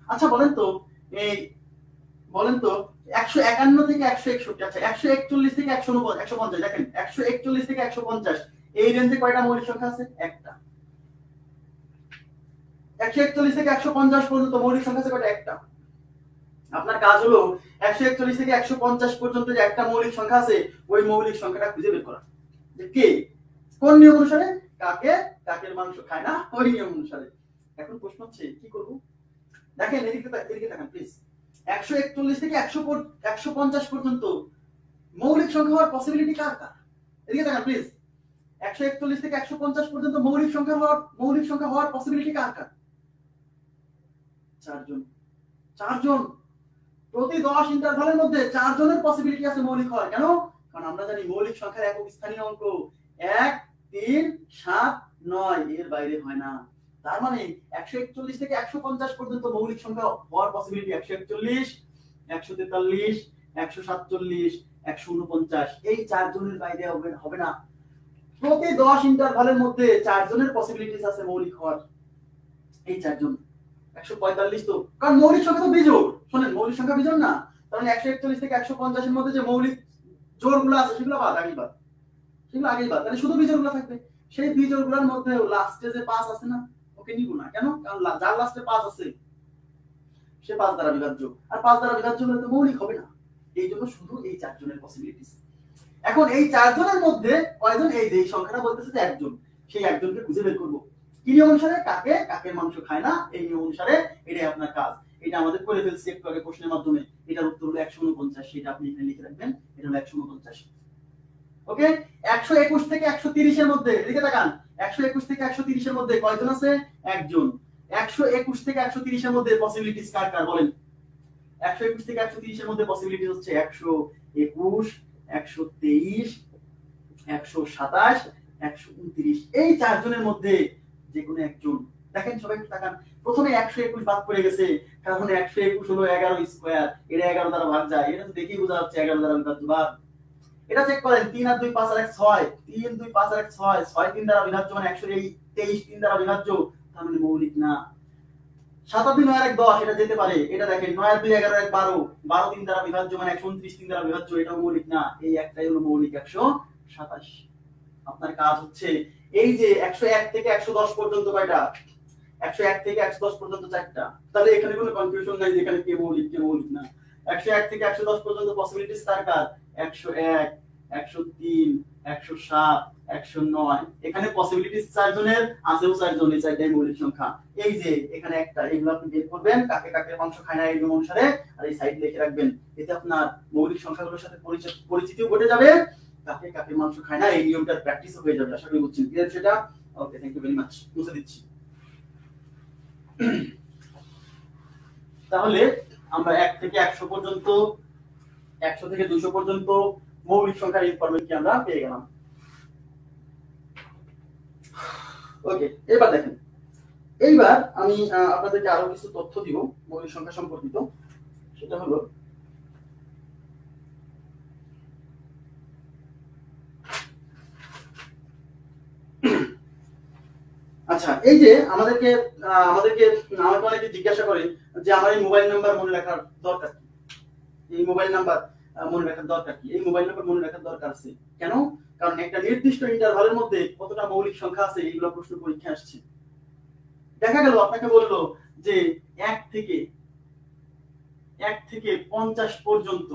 আচ্ছা বলেন তো, এই বলেন তো 151 থেকে 161, আচ্ছা 141 থেকে 150, দেখেন 141 থেকে 150 এই রেঞ্জে কয়টা মৌলিক সংখ্যা আছে? একটা। 141 থেকে 150 পর্যন্ত মৌলিক সংখ্যা আছে কয়টা? একটা। আপনার কাজ হলো 141 থেকে 150 পর্যন্ত যে একটা মৌলিক সংখ্যা আছে, ওই মৌলিক সংখ্যাটা খুঁজে বের করা, যে কে কোন নিয়ম অনুসারে কাকে কাকের মাংস খায় না, ওই নিয়ম অনুসারে। এখন প্রশ্ন হচ্ছে কি করব? দেখেন এদিকে তাকান প্লিজ। 141 থেকে 150 পর্যন্ত মৌলিক সংখ্যা হওয়ার পসিবিলিটি কার কার? এদিকে তাকান প্লিজ। 141 থেকে 150 পর্যন্ত মৌলিক সংখ্যা হওয়ার পসিবিলিটি কার কার? 4 জন। 4 জন। প্রতি 10 ইন্টারভালের মধ্যে 4 জনের পসিবিলিটি আছে মৌলিক হওয়ার। কেন? কারণ আমরা জানি মৌলিক সংখ্যার একক স্থানীয় অঙ্ক 1, 3, 7, 9 এর বাইরে হয় না। তার মানে 141 থেকে 150 পর্যন্ত মৌলিক সংখ্যা হওয়ার পসিবিলিটি 141, 143, 147, 149, এই 4 জনের বাইরে হবে না। প্রতি 10 ইন্টারভালের মধ্যে 4 জনের পসিবিলিটিস আছে মৌলিক হওয়ার। এই 4 জন 145 তো, কারণ মৌলিক সংখ্যা তো বিজোড়। শুনেন, মৌলিক সংখ্যা বিজোড় না, তার মানে 141 থেকে 150 এর মধ্যে যে মৌলিক জোড়গুলো আছে সেগুলো আগেই বাদ, তাহলে শুধু বিজোড়গুলো থাকবে। সেই বিজোড়গুলোর মধ্যে লাস্টে যে 5 আছে না, ওকে নিব না। কেন? কারণ যার লাস্টে 5 আছে সে 5 দ্বারা বিভাজ্য, আর 5 দ্বারা বিভাজ্য হলে তো মৌলিক হবে না। এই জন্য শুধু এই 4 জনের পসিবিলিটিস। এখন এই 4 জনের মধ্যে কয়জন? এই যে সংখ্যাটা বলতেছে যে একজন, সেই একজনকে খুঁজে বের করব। কি নিয়ম অনুসারে? কাকে কাকের মাংস খায় না, এই নিয়ম অনুসারে। এটাই আপনার কাজ। এটা আমাদের করে ফেলছি একটু আগে প্রশ্নের মাধ্যমে। এটার উত্তর হলো 149, সেটা আপনি এখানে লিখে রাখবেন। এটা হলো 149। ওকে, 121 থেকে 130 এর মধ্যে, এদিকে তাকান, 121 থেকে 130 এর মধ্যে কয়জন আছে? একজন। 121 থেকে 130 এর মধ্যে পসিবিলিটিস কার কার বলেন? 121 থেকে 130 এর মধ্যে পসিবিলিটি হচ্ছে 121, 123, 127, 129, এই 4 জনের মধ্যে যে কোনো একজন। দেখেন সবাই একটু তাকান, প্রথমে 121 বাদ পড়ে গেছে, কারণ 121 হলো 11 স্কয়ার, এটা 11 দ্বারা ভাগ যায়, এটা তো দেখেই বোঝা যাচ্ছে 11 দ্বারা বিভাজ্য। বাদ। এটা চেক করেন, 3 আর 2 5 আর 1 6, 3 2 5 আর 1 6, 6 3 দ্বারা বিভাজ্য মানে 123, 3 দ্বারা বিভাজ্য, তার মানে মৌলিক না। 7 আর 2 9 আর 1 10, এটা যেতে পারে। এটা দেখেন 9 আর 2 11 আর 1 12, 12 3 দ্বারা বিভাজ্য মানে 129, 3 দ্বারা বিভাজ্য, এটাও মৌলিক না। এই একটাই হলো মৌলিক, 127। আপনার কাজ হচ্ছে এই যে 101 থেকে 110 পর্যন্ত কয়টা? 101 থেকে 110 পর্যন্ত 4টা। তাহলে এখানে কোনো কনফিউশন নাই যে এখানে কে মৌলিক কে মৌলিক না। 101 থেকে 110 পর্যন্ত পসিবিলিটিস কার কার? 101, 103, 107, 109, এখানে পসিবিলিটিস 4 জনের, আছেও 4 জন, এই 4টাই মৌলিক সংখ্যা। এই যে এখানে একটা, এগুলো আপনি বের করবেন, কাকে কাকে মাংস খায় না এই নিয়ম অনুসারে, আর এই সাইড লিখে রাখবেন। এতে আপনার মৌলিক সংখ্যাগুলোর সাথে পরিচিতিও ঘটে যাবে, কাকে কাকে মাংস খায় না এই নিয়মটার প্র্যাকটিসও হয়ে যাবে। আশা করি বুঝছেন। ক্লিয়ার সেটা? ওকে, থ্যাংক ইউ ভেরি মাচ। মুছে দিচ্ছি। তাহলে আমরা 1 থেকে 100 পর্যন্ত, 100 থেকে 200 পর্যন্ত মৌলিক সংখ্যার ইনফরমেশন আমরা পেয়ে গেলাম। ওকে, এবার দেখেন, এইবার আমি আপনাদেরকে আরো কিছু তথ্য দিব মৌলিক সংখ্যা সম্পর্কিত। সেটা হলো, আচ্ছা এই যে আমাকে অনেকে জিজ্ঞাসা করে যে আমার এই মোবাইল নাম্বার মনে রাখার দরকার কি? এই মোবাইল নাম্বার মনে রাখার দরকার কি? এই মোবাইল নাম্বার মনে রাখার দরকার আছে। কেন? কারণ একটা নির্দিষ্ট ইন্টারভালের মধ্যে কতটা মৌলিক সংখ্যা আছে, এইগুলো প্রশ্ন পরীক্ষা আসছে। দেখা গেল আপনাকে বললো যে 1 থেকে 50 পর্যন্ত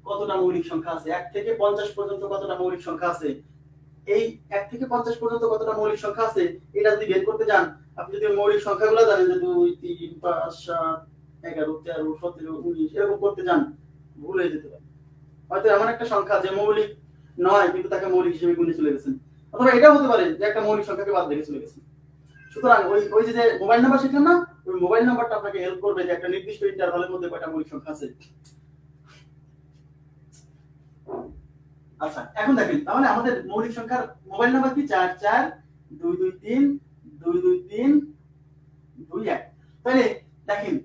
কতটা মৌলিক সংখ্যা আছে, 1 থেকে 50 পর্যন্ত কতটা মৌলিক সংখ্যা আছে, এই 1 থেকে 50 পর্যন্ত কতটা মৌলিক সংখ্যা আছে এটা যদি বের করতে যান, আপনি যদি মৌলিক সংখ্যাগুলো জানেন যে 2 3 5 7 11 13 17 19 এরকম করতে যান, ভুল হয়ে যেতে পারে। হয়তো এমন একটা সংখ্যা যে মৌলিক নয় কিন্তু তাকে মৌলিক হিসেবে গুণে চলে গেছেন, অথবা এটা হতে পারে যে একটা মৌলিক সংখ্যাকে বাদ রেখে চলে গেছেন। সুতরাং ওই যে মোবাইল নাম্বার শিখলেন না, ওই মোবাইল নাম্বারটা আপনাকে হেল্প করবে যে একটা নির্দিষ্ট ইন্টারভালের মধ্যে কয়টা মৌলিক সংখ্যা আছে। আচ্ছা, এখন দেখেন তাহলে আমাদের মৌলিক সংখ্যার মোবাইল নাম্বার কি 4 4 2 2 3 2 2 3 2 1। তাহলে দেখেন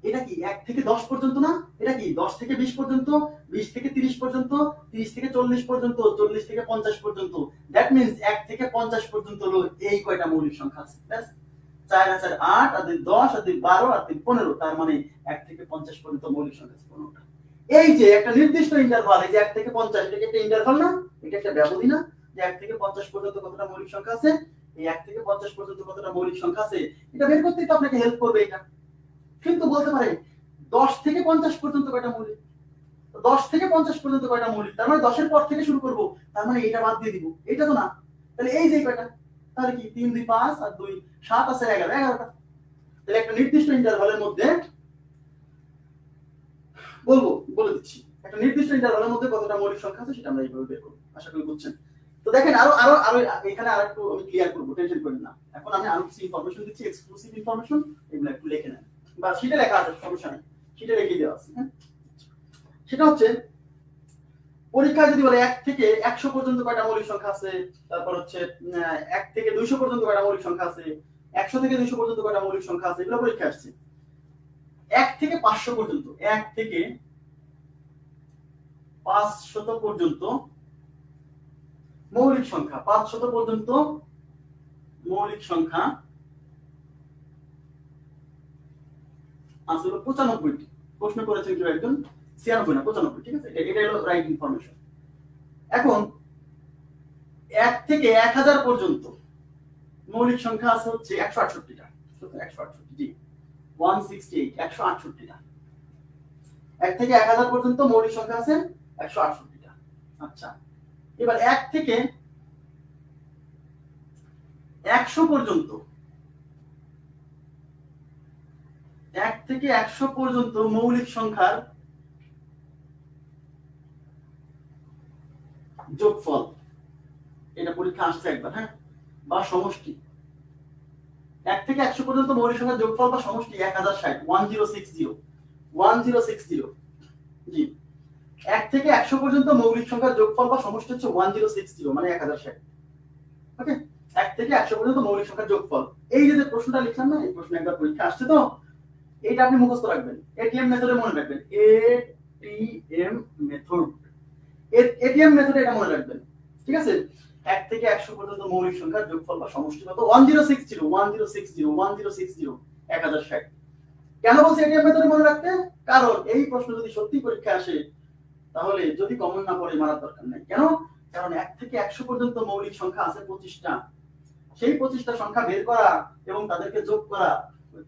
এটা কি 1 থেকে 10 পর্যন্ত না, এটা কি 10 থেকে 20 পর্যন্ত, 20 থেকে 30 পর্যন্ত, 30 থেকে 40 পর্যন্ত, 40 থেকে 50 পর্যন্ত। দ্যাট মিন্স 1 থেকে 50 পর্যন্ত হলো এই কয়টা মৌলিক সংখ্যা আছে। ব্যাস 4 আর 8 আর 10 আর 12 আর 15, তার মানে 1 থেকে 50 পর্যন্ত মৌলিক সংখ্যা আছে 15টা। এই যে একটা নির্দিষ্ট ইন্টারভাল, এই যে 1 থেকে 50, এটা কি একটা ইন্টারভাল না, এটা একটা ব্যবধি না, যে 1 থেকে 50 পর্যন্ত কতটা মৌলিক সংখ্যা আছে, এই 1 থেকে 50 পর্যন্ত কতটা মৌলিক সংখ্যা আছে এটা বের করতেই তো আপনাকে হেল্প করবে এটা। কিন্তু বলতে পারেন 10 থেকে 50 পর্যন্ত কয়টা মৌলিক, 10 থেকে 50 পর্যন্ত কয়টা মৌলিক, তার মানে 10 এর পর থেকে শুরু করব, তার মানে এটা বাদ দিয়ে দিব, এটা তো না। তাহলে এই যে কয়টা, তাহলে কি 3 2 5 আর 2 7 আছে 11, 11টা। তাহলে একটা নির্দিষ্ট ইন্টারভালের মধ্যে বলে দিচ্ছি, একটা নির্দিষ্ট ইন্টারভালের মধ্যে কতটা মৌলিক সংখ্যা আছে সেটা আমরা এইভাবে বের করব। আশা করি বুঝছেন। তো দেখেন আরো এখানে আরেকটু আমি ক্লিয়ার করব, টেনশন করেন না। এখন আমি আরো কিছু ইনফরমেশন দিচ্ছি, এক্সক্লুসিভ ইনফরমেশন, এগুলো একটু লিখে নেন বা শীটে লেখা আছে, সমস্যা নেই, শীটে লিখে দেওয়া আছে। সেটা হচ্ছে পরীক্ষায় যদি বলে 1 থেকে 100 পর্যন্ত কয়টা মৌলিক সংখ্যা আছে, তারপর হচ্ছে 1 থেকে 200 পর্যন্ত কয়টা মৌলিক সংখ্যা আছে, 100 থেকে 200 পর্যন্ত কয়টা মৌলিক সংখ্যা আছে, এগুলো পরীক্ষায় আসছে। 1 থেকে 500 পর্যন্ত, 1 থেকে 500 পর্যন্ত মৌলিক সংখ্যা, 500 পর্যন্ত মৌলিক সংখ্যা আসলে 95টি। প্রশ্ন করেছেন কেউ একজন 96 না 95, ঠিক আছে, এটা হলো রাইট ইনফরমেশন। এখন 1 থেকে 1000 পর্যন্ত মৌলিক সংখ্যা আছে হচ্ছে 168টা, 168, জি 168, 168টা। 1 থেকে 1000 পর্যন্ত মৌলিক সংখ্যা আছে 168টা। আচ্ছা, এবার 1 থেকে 100 পর্যন্ত, 1 থেকে 100 পর্যন্ত মৌলিক সংখ্যার যোগফল, এটা পরীক্ষা আসছে একবার, হ্যাঁ, বা সমষ্টি। 1 থেকে 100 পর্যন্ত মৌলিক সংখ্যার যোগফল বা সমষ্টি 1060, 1060, জি 1 থেকে 100 পর্যন্ত মৌলিক সংখ্যার যোগফল বা সমষ্টি হচ্ছে 1060, মানে 1060। ওকে, 1 থেকে 100 পর্যন্ত মৌলিক সংখ্যার যোগফল। এই যে প্রশ্নটা লিখলাম না, এই প্রশ্ন একবার পরীক্ষা আসছে, তো এইটা আপনি মুখস্থ রাখবেন, এটিএম মেথডে মনে রাখবেন, এটিএম মেথড, এটিএম মেথডে এটা মনে রাখবেন, ঠিক আছে। 1 থেকে 100 পর্যন্ত মৌলিক সংখ্যার যোগফল বা সমষ্টি কত, 1060, 1060। কেন বলছি এটিএম মেথডে মনে রাখতে? কারণ এই প্রশ্ন যদি সত্যি পরীক্ষা আসে, তাহলে যদি কমন না পড়ে মারার দরকার নাই। কেন? কারণ 1 থেকে 100 পর্যন্ত মৌলিক সংখ্যা আছে 25টা, সেই 25টা সংখ্যা বের করা এবং তাদেরকে যোগ করা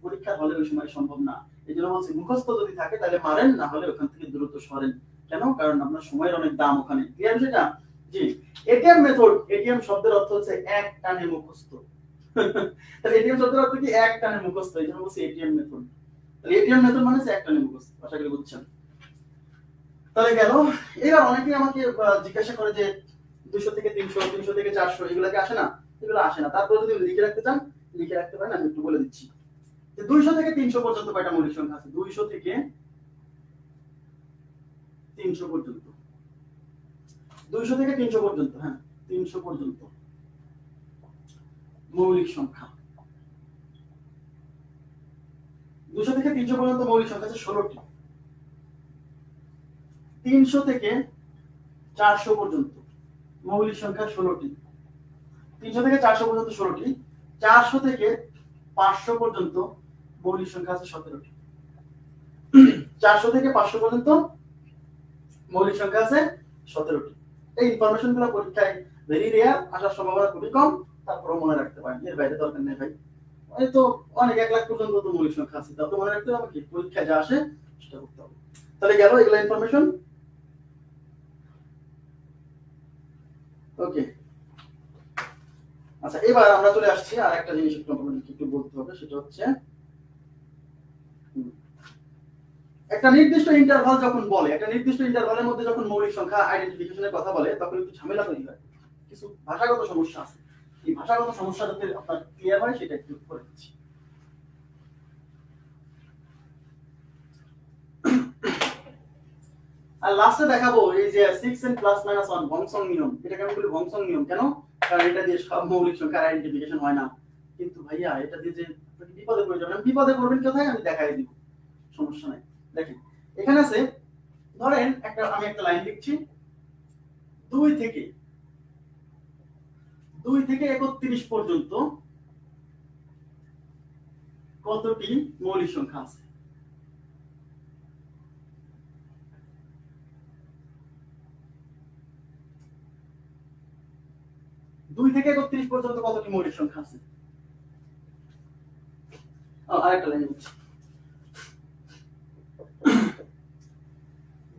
পরীক্ষার হলে ওই সময় সম্ভব না। এই জন্য বলছি মুখস্থ যদি থাকে তাহলে মারেন, না হলে ওখান থেকে দ্রুত সরেন। কেন? কারণ আপনার সময়ের অনেক দাম ওখানে। ক্লিয়ার সেটা? জি। এটিএম মেথড, এটিএম শব্দের অর্থ হচ্ছে এক টানে মুখস্থ। তাহলে এটিএম শব্দের অর্থ কি? এক টানে মুখস্থ। এই জন্য বলছি এটিএম মেথড। তাহলে এটিএম মেথড মানে এক টানে মুখস্থ। আশা করি বুঝছেন। তাহলে গেল। এবার অনেকেই আমাকে জিজ্ঞাসা করে যে 200 থেকে 300, 300 থেকে 400 এগুলা কি আসে না? এগুলো আসে না। তারপর যদি লিখে রাখতে চান লিখে রাখতে পারেন, আমি একটু বলে দিচ্ছি। যে 200 থেকে 300 পর্যন্ত কয়টা মৌলিক সংখ্যা আছে? 200 থেকে 300 পর্যন্ত, 200 থেকে 300 পর্যন্ত, হ্যাঁ 300 পর্যন্ত মৌলিক সংখ্যা। 200 থেকে 300 পর্যন্ত মৌলিক সংখ্যা আছে 16টি। 300 থেকে 400 পর্যন্ত মৌলিক সংখ্যা 16টি। 300 থেকে 400 পর্যন্ত 16টি। 400 থেকে 500 পর্যন্ত মৌলিক সংখ্যা আছে 17টি। 400 থেকে 500 পর্যন্ত মৌলিক সংখ্যা আছে 17টি। এই ইনফরমেশনগুলো পরীক্ষায় ভেরি রেয়ার, আসার সম্ভাবনা খুবই কম, তারপরও মনে রাখতে পারেন, এর বাইরে দরকার নেই ভাই। এই তো অনেক 1 লাখ পর্যন্ত তো মৌলিক সংখ্যা আছে, তাও তো মনে রাখতে হবে কি পরীক্ষায় যা আসে সেটা করতে হবে। তাহলে গেল এগুলা ইনফরমেশন। ওকে, আচ্ছা এবার আমরা চলে আসছি আর একটা জিনিস একটু বলতে হবে, সেটা হচ্ছে একটা নির্দিষ্ট ইন্টারভাল যখন বলে, একটা নির্দিষ্ট ইন্টারভালের মধ্যে যখন মৌলিক সংখ্যা আইডেন্টিফিকেশনের কথা বলে তখন একটু ঝামেলা তৈরি হয়, কিছু ভাষাগত সমস্যা আছে। এই ভাষাগত সমস্যা যাতে আপনার ক্লিয়ার হয় সেটা একটু করে দিচ্ছি। আর লাস্টে দেখাবো এই যে 6n + -1 ভংসং নিয়ম। এটাকে আমি বলি ভংসং নিয়ম কেন, কারণ এটা দিয়ে সব মৌলিক সংখ্যার আইডেন্টিফিকেশন হয় না। কিন্তু ভাইয়া এটা দিয়ে যে বিপদে পড়ে যাবেন, বিপদে পড়বেন কোথায় আমি দেখাই দিব, সমস্যা নাই। দেখেন এখানে আছে, ধরেন আমি একটা লাইন লিখছি, 2 থেকে 31 পর্যন্ত কতটি মৌলিক সংখ্যা আছে। দুই থেকে 31 পর্যন্ত কতটি মৌলিক সংখ্যা আছে। আরেকটা লাইন লিখছি,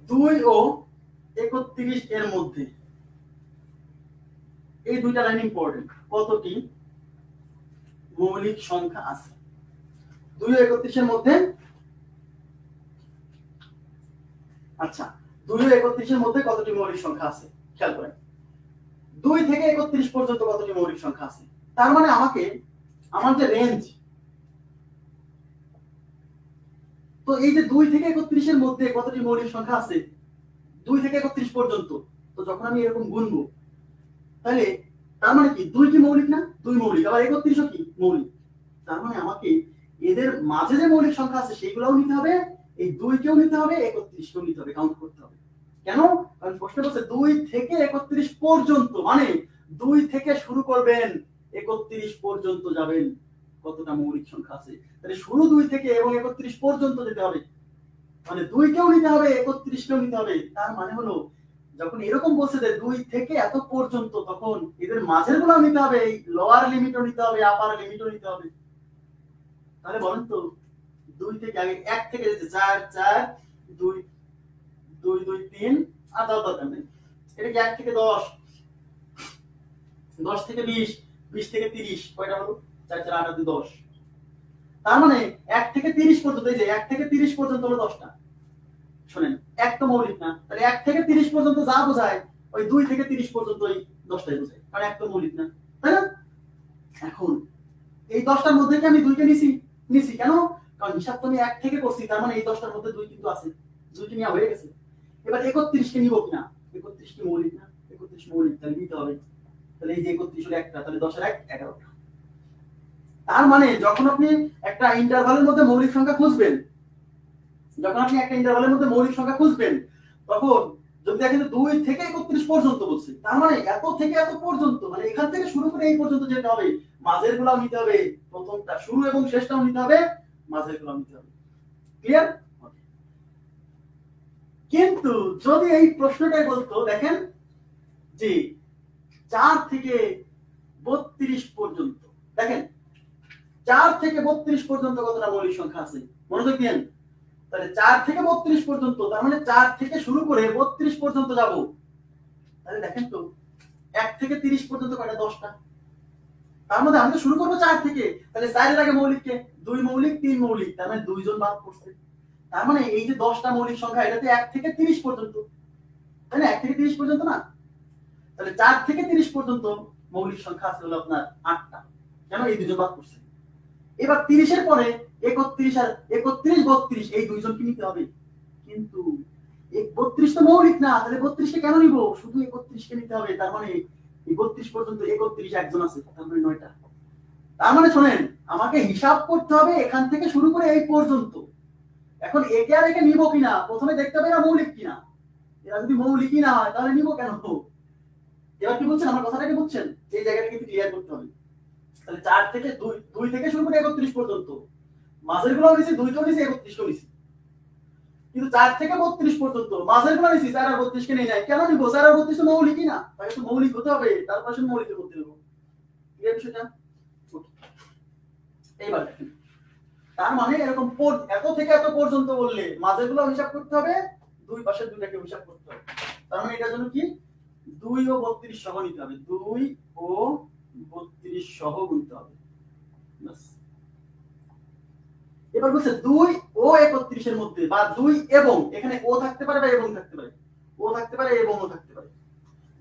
2 ও 31 এর মধ্যে, এই দুইটা লাইন ইম্পর্টেন্ট, কতটি মৌলিক সংখ্যা আছে। 2 ও 31 এর মধ্যে, আচ্ছা 2 ও 31 এর মধ্যে কতটি মৌলিক সংখ্যা আছে খেয়াল করেন। 2 থেকে 31 পর্যন্ত কতটি মৌলিক সংখ্যা আছে, তার মানে আমাকে আমার যে রেঞ্জ, তো এই যে 2 থেকে 31 এর মধ্যে কতটি মৌলিক সংখ্যা আছে 2 থেকে 31 পর্যন্ত, তো যখন আমি এরকম গুনবো তাহলে তার মানে কি 2 কি মৌলিক না, 2 মৌলিক, আবার 31 ও কি মৌলিক, তার মানে আমাকে এদের মাঝে যে মৌলিক সংখ্যা আছে সেইগুলোও নিতে হবে, এই 2 কেও নিতে হবে, 31 কেও নিতে হবে, কাউন্ট করতে হবে। কেন, কারণ প্রশ্ন বলছে 2 থেকে 31 পর্যন্ত, মানে 2 থেকে শুরু করবেন 31 পর্যন্ত যাবেন কতটা মৌলিক সংখ্যা আছে, তাহলে শুরু 2 থেকে এবং 31 পর্যন্ত যেতে হবে, মানে 2 কেও নিতে হবে 31 কেও নিতে হবে। তার মানে হলো যখন এরকম বলছে যে 2 থেকে এত পর্যন্ত, তখন এদের মাঝের গুলো নিতে হবে, এই লোয়ার লিমিটও নিতে হবে, আপার লিমিটও নিতে হবে। তাহলে বলেন তো 2 থেকে আগে 1 থেকে 4 4 2 2 2 3 আর দাও দরকার নেই, এটা কি 1 থেকে 10 10 থেকে 20 20 থেকে 30, কয়টা হলো 4 4 8 2 10, তার মানে 1 থেকে 30 পর্যন্ত, এই যে 1 থেকে 30 পর্যন্ত হলো 10টা। শুনেন, এক তো মৌলিক না, তাহলে 1 থেকে 30 পর্যন্ত যা বোঝায় ওই 2 থেকে 30 পর্যন্ত ওই 10টাই বোঝায়, কারণ এক তো মৌলিক না, তাই না। এখন এই 10টার মধ্যে কি আমি 2 কে নিছি কেন, কারণ হিসাব তো আমি 1 থেকে করছি, তার মানে এই 10টার মধ্যে 2 কিন্তু আছে, 2 কে নেওয়া হয়ে গেছে। এবার 31 কে নিব কিনা, 31 কি মৌলিক না, 31 মৌলিক, তাহলে নিতে হবে। তাহলে এই যে 31 হলো একটা, তাহলে 10 এর 1 11টা। তার মানে যখন আপনি একটা ইন্টারভালের মধ্যে মৌলিক সংখ্যা খুঁজবেন, তখন যদি দেখেন 2 থেকে 31 পর্যন্ত বলছে, তার মানে এত থেকে এত পর্যন্ত, মানে এখান থেকে শুরু করে এই পর্যন্ত যেতে হবে, মাঝের গুলাও নিতে হবে, প্রথমটা শুরু এবং শেষটাও নিতে হবে, মাঝের গুলাও নিতে হবে। ক্লিয়ার। কিন্তু যদি এই প্রশ্নটাই বলতো, দেখেন যে 4 থেকে 32 পর্যন্ত, দেখেন 4 থেকে 32 পর্যন্ত কতটা মৌলিক সংখ্যা আছে, মনোযোগ দিন। তাহলে 4 থেকে 32 পর্যন্ত, তার মানে 4 থেকে শুরু করে 32 পর্যন্ত যাব, তাহলে দেখেন তো 1 থেকে 30 পর্যন্ত কয়টা, 10টা। তার মধ্যে আমরা শুরু করব 4 থেকে, তাহলে 4 এর আগে মৌলিক কে, 2 মৌলিক 3 মৌলিক, তার মানে 2 জন বাদ পড়ছে। তার মানে এই যে 10টা মৌলিক সংখ্যা, এটাতে 1 থেকে 30 পর্যন্ত, তাই না, 1 থেকে 30 পর্যন্ত না, তাহলে 4 থেকে 30 পর্যন্ত মৌলিক সংখ্যা আছে হলো আপনার 8টা, কেন এই 2 জন বাদ পড়ছে। এবার 30 এর পরে 31 আর 31 32 এই 2 জনকে নিতে হবে, কিন্তু 32 তো মৌলিক না, তাহলে 32 কে কেন নিব, শুধু 31 কে নিতে হবে, তার মানে এই 32 পর্যন্ত 31 একজন আছে, তার মানে 9টা। তার মানে শুনেন, আমাকে হিসাব করতে হবে এখান থেকে শুরু করে এই পর্যন্ত। এখন একে আর একে নিব কিনা, প্রথমে দেখতে হবে এরা মৌলিক কিনা, এরা যদি মৌলিকই না হয় তাহলে নিব কেন। এবার কি বলছেন, আমার কথাটা কি বুঝছেন, এই জায়গাটা কিন্তু ক্লিয়ার করতে হবে। তাহলে 4 থেকে 2 থেকে শুরু করে 31 পর্যন্ত, মাঝের গুলো নিছি, 2 কেও নিছি, 31 কেও নিছি, কিন্তু 4 থেকে 32 পর্যন্ত মাঝের গুলো নিছি, 4 আর 32 কে নেই নাই, কেন নিব, 4 আর 32 তো মৌলিকই না, তাহলে তো মৌলিক হতে হবে, তারপর শুধু মৌলিকের মধ্যে নেব। ক্লিয়ার বিষয়টা। এইবার দেখেন, তার মানে এরকম এত থেকে এত পর্যন্ত বললে মাঝেগুলো হিসাব করতে হবে, দুই পাশের দুইটাকে হিসাব করতে হবে। তার মানে এটার জন্য কি 2 ও 32 সহ নিতে হবে, 2 ও 32 সহ গুনতে হবে। এবার বলছে 2 ও 31 এর মধ্যে, বা 2 এবং, এখানে ও থাকতে পারে বা এবং থাকতে পারে, ও থাকতে পারে এবং ও থাকতে পারে।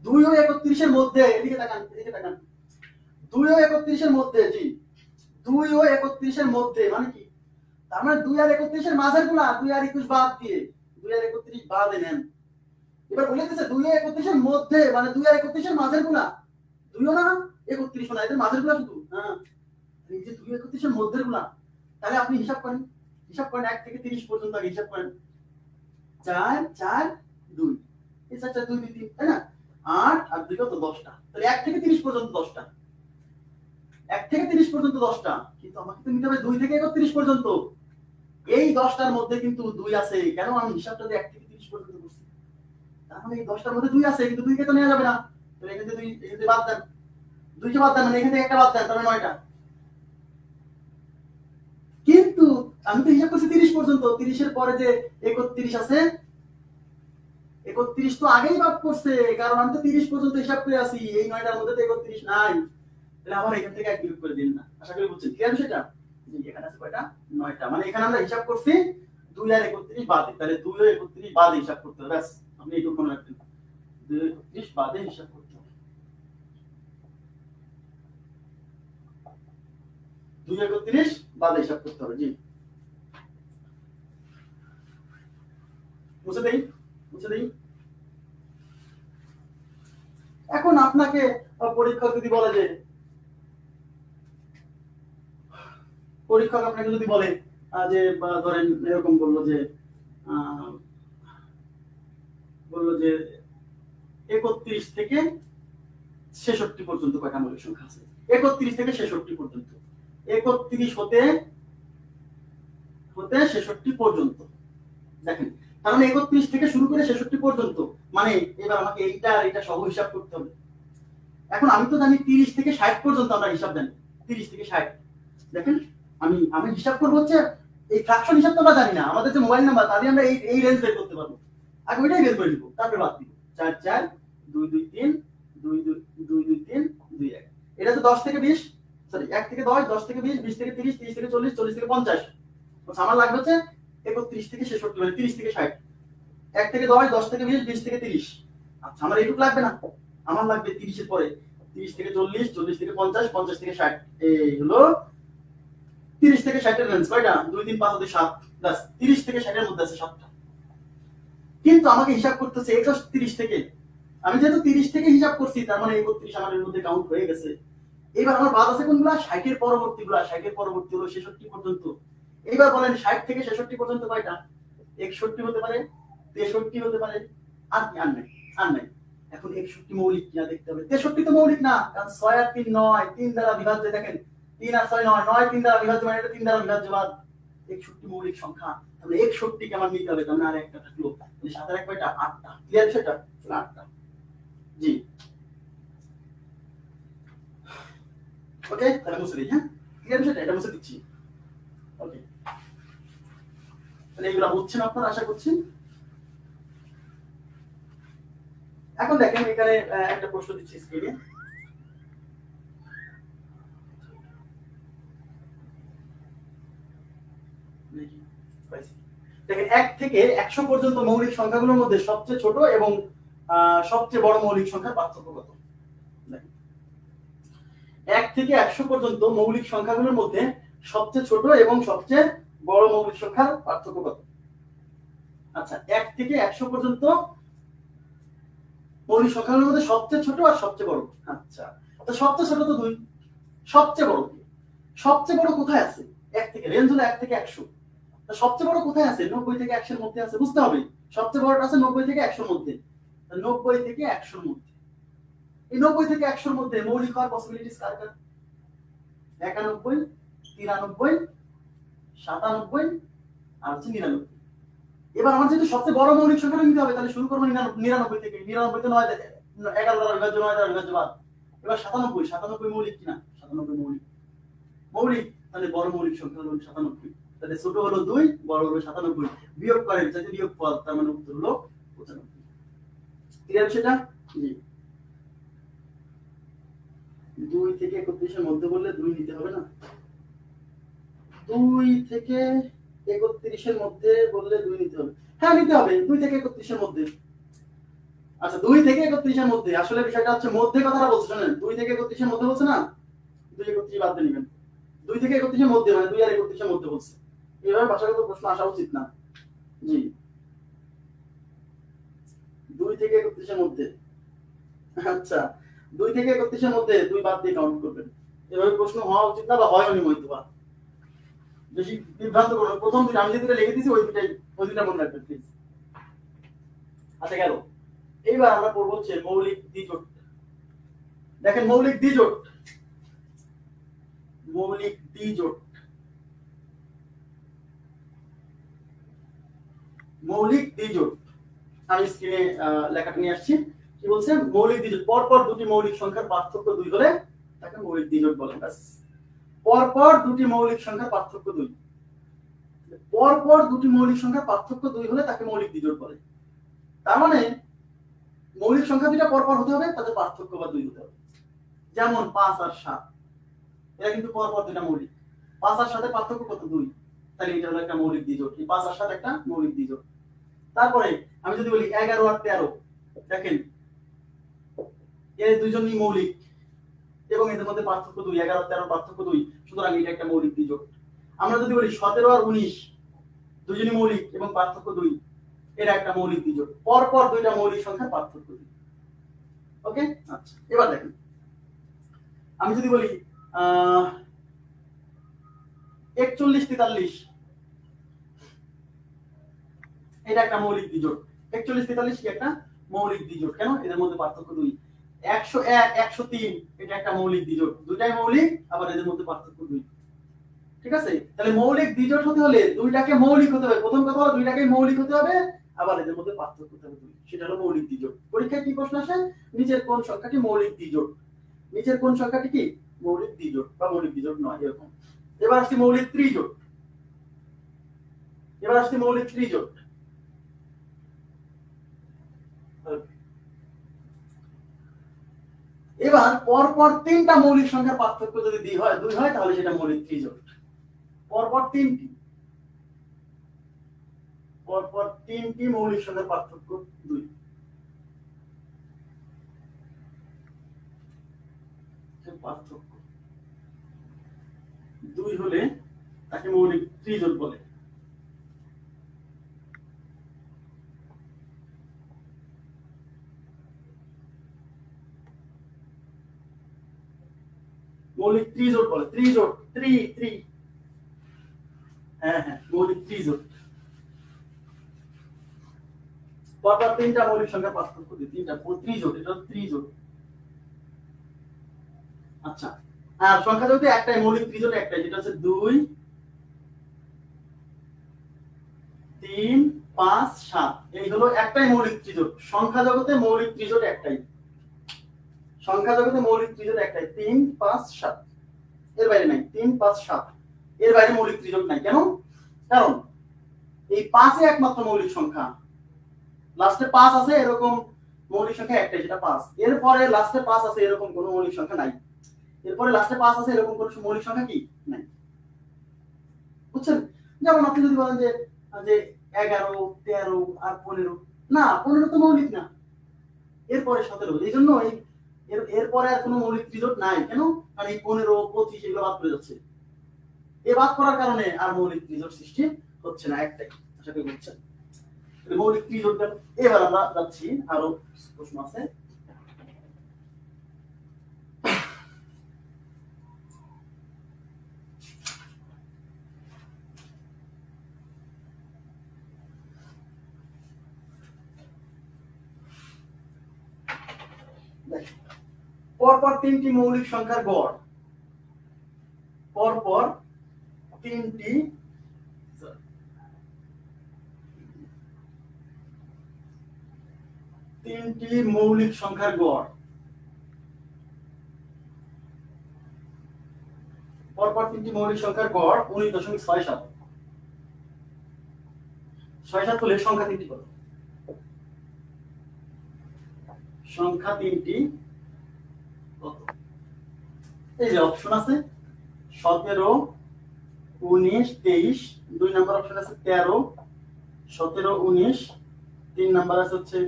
2 ও 31 এর মধ্যে, এদিকে তাকান, এদিকে তাকান, 2 ও 31 এর মধ্যে, জি 2 ও 31 এর মধ্যে মানে কি, তার মানে 2 আর 31 এর মাঝের গুলা 2 আর 21 বাদ দিয়ে 2 আর 31 বাদে নেন। এবার বলে দিতেছে 2 ও 31 এর মধ্যে মানে 2 আর 31 এর মাঝের গুলা, 2 ও না 31 না, এদের মাঝের গুলা শুধু, হ্যাঁ এই যে 2 ও 31 এর মধ্যের গুলা। তাহলে আপনি হিসাব করেন 1 থেকে 30 পর্যন্ত আগে হিসাব করেন, 4 4 2, এই 4 2 2 3, তাই না, 8 আর 2 কত 10টা, তাহলে 1 থেকে 30 পর্যন্ত 10টা, 1 থেকে 30 পর্যন্ত 10টা, কিন্তু আমাকে তো নিতে হবে 2 থেকে 31 পর্যন্ত। এই 10টার মধ্যে কিন্তু 2 আছে, কেন আমি হিসাবটা 1 থেকে 30 পর্যন্ত করছি, তার মানে এই 10টার মধ্যে 2 আছে, কিন্তু 2 কে তো নেওয়া যাবে না, তো এখান থেকে 2 এখান থেকে বাদ দেন, 2 কে বাদ দেন মানে এখান থেকে একটা বাদ দেন, তাহলে 9টা। কিন্তু আমি তো হিসাব করছি 30 পর্যন্ত, 30 এর পরে যে 31 আছে, 31 তো আগেই বাদ করছে, কারণ আমি তো 30 পর্যন্ত হিসাব করে আছি, এই 9টার মধ্যে তো 31 নাই, তাহলে আমার এখান থেকে এক বিয়োগ করে দিন না। আশা করি বুঝছেন, ক্লিয়ার সেটা? জি, এখানে আছে কয়টা 9টা, মানে এখানে আমরা হিসাব করছি 2 আর 31 বাদে, তাহলে 2 ও 31 বাদে হিসাব করতে হবে, ব্যাস আপনি এইটুকু মনে রাখবেন, 2 ও 31 বাদে হিসাব করতে হবে, 2 ও 31 বাদে হিসাব করতে হবে। জি বুঝে দেই, বুঝে দেই। এখন আপনাকে পরীক্ষক যদি বলে যে, পরীক্ষক আপনাকে যদি বলে যে ধরেন এরকম বললো যে 31 থেকে 66 পর্যন্ত কয়টা মৌলিক সংখ্যা আছে, 31 থেকে 66 পর্যন্ত, 31 হতে 66 পর্যন্ত, দেখেন তার মানে 31 থেকে শুরু করে 66 পর্যন্ত, মানে এবার আমাকে এইটা আর এটা সহ হিসাব করতে হবে। এখন আমি তো জানি 30 থেকে 60 পর্যন্ত আমরা হিসাব জানি, 30 থেকে 60, দেখেন আমি হিসাব করব হচ্ছে এই ফ্র্যাকশন হিসাব তো আমরা জানি না, আমাদের যে মোবাইল নাম্বার তাহলে আমরা এই রেঞ্জ বের করতে পারবো, আগে ওইটাই বের করে নিব, তারপরে বাদ দিব 4 4 2 2 3 2 2 2 2 3 2 1, এটা তো 10 থেকে 20, সরি 1 থেকে 10, 10 থেকে 20, 20 থেকে 30, 30 থেকে 40, 40 থেকে 50, আচ্ছা আমার লাগবে হচ্ছে 31 থেকে 66 মানে 30 থেকে 60, 1 থেকে 10, 10 থেকে 20, 20 থেকে 30, আচ্ছা আমার এইটুকু লাগবে না, আমার লাগবে 30 এর পরে 30 থেকে 40, 40 থেকে 50, 50 থেকে 60, এই হলো 30 থেকে 60 এর রেঞ্জ কয়টা, 2 3 5 7, বাস 30 থেকে 60 এর মধ্যে আছে 7টা। কিন্তু আমাকে হিসাব করতেছে 31 থেকে, আমি যেহেতু 30 থেকে হিসাব করছি তার মানে 31 আমার এর মধ্যে কাউন্ট হয়ে গেছে। এবার আমার বাদ আছে কোনগুলা, 60 এর পরবর্তীগুলা, 60 এর পরবর্তী হলো 66 পর্যন্ত। এবার বলেন 60 থেকে 66 পর্যন্ত কয়টা, 61 হতে পারে, 63 হতে পারে, আর কি আর নাই, আর নাই। এখন 61 মৌলিক কিনা দেখতে হবে, 63 তো মৌলিক না, কারণ 6 আর 3 9, 3 দ্বারা বিভাজ্য, দেখেন 3 আর 6 9, 9 3 দ্বারা বিভাজ্য মানে এটা 3 দ্বারা বিভাজ্য বাদ, 61 মৌলিক সংখ্যা, তাহলে 61 কে আমার নিতে হবে, তাহলে আর একটা থাকলো, তাহলে 7 আর 1 কয়টা, 8টা, ক্লিয়ার সেটা, 8টা। জি ওকে, তাহলে মুছে দিই, হ্যাঁ ক্লিয়ার সেটা, এটা মুছে দিচ্ছি, ওকে। তাহলে এগুলো বুঝছেন আপনারা, আশা করছি। এখন দেখেন এখানে একটা প্রশ্ন দিচ্ছি স্ক্রিনে, দেখেন 1 থেকে 100 পর্যন্ত মৌলিক সংখ্যাগুলোর মধ্যে সবচেয়ে ছোট এবং সবচেয়ে বড় মৌলিক সংখ্যার পার্থক্য কত। 1 থেকে 100 পর্যন্ত মৌলিক সংখ্যাগুলোর মধ্যে সবচেয়ে ছোট এবং সবচেয়ে বড় মৌলিক সংখ্যার পার্থক্য কত। আচ্ছা 1 থেকে 100 পর্যন্ত মৌলিক সংখ্যাগুলোর মধ্যে সবচেয়ে ছোট আর সবচেয়ে বড়, আচ্ছা তো সবচেয়ে ছোট তো 2, সবচেয়ে বড় কি, সবচেয়ে বড় কোথায় আছে, 1 থেকে, রেঞ্জ হলো 1 থেকে 100, তো সবচেয়ে বড় কোথায় আছে, 90 থেকে 100 এর মধ্যে আছে, বুঝতে হবে সবচেয়ে বড়টা আছে 90 থেকে 100 এর মধ্যে, 90 থেকে 100 এর মধ্যে, এই 90 থেকে 100 এর মধ্যে মৌলিক হওয়ার পসিবিলিটিস কার কার, 91 93 97 আর 99। এবার আমার যেহেতু সবচেয়ে বড় মৌলিক সংখ্যাটা নিতে হবে, তাহলে শুরু করবো 99 থেকে, 99 তে 9 11 দ্বারা বিভাজ্য, 9 দ্বারা বিভাজ্য বাদ। এবার 97 মৌলিক কিনা, 97 মৌলিক, মৌলিক তাহলে বড় মৌলিক সংখ্যা হলো 97, তাহলে ছোট হলো 2, বড় হলো 97, বিয়োগ করেন যাতে বিয়োগ ফল, তার মানে উত্তর হলো 95। ক্লিয়ার সেটা? জি। 2 থেকে 31 এর মধ্যে বললে 2 নিতে হবে না? 2 থেকে 31 এর মধ্যে বললে 2 নিতে হবে। হ্যাঁ নিতে হবে, 2 থেকে 31 এর মধ্যে। আচ্ছা 2 থেকে 31 এর মধ্যে, আসলে বিষয়টা হচ্ছে মধ্যে কথাটা বলছে, শুনেন 2 থেকে 31 এর মধ্যে বলছে না, 2 31 বাদ দিয়ে নেবেন। 2 থেকে 31 এর মধ্যে মানে 2 আর 31 এর মধ্যে বলছে, এইভাবে ভাষাগত প্রশ্ন আসা উচিত না। জি 2 থেকে 31 এর মধ্যে। আচ্ছা 2 থেকে 31 এর মধ্যে 2 বাদ দিয়ে কাউন্ট করবেন, এভাবে প্রশ্ন হওয়া উচিত না, বা হয়নি হয়তো বা। বেশি বিভ্রান্ত করুন, প্রথম দিন আমি যে দুটো লিখে দিয়েছি ওই দুটা মনে রাখবেন প্লিজ। আচ্ছা গেল, এইবার আমরা পড়বো হচ্ছে মৌলিক দ্বিজোট। দেখেন মৌলিক দ্বিজোট, মৌলিক দ্বিজোট, মৌলিক দ্বিজোট। আমি স্ক্রিনে লেখাটা নিয়ে আসছি। কি বলছে? মৌলিক দ্বিজোট, পরপর দুটি মৌলিক সংখ্যার পার্থক্য 2 হলে তাকে মৌলিক দ্বিজোট বলে। ব্যাস, পরপর দুটি মৌলিক সংখ্যার পার্থক্য 2, পরপর দুটি মৌলিক সংখ্যার পার্থক্য 2 হলে তাকে মৌলিক দ্বিজোট বলে। তার মানে মৌলিক সংখ্যা দুটো পরপর হতে হবে, তাদের পার্থক্য বা 2 হতে হবে। যেমন 5 আর 7, এরা কিন্তু পরপর দুটো মৌলিক। 5 আর 7 এর পার্থক্য কত? 2, তাহলে এটা হলো একটা মৌলিক দ্বিজোট। এই 5 আর 7 একটা মৌলিক দ্বিজোট। তারপরে আমি যদি বলি 11 আর 13, দেখেন এর দুইজনই মৌলিক এবং এদের মধ্যে পার্থক্য 2, 11 আর 13 পার্থক্য 2, সুতরাং এটা একটা মৌলিক দ্বিজোট। আমরা যদি বলি 17 আর 19, দুইজনই মৌলিক এবং পার্থক্য 2, এটা একটা মৌলিক দ্বিজোট। পরপর দুইটা মৌলিক সংখ্যার পার্থক্য 2। ওকে, আচ্ছা এবার দেখেন আমি যদি বলি 41 43, এটা একটা মৌলিক দ্বিজোট। 41 43 কি একটা মৌলিক দ্বিজোট। কেন? এদের মধ্যে পার্থক্য 2। 101 103, এটা একটা মৌলিক দ্বিজোট, দুটাই মৌলিক, আবার এদের মধ্যে পার্থক্য 2। ঠিক আছে, তাহলে মৌলিক দ্বিজোট হতে হলে দুইটাকে মৌলিক হতে হবে। প্রথম কথা হলো দুইটাকে মৌলিক হতে হবে, আবার এদের মধ্যে পার্থক্য হতে হবে 2, সেটা হলো মৌলিক দ্বিজোট। পরীক্ষায় কি প্রশ্ন আসে? নিচের কোন সংখ্যাটি মৌলিক দ্বিজোট, নিচের কোন সংখ্যাটি কি মৌলিক দ্বিজোট বা মৌলিক দ্বিজোট নয়, এরকম। এবার আসছে মৌলিক ত্রিজোট, এবার আসছে মৌলিক ত্রিজোট। এবার পরপর তিনটা মৌলিক সংখ্যার পার্থক্য যদি 2 হয় তাহলে সেটা মৌলিক ত্রিজোট। পরপর তিনটি মৌলিক সংখ্যার পার্থক্য 2, পার্থক্য 2 হলে তাকে মৌলিক ত্রিজোট বলে। মৌলিক ত্রিজোট বলে, ত্রিজোট, ত্রি, হ্যাঁ হ্যাঁ মৌলিক ত্রিজোট। পরপর তিনটা মৌলিক সংখ্যার পার্থক্য 2, তিনটা ত্রিজোট, এটা ত্রিজোট। আচ্ছা, আর সংখ্যা জগতে একটাই মৌলিক ত্রিজোট, একটাই, যেটা হচ্ছে 2 3 5 7, এই হলো একটাই মৌলিক ত্রিজোট। সংখ্যা জগতে মৌলিক ত্রিজোট একটাই, সংখ্যা জগতে মৌলিক ত্রিজোট একটাই, 3 5 7, এর বাইরে নাই। 3 5 7, এর বাইরে মৌলিক ত্রিজোট নাই। কেন? কারণ এই 5 একমাত্র মৌলিক সংখ্যা, লাস্টে 5 আছে এরকম মৌলিক সংখ্যা একটাই, যেটা 5। এরপরে লাস্টে 5 আছে এরকম কোনো মৌলিক সংখ্যা নাই, এরপরে লাস্টে 5 আছে এরকম কোনো মৌলিক সংখ্যা কি নাই। বুঝছেন? যেমন আপনি যদি বলেন যে 11 13 আর 15, না 15 তো মৌলিক না, এরপরে 17, এই জন্য এরপরে আর কোনো মৌলিক ত্রিজোট নাই। কেন? কারণ এই 15 25 এগুলো বাদ পড়ে যাচ্ছে, এই বাদ করার কারণে আর মৌলিক ত্রিজোট সৃষ্টি হচ্ছে না, একটাই। আশা করি বুঝছেন মৌলিক ত্রিজোট গেল। এবার আমরা যাচ্ছি, আরো প্রশ্ন আছে। পরপর তিনটি মৌলিক সংখ্যার গড়, পরপর তিনটি মৌলিক সংখ্যার গড়, পরপর তিনটি মৌলিক সংখ্যার গড় 19.67। 67 হলে সংখ্যা তিনটি কত? সংখ্যা তিনটি কত? এই যে অপশন আছে 17, 19, 23, 2 নাম্বার অপশন আছে 13, 17, 19, 3 নাম্বার আছে হচ্ছে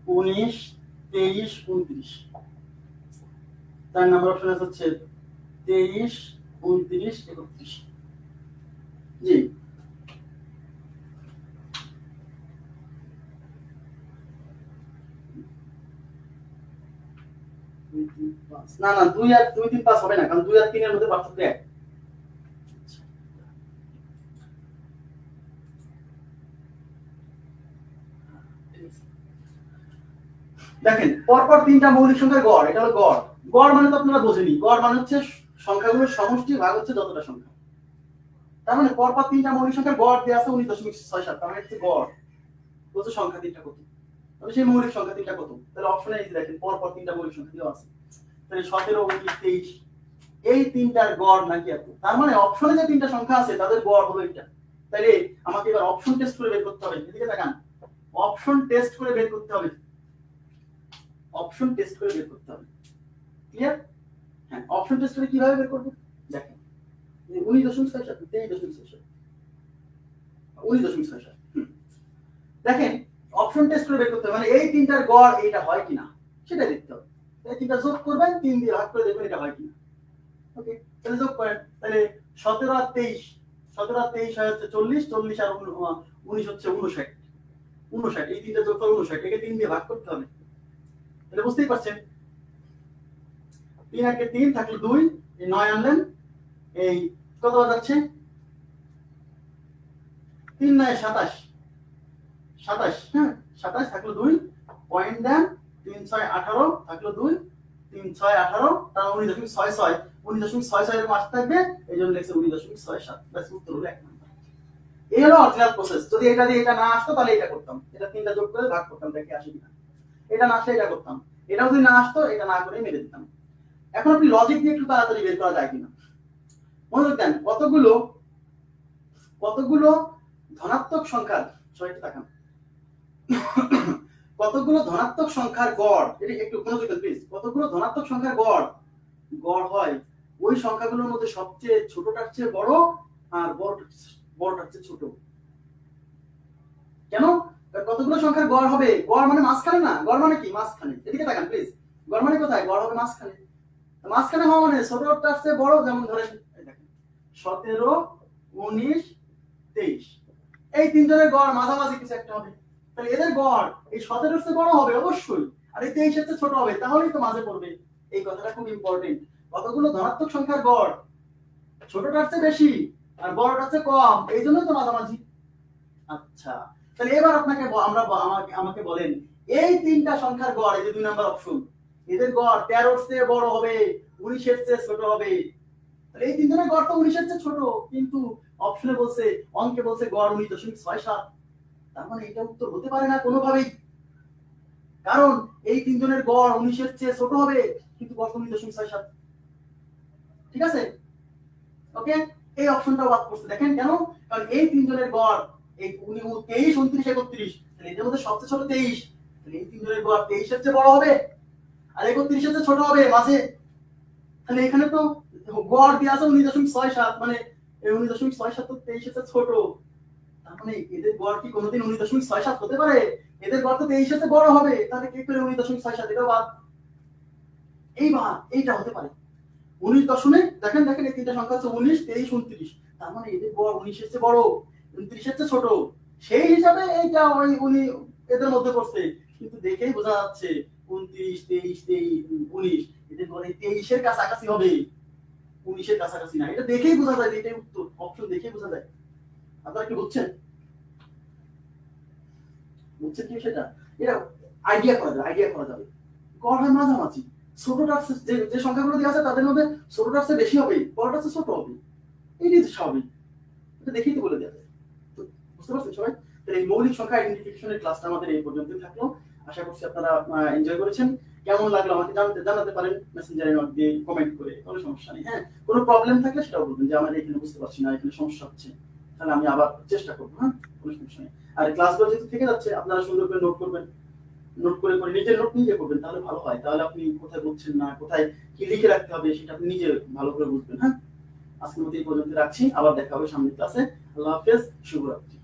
19, 23, 29, 4 নাম্বার অপশন আছে হচ্ছে 23, 29, 31। জি না না 2 আর 2 3 5 হবে না, কারণ 2 আর 3 এর মধ্যে পার্থক্য এক। দেখেন পরপর তিনটা মৌলিক সংখ্যার গড়, এটা হলো গড়। গড় মানে তো আপনারা বোঝেনি, গড় মানে হচ্ছে সংখ্যাগুলোর সমষ্টি ভাগ হচ্ছে যতটা সংখ্যা। তার মানে পরপর তিনটা মৌলিক সংখ্যার গড় দেওয়া আছে 19.67, তার মানে হচ্ছে গড়। বলছে সংখ্যা তিনটা কত, তাহলে সেই মৌলিক সংখ্যা তিনটা কত? তাহলে অপশনে এই যে দেখেন পরপর তিনটা মৌলিক সংখ্যা দেওয়া আছে, তাহলে 17, 19, 23 এই তিনটার গড় নাকি এত। তার মানে অপশনে যে তিনটা সংখ্যা আছে তাদের গড় হলো এটা। তাহলে আমাকে এবার অপশন টেস্ট করে বের করতে হবে। এদিকে তাকান, অপশন টেস্ট করে বের করতে হবে, অপশন টেস্ট করে বের করতে হবে। ক্লিয়ার? হ্যাঁ, অপশন টেস্ট করে কিভাবে বের করব? দেখেন 19.67, 23.67, 19.67। দেখেন অপশন টেস্ট করে বের করতে হবে, মানে এই তিনটার গড় এইটা হয় কিনা সেটা দেখতে হবে। এই তিনটা যোগ করবেন, 3 দিয়ে ভাগ করে দেখবেন এটা হয় কিনা। ওকে, তাহলে যোগ করেন। তাহলে 17 আর 23, 17 আর 23 হয় হচ্ছে 40, 40 আর 19 হচ্ছে 59, 59 এই তিনটা যোগ করে 59, একে 3 দিয়ে ভাগ করতে হবে। তাহলে বুঝতেই পারছেন 3 আর 3 থাকলো 2, এই 9 আনলেন, এই কত যাচ্ছে 3 9 27, 27, হ্যাঁ 27 থাকলো 2 পয়েন্ট দেন, 3 6 18 থাকলো 2, 3 6 18 তার 19.66, 19.66 এর মাস থাকবে, এইজন্য লিখছে 19.67। বাস উত্তর হলো 1 নাম্বার। এই হলো অরিজিনাল প্রসেস। যদি এটা দিয়ে এটা না আসতো তাহলে এটা করতাম, এটা তিনটা যোগ করে ভাগ করতাম, দেখে আসে কিনা। এটা না আসলে এটা করতাম, এটা যদি না আসতো এটা না করে মেরে দিতাম। এখন আপনি লজিক দিয়ে একটু তাড়াতাড়ি বের করা যায় কিনা মনোযোগ দেন। কতগুলো ধনাত্মক সংখ্যার, সবাই তাকান, কতগুলো ধনাত্মক সংখ্যার গড়, এটা একটু মনোযোগ দেন প্লিজ। কতগুলো ধনাত্মক সংখ্যার গড় হয় ওই সংখ্যাগুলোর মধ্যে সবচেয়ে ছোটটার চেয়ে বড় আর বড়টার চেয়ে ছোট। কেন? কতগুলো সংখ্যার গড় হবে, গড় মানে মাঝখানে না, গড় মানে কি মাঝখানে। এদিকে তাকান প্লিজ, গড় মানে কোথায়? গড় হবে মাঝখানে। মাঝখানে হওয়া মানে ছোটটার চেয়ে বড়। যেমন ধরেন দেখেন 17, 19, 23 এই তিনজনের গড় মাঝামাঝি কিছু একটা হবে, তাহলে এদের গড় এই 17 এর চেয়ে বড় হবে অবশ্যই, আর এই 23 এর চেয়ে ছোট হবে, তাহলেই তো মাঝে পড়বে। এই কথাটা খুব ইম্পর্টেন্ট। কতগুলো ধনাত্মক সংখ্যার গড় ছোটটার চেয়ে বেশি আর বড়টার চেয়ে কম, এই জন্যই তো মাঝামাঝি। আচ্ছা, তাহলে এবার আপনাকে আমাকে বলেন এই তিনটা সংখ্যার গড়, এই যে 2 নাম্বার অপশন, এদের গড় 13 এর চেয়ে বড় হবে, 19 এর চেয়ে ছোট হবে। তাহলে এই তিনজনের গড় তো 19 এর চেয়ে ছোট, কিন্তু অপশনে বলছে, অঙ্কে বলছে গড় 19.67। তার মানে এটা উত্তর হতে পারে না কোনোভাবেই, কারণ এই তিনজনের গড় 19 এর চেয়ে ছোট হবে কিন্তু গড় 19.67। ঠিক আছে? ওকে, এই অপশনটাও বাদ করছে। দেখেন কেন? কারণ এই তিনজনের গড় এই 23, 29, 31, তাহলে এদের মধ্যে সবচেয়ে ছোট 23, তাহলে এই তিনজনের গড় 23 এর চেয়ে বড় হবে আর 31 এর চেয়ে ছোট হবে মাঝে। তাহলে এখানে তো গড় দেওয়া আছে 19.67, মানে এই 19.67 তো 23 এর চেয়ে ছোট। তার মানে এদের গড় কি কোনোদিন 19.67 হতে পারে? এদের গড় তো 23 এর চেয়ে বড় হবে, তাহলে কি করে 19.67? এটাও বাদ। এইটা হতে পারে 19 দেখেন এই তিনটা সংখ্যা হচ্ছে 19, 23, 29, তার মানে এদের গড় 19 এর চেয়ে বড়, 29 এর চেয়ে ছোট। সেই হিসাবে এইটা উনি এদের মধ্যে পড়ছে, কিন্তু দেখেই বোঝা যাচ্ছে 29, 23, 19 এদের গড় 23 এর কাছাকাছি হবে, 19 এর কাছাকাছি না। এটা দেখেই বোঝা যায়, এটাই উত্তর। অপশন দেখেই বোঝা যায়। আপনারা কি বুঝছেন কি সেটা? এটা আইডিয়া করা যাবে। গড় হয় মাঝামাঝি, ছোটটার যে সংখ্যাগুলো দেওয়া আছে তাদের মধ্যে ছোটটার চেয়ে বেশি হবে, বড়টার চেয়ে ছোট হবে, এটাই তো স্বাভাবিক। এটা দেখেই তো বলে দেওয়া যায়। বুঝতে পারছেন সবাই? তাহলে এই মৌলিক সংখ্যা আইডেন্টিফিকেশনের ক্লাসটা আমাদের এই পর্যন্তই থাকলো। আশা করছি আপনারা এনজয় করেছেন। কেমন লাগলো আমাকে জানাতে পারেন মেসেঞ্জারে নক দিয়ে, কমেন্ট করে, কোনো সমস্যা নেই। হ্যাঁ, কোনো প্রবলেম থাকলে সেটাও বলবেন যে আমার এখানে বুঝতে পারছি না, এখানে সমস্যা হচ্ছে, তাহলে আমি আবার চেষ্টা করবো। হ্যাঁ, কোনো সমস্যা নেই। আর ক্লাসগুলো যেহেতু থেকে যাচ্ছে আপনারা সুন্দর করে নোট করবেন, নোট করে করে নিজের নোট নিজে করবেন, তাহলে ভালো হয়। তাহলে আপনি কোথায় বুঝছেন না, কোথায় কি লিখে রাখতে হবে সেটা আপনি নিজে ভালো করে বুঝবেন। হ্যাঁ, আজকের মতো এই পর্যন্ত রাখছি, আবার দেখা হবে সামনের ক্লাসে। আল্লাহ হাফেজ, শুভরাত্রি।